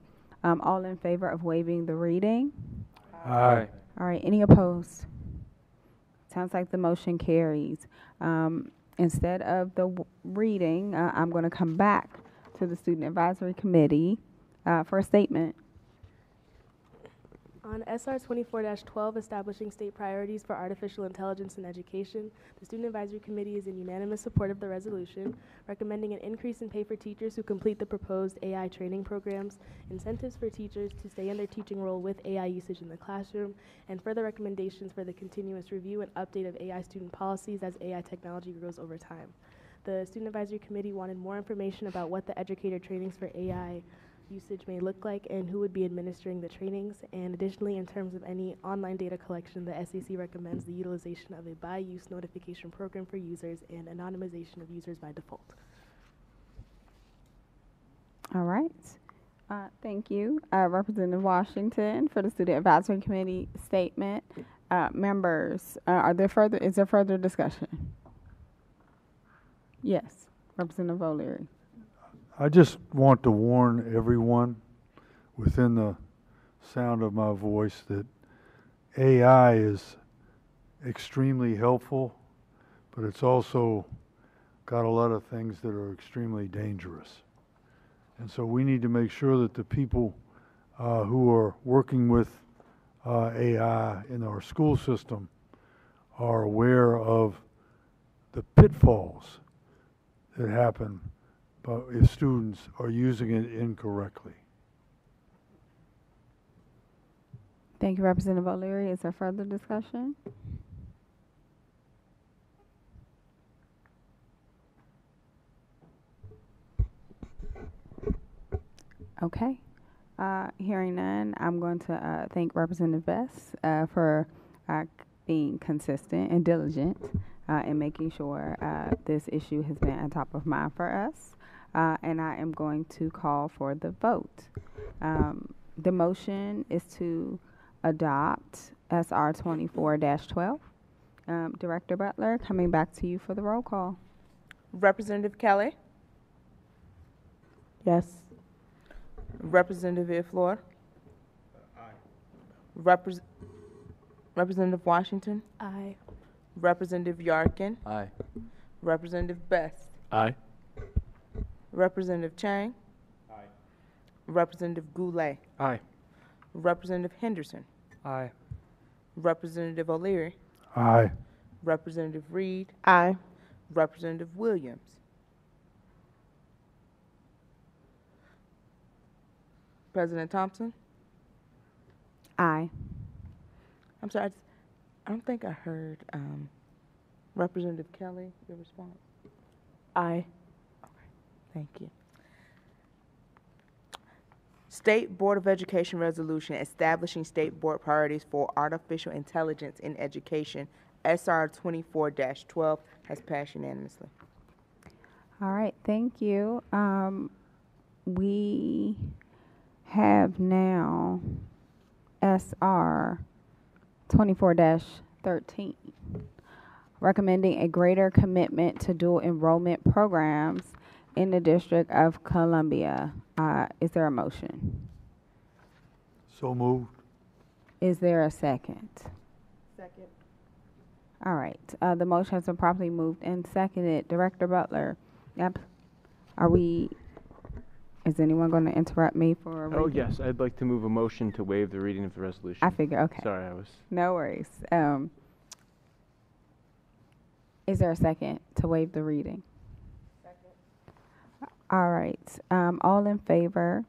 All in favor of waiving the reading? Aye. All right. Any opposed? Sounds like the motion carries. Instead of the reading, I'm going to come back to the Student Advisory Committee for a statement. On SR 24-12, establishing state priorities for artificial intelligence in education, the Student Advisory Committee is in unanimous support of the resolution, recommending an increase in pay for teachers who complete the proposed AI training programs, incentives for teachers to stay in their teaching role with AI usage in the classroom, and further recommendations for the continuous review and update of AI student policies as AI technology grows over time. The Student Advisory Committee wanted more information about what the educator trainings for AI usage may look like and who would be administering the trainings, and additionally, in terms of any online data collection, the SAC recommends the utilization of a by-use notification program for users and anonymization of users by default. All right. Thank you, Representative Washington, for the Student Advisory Committee statement. Members, is there further discussion? Yes, Representative O'Leary. I just want to warn everyone within the sound of my voice that AI is extremely helpful, but it's also got a lot of things that are extremely dangerous. And so we need to make sure that the people who are working with AI in our school system are aware of the pitfalls that happen if students are using it incorrectly. Thank you, Representative O'Leary. Is there further discussion? Okay. Hearing none, I'm going to thank Representative Best for being consistent and diligent in making sure this issue has been on top of mind for us. And I am going to call for the vote. The motion is to adopt SR 24-12. Director Butler, coming back to you for the roll call. Representative Kelly. Yes. Representative Villaflor. Aye. Representative Washington. Aye. Representative Yarkin. Aye. Representative Best. Aye. Representative Chang. Aye. Representative Goulet. Aye. Representative Henderson. Aye. Representative O'Leary. Aye. Representative Reed. Aye. Representative Williams. President Thompson. Aye. I'm sorry, I don't think I heard Representative Kelly, your response. Aye. Thank you. State Board of Education resolution establishing state board priorities for artificial intelligence in education, SR 24-12, has passed unanimously. All right, thank you. We have now SR 24-13, recommending a greater commitment to dual enrollment programs in the District of Columbia. Is there a motion? So moved. Is there a second? Second. All right, the motion has been properly moved and seconded. Director Butler, yep. Is anyone going to interrupt me for a reading? Oh, yes, I'd like to move a motion to waive the reading of the resolution. I figure, okay. Sorry, I was... No worries. Is there a second to waive the reading? Second. All right. All in favor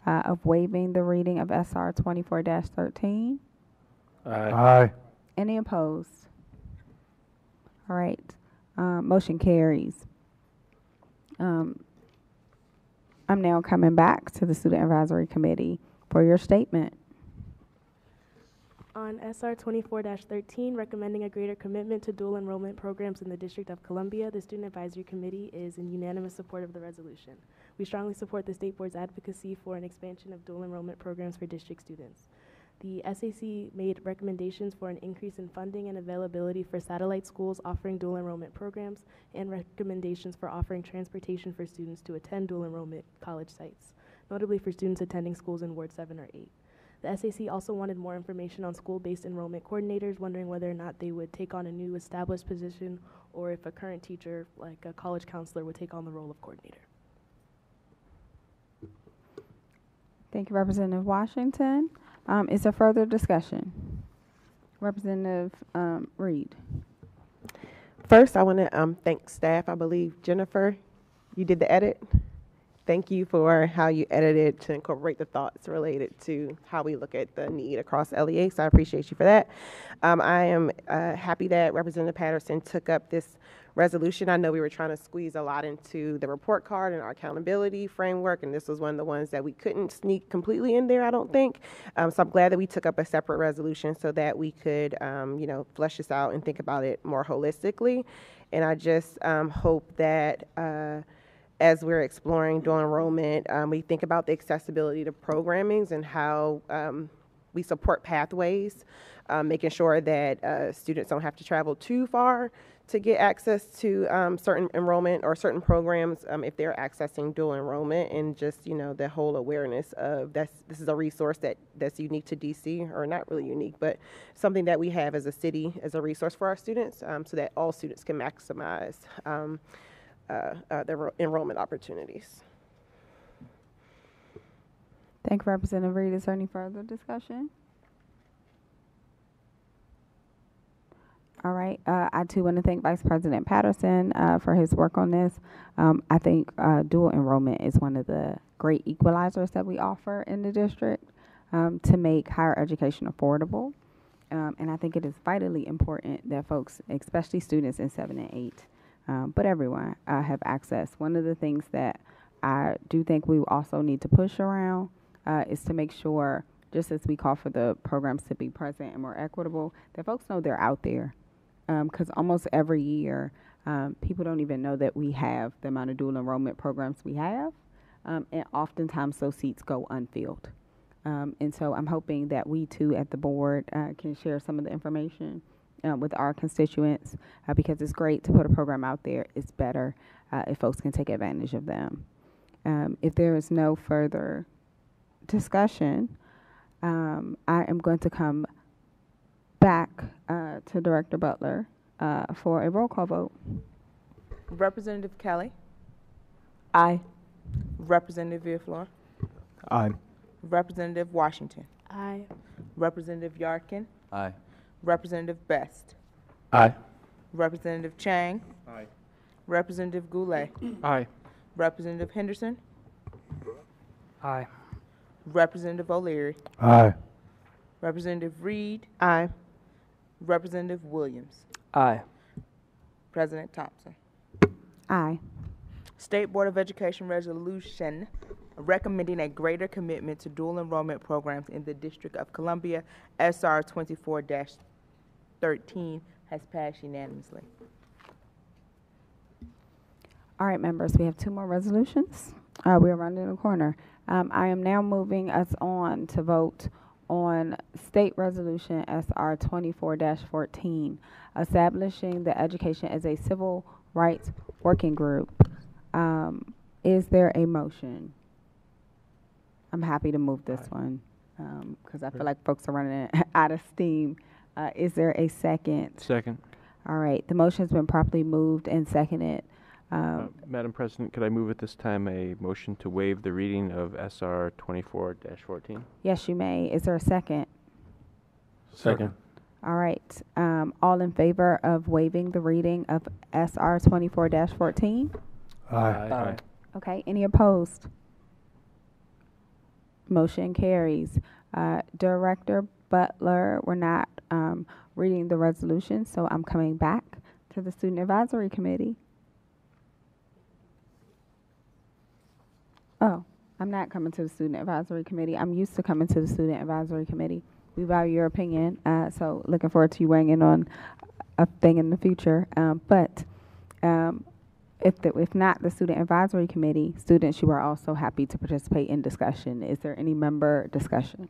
of waiving the reading of SR 24-13? Aye. Any opposed? All right. Motion carries. I'm now coming back to the Student Advisory Committee for your statement. On SR 24-13, recommending a greater commitment to dual enrollment programs in the District of Columbia, the Student Advisory Committee is in unanimous support of the resolution. We strongly support the State Board's advocacy for an expansion of dual enrollment programs for district students. The SAC made recommendations for an increase in funding and availability for satellite schools offering dual enrollment programs and recommendations for offering transportation for students to attend dual enrollment college sites, notably for students attending schools in Ward 7 or 8. The SAC also wanted more information on school-based enrollment coordinators, wondering whether or not they would take on a new established position or if a current teacher, like a college counselor, would take on the role of coordinator. Thank you, Representative Washington. Is there further discussion? Representative Reed. First, I want to thank staff. I believe, Jennifer, you did the edit. Thank you for how you edited to incorporate the thoughts related to how we look at the need across LEA, so I appreciate you for that. I am happy that Representative Patterson took up this resolution. I know we were trying to squeeze a lot into the report card and our accountability framework, and this was one of the ones that we couldn't sneak completely in there, I don't think. So I'm glad that we took up a separate resolution so that we could, flesh this out and think about it more holistically. And I just hope that as we're exploring dual enrollment, we think about the accessibility to programmings and how we support pathways, making sure that students don't have to travel too far to get access to certain enrollment or certain programs if they're accessing dual enrollment, and just, the whole awareness of this is a resource that's unique to DC, or not really unique, but something that we have as a city as a resource for our students, so that all students can maximize their enrollment opportunities. Thank you, Representative Reed. Is there any further discussion? All right. I too want to thank Vice President Patterson for his work on this. I think dual enrollment is one of the great equalizers that we offer in the district to make higher education affordable. And I think it is vitally important that folks, especially students in 7 and 8, but everyone, have access. One of the things that I do think we also need to push around is to make sure, just as we call for the programs to be present and more equitable, that folks know they're out there. Because almost every year, people don't even know that we have the amount of dual enrollment programs we have, and oftentimes those seats go unfilled. And so I'm hoping that we too at the board can share some of the information with our constituents, because it's great to put a program out there. It's better if folks can take advantage of them. If there is no further discussion, I am going to come back to Director Butler for a roll call vote. Representative Kelly. Aye. Representative Villaflor. Aye. Representative Washington. Aye. Representative Yardkin. Aye. Representative Best. Aye. Representative Chang. Aye. Representative Goulet. Aye. Representative Henderson. Aye. Representative O'Leary. Aye. Representative Reed. Aye. Representative Williams. Aye. President Thompson. Aye. State Board of Education resolution recommending a greater commitment to dual enrollment programs in the District of Columbia, SR 24-13, has passed unanimously. All right, members, we have 2 more resolutions. We're running the corner. I am now moving us on to vote on State Resolution SR 24-14, establishing the education as a civil rights working group. Is there a motion? I'm happy to move this one because I feel like folks are running out of steam. Is there a second? Second. All right, the motion's been properly moved and seconded. Madam President, could I move at this time a motion to waive the reading of SR 24-14? Yes, you may. Is there a second? Second. All right. All in favor of waiving the reading of SR 24-14? Aye. Okay. Any opposed? Motion carries. Director Butler, we're not reading the resolution, so I'm coming back to the Student Advisory Committee. Oh, I'm not coming to the Student Advisory Committee. I'm used to coming to the Student Advisory Committee. We value your opinion, so looking forward to you weighing in on a thing in the future. If not the Student Advisory Committee, students, you are also happy to participate in discussion. Is there any member discussion?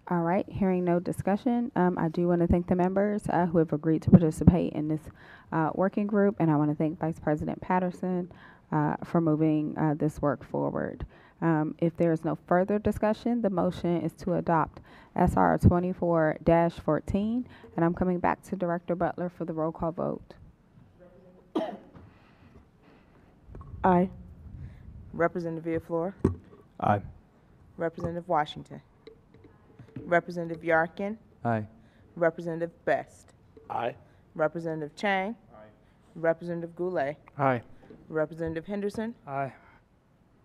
All right, hearing no discussion, I do want to thank the members who have agreed to participate in this working group, and I want to thank Vice President Patterson for moving this work forward. If there is no further discussion, the motion is to adopt SR 24-14, and I'm coming back to Director Butler for the roll call vote. Aye. Representative Villaflor. Aye. Representative Washington. Representative Yarkin. Aye. Representative Best. Aye. Representative Chang. Aye. Representative Goulet. Aye. Representative Henderson. Aye.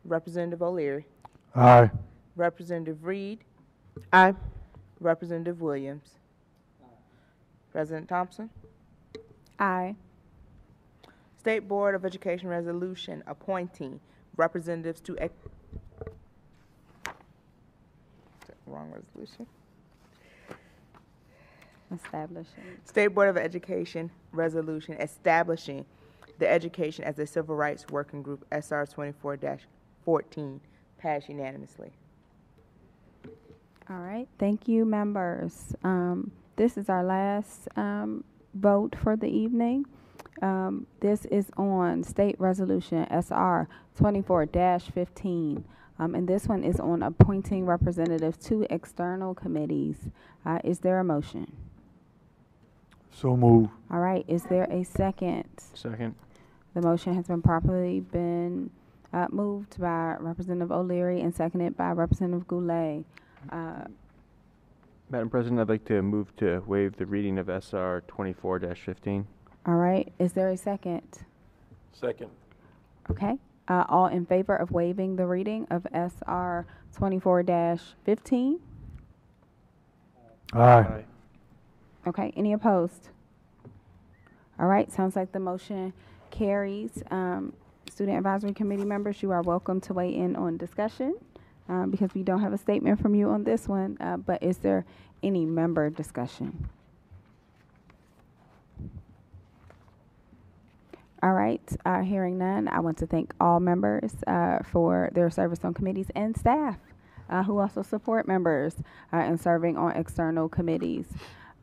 Representative O'Leary. Aye. Representative Reed. Aye. Representative Williams. President Thompson. Aye. State Board of Education resolution appointing representatives to wrong resolution. Establishing. State Board of Education resolution establishing the education as a civil rights working group, SR 24-14, passed unanimously. All right, thank you, members. This is our last vote for the evening. This is on State Resolution SR 24-15. And this one is on appointing representatives to external committees. Is there a motion? So move. All right, is there a second? Second. The motion has been properly moved by Representative O'Leary and seconded by Representative Goulet. Madam President, I'd like to move to waive the reading of SR 24-15. All right, is there a second? Second. Okay. All in favor of waiving the reading of SR 24-15? Aye. Okay, any opposed? All right, sounds like the motion carries. Student Advisory Committee members, you are welcome to weigh in on discussion because we don't have a statement from you on this one, but is there any member discussion? All right, hearing none, I want to thank all members for their service on committees and staff who also support members in serving on external committees.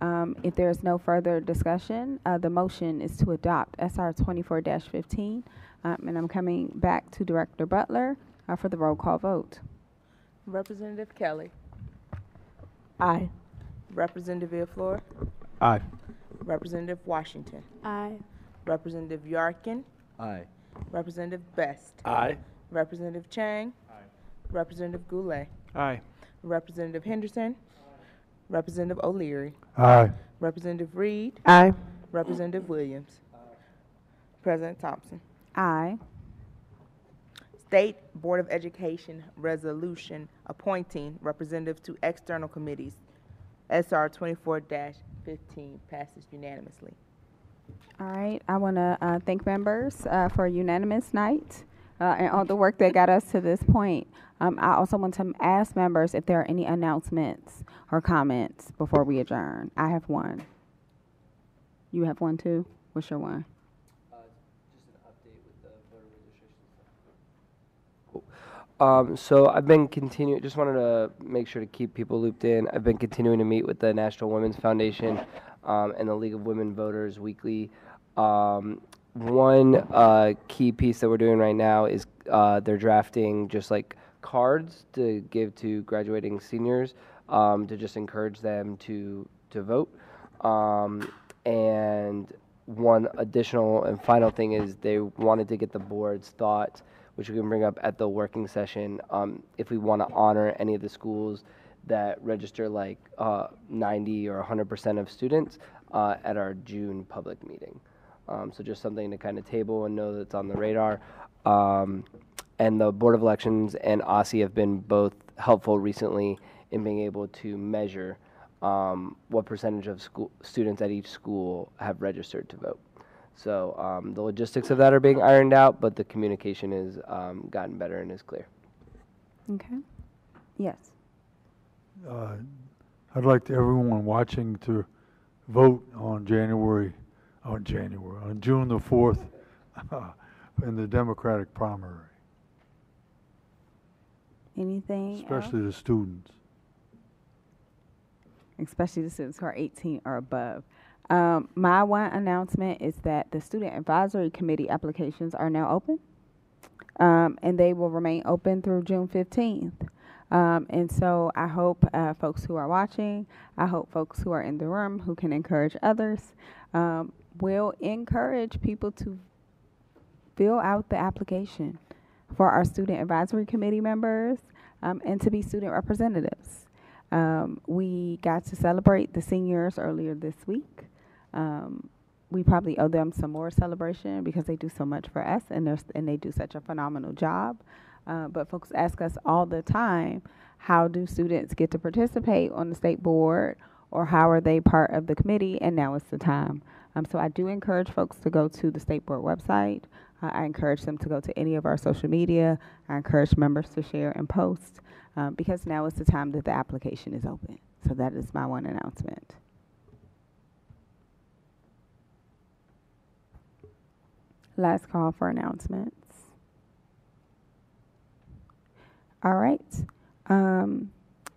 If there is no further discussion, the motion is to adopt SR 24-15, and I'm coming back to Director Butler for the roll call vote. Representative Kelly. Aye. Representative Villaflor. Aye. Representative Washington. Aye. Representative Yarkin. Aye. Representative Best. Aye. Representative Chang. Aye. Representative Goulet. Aye. Representative Henderson. Representative O'Leary. Aye. Representative Reed. Aye. Representative Williams. President Thompson. Aye. State Board of Education resolution appointing representatives to external committees. SR 24-15 passes unanimously. All right, I want to thank members for a unanimous night and all the work that got us to this point. I also want to ask members if there are any announcements or comments before we adjourn. I have one. You have one too? What's your one? Just an update with the voter registration stuff. So I've been continuing, just wanted to make sure to keep people looped in. I've been continuing to meet with the National Women's Foundation and the League of Women Voters weekly. One key piece that we're doing right now is they're drafting just like cards to give to graduating seniors to just encourage them to vote. And one additional and final thing is they wanted to get the board's thoughts, which we can bring up at the working session, if we want to honor any of the schools that register like 90 or 100% of students at our June public meeting. So just something to kind of table and know that it's on the radar. And the Board of Elections and OSSE have been both helpful recently in being able to measure what percentage of students at each school have registered to vote. So the logistics of that are being ironed out, but the communication has gotten better and is clear. Okay. Yes. I'd like everyone watching to vote on June the 4th in the Democratic primary. Anything Especially else? the students. Especially the students who are 18 or above. My one announcement is that the Student Advisory Committee applications are now open, and they will remain open through June 15th. And so I hope folks who are watching, I hope folks who are in the room who can encourage others, will encourage people to fill out the application for our Student Advisory Committee members and to be student representatives. We got to celebrate the seniors earlier this week. We probably owe them some more celebration because they do so much for us and they do such a phenomenal job. But folks ask us all the time, how do students get to participate on the state board, or how are they part of the committee? And now is the time. So I do encourage folks to go to the state board website. I encourage them to go to any of our social media. I encourage members to share and post because now is the time that the application is open. So that is my one announcement. Last call for announcements. All right.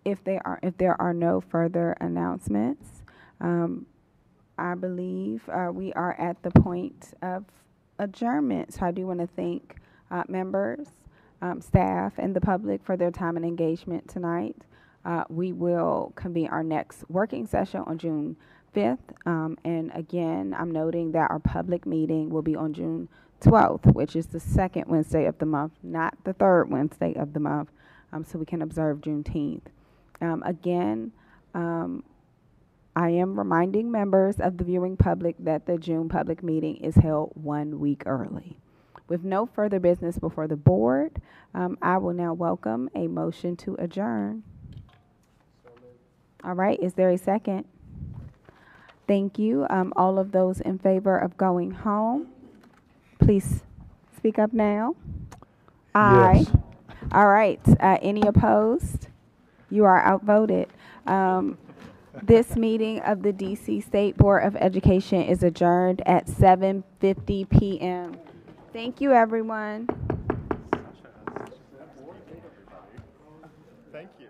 If there are no further announcements, I believe we are at the point of adjournment. So I do want to thank members, staff, and the public for their time and engagement tonight. We will convene our next working session on June 5th. And again, I'm noting that our public meeting will be on June 12th, which is the second Wednesday of the month, not the third Wednesday of the month, so we can observe Juneteenth. Again, I am reminding members of the viewing public that the June public meeting is held 1 week early. With no further business before the board, I will now welcome a motion to adjourn. All right, is there a second? Thank you. All of those in favor of going home, please speak up now. Aye. Yes. All right. Any opposed? You are outvoted. This meeting of the DC State Board of Education is adjourned at 7:50 p.m. Thank you, everyone. Thank you.